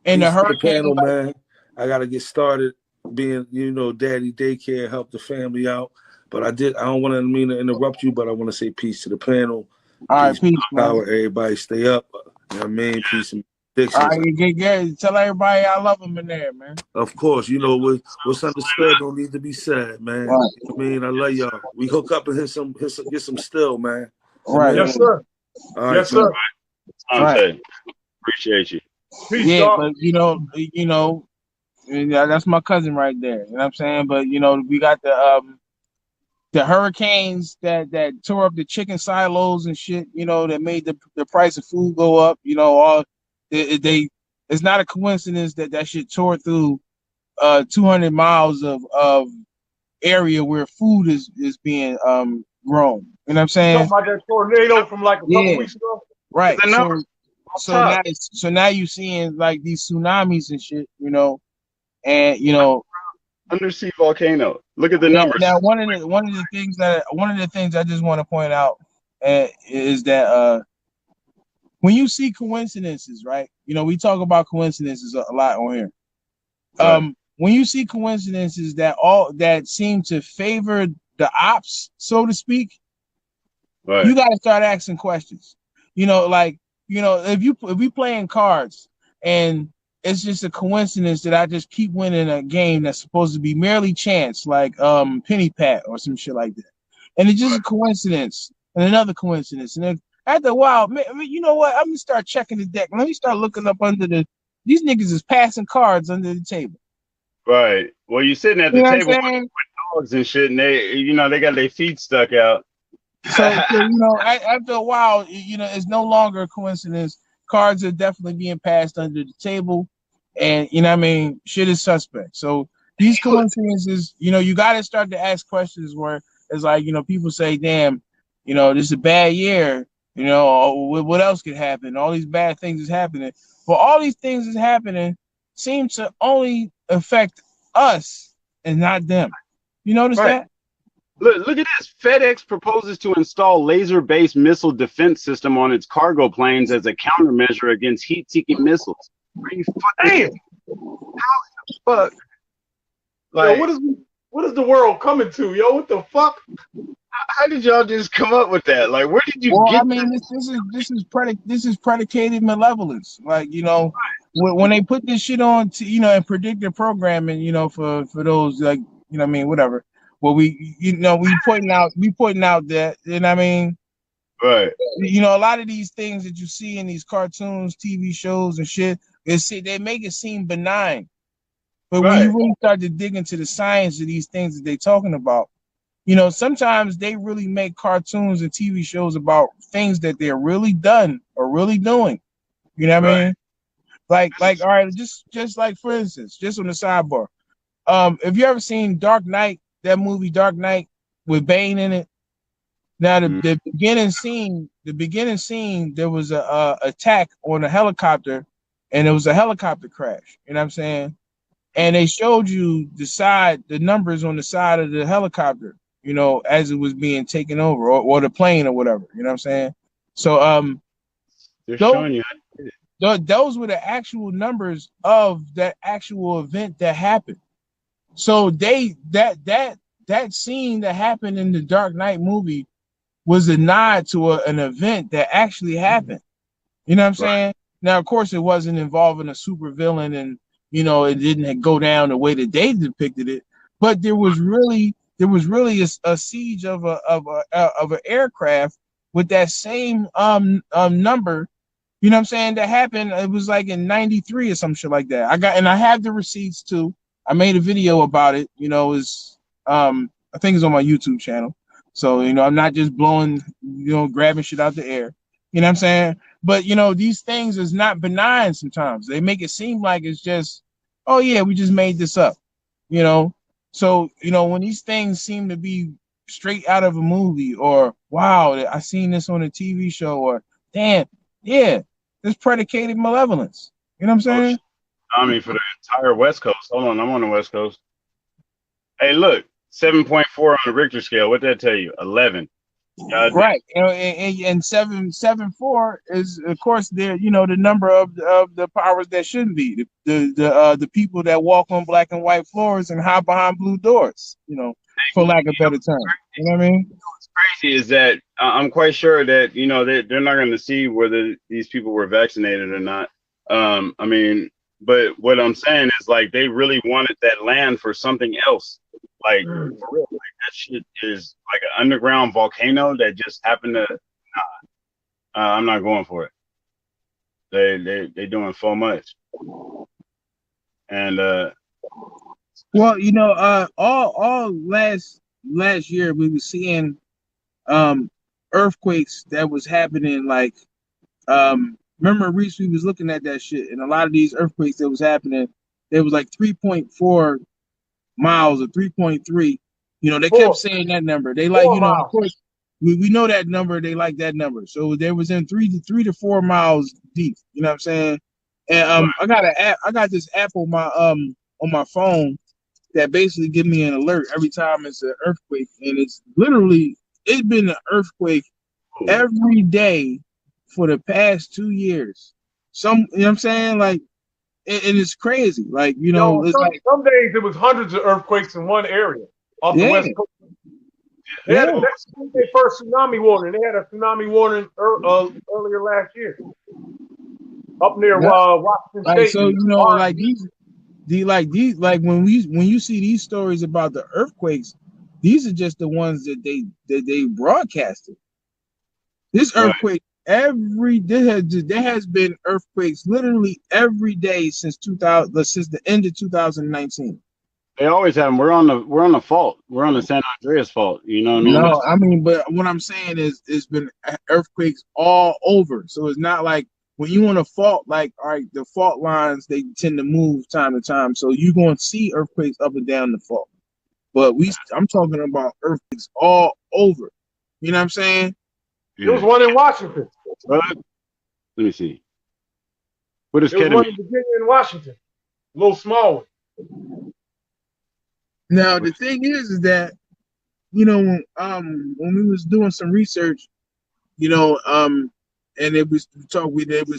and the hurricane, man, I gotta get started being, daddy daycare, help the family out. But I don't want to mean to interrupt you, but I want to say peace to the panel. All right, peace, power, everybody stay up. You know what I mean? Peace and all right, tell everybody I love them in there, man. Of course, what's understood don't need to be said, man. Right. You know what I mean? I love y'all. We hook up and get some still, man. Right. Yes, sir. All right, yes, sir. Right. Appreciate you. Peace, yeah, dog. but that's my cousin right there. You know what I'm saying? But we got the hurricanes that tore up the chicken silos and shit, that made the price of food go up. It's not a coincidence that shit tore through 200 miles of area where food is being grown. You know what I'm saying? Talking about that tornado from like a couple weeks ago. Right. So now you're seeing like these tsunamis and shit, and undersea volcano. Look at the numbers. Now one of the things I just want to point out is that when you see coincidences, right? We talk about coincidences a lot on here. Right. When you see coincidences that seem to favor the ops, so to speak, right, you got to start asking questions. If we playing cards and it's just a coincidence that I just keep winning a game that's supposed to be merely chance, like penny pat or some shit like that, and it's just a coincidence and another coincidence, and then after a while, man, you know what? I'm gonna start checking the deck. Let me start looking up under these niggas is passing cards under the table. Right. Well, you're sitting at the table with dogs and shit, and they got their feet stuck out. So after a while, it's no longer a coincidence. Cards are definitely being passed under the table, and shit is suspect. So these coincidences, you got to start to ask questions where it's like, people say, damn, this is a bad year. What else could happen? All these bad things is happening. But all these things is happening seem to only affect us and not them. You notice that? Look at this. FedEx proposes to install laser-based missile defense system on its cargo planes as a countermeasure against heat-seeking missiles. Are you fucking? How the fuck? Like, What is the world coming to, yo? What the fuck? How did y'all just come up with that? Like, where did you Well, I get mean, this is predicated malevolence. Like, you know, when they put this shit on, you know, and predictive programming, you know, for those like, you know, what I mean, whatever. Well, we pointing out that, you know, what I mean, Right. you know, a lot of these things that you see in these cartoons, TV shows, and shit, they make it seem benign, but when you really start to dig into the science of these things that they're talking about, you know, sometimes they really make cartoons and TV shows about things that they're really done or really doing. You know what I mean? Like, all right, just like for instance, just on the sidebar. Have you ever seen Dark Knight, that movie Dark Knight with Bane in it? Now the beginning scene, there was a attack on a helicopter, and it was a helicopter crash. You know what I'm saying? And they showed you the numbers on the side of the helicopter, you know, as it was being taken over, or the plane or whatever. You know what I'm saying? So they're showing you. Those were the actual numbers of that actual event that happened. So that scene that happened in the Dark Knight movie was a nod to an event that actually happened. You know what I'm saying? Now, of course, it wasn't involving a super villain, and you know, it didn't go down the way that they depicted it. But there was really a siege of an aircraft with that same number. You know what I'm saying? That happened. It was like in '93 or some shit like that. I have the receipts too. I made a video about it. You know, I think it's on my YouTube channel. So, you know, I'm not just blowing, you know, grabbing shit out the air. You know what I'm saying? But, you know, these things is not benign sometimes. They make it seem like it's just, oh, yeah, we just made this up, you know? So, you know, when these things seem to be straight out of a movie, or, wow, I seen this on a TV show, or, damn, yeah, it's predicated malevolence. You know what I'm saying? I mean, for the entire West Coast. Hold on, I'm on the West Coast. Hey, look. 7.4 on the Richter scale. What did that tell you? 11. Right. You know, and 7.4 is, of course, there. You know, the number of the powers that shouldn't be, the people that walk on black and white floors and hide behind blue doors. You know, for lack of a better term. You know what I mean? What's crazy is that I'm quite sure that, you know, they're not going to see whether these people were vaccinated or not. I mean, but what I'm saying is, like, they really wanted that land for something else. Like, for real, like, that shit is like an underground volcano that just happened to. I'm not going for it. They doing so much. And well, you know, all last year we were seeing earthquakes that was happening. Like, remember, Reese, we was looking at that shit, and a lot of these earthquakes that was happening, there was like 3.4 miles or 3.3. You know, they kept saying that number. They like, you know, of course, we know that number. They like that number. So they was in 3 to 4 miles deep. You know what I'm saying? And I got this app on my phone that basically give me an alert every time it's an earthquake, and it's been an earthquake every day for the past 2 years. You know what I'm saying? Like, and it's crazy. Like, you know, it's like some days it was hundreds of earthquakes in one area off the West Coast. That's their first tsunami warning. They had a tsunami warning earlier last year up near Washington State. So, you know, like when you see these stories about the earthquakes, these are just the ones that they broadcasted. This earthquake there has been earthquakes literally every day since the end of 2019. they always have them. We're on the fault. We're on the San Andreas fault. You know what I mean? No, I mean, but what I'm saying is, it's been earthquakes all over. So it's not like when you on a fault, like, all right, the fault lines, they tend to move time to time. So you're going to see earthquakes up and down the fault. But I'm talking about earthquakes all over. You know what I'm saying? There was one in Washington. Let me see. What is there was one in Virginia and Washington. A little small one. Now the thing is that, you know, when we was doing some research, you know, and they was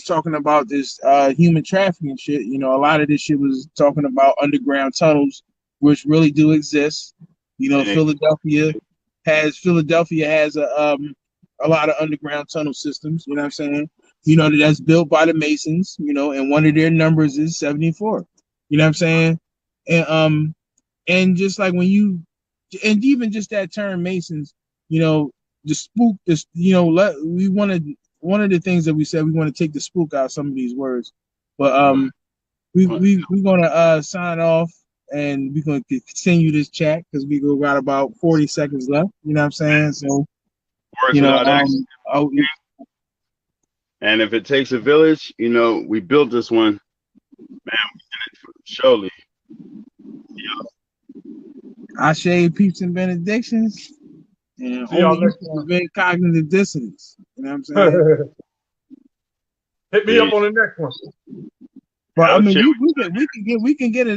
talking about this human trafficking shit. You know, a lot of this shit was talking about underground tunnels which really do exist. You know, Philadelphia has a lot of underground tunnel systems. You know what I'm saying? You know, that's built by the Masons. You know, and one of their numbers is 74. You know what I'm saying? And just like when you, and even just that term Masons, you know, the spook, this, you know, we wanted, one of the things that we said, we want to take the spook out of some of these words, but we're gonna sign off, and we're gonna continue this chat because we got about 40 seconds left. You know what I'm saying? So, Words without accent. And if it takes a village, you know, we built this one, man. We did it surely. Ashe, peeps, and benedictions, and See y'all only next time. prevent cognitive dissonance. You know what I'm saying? Hit me up on the next one. But I mean, we can get it.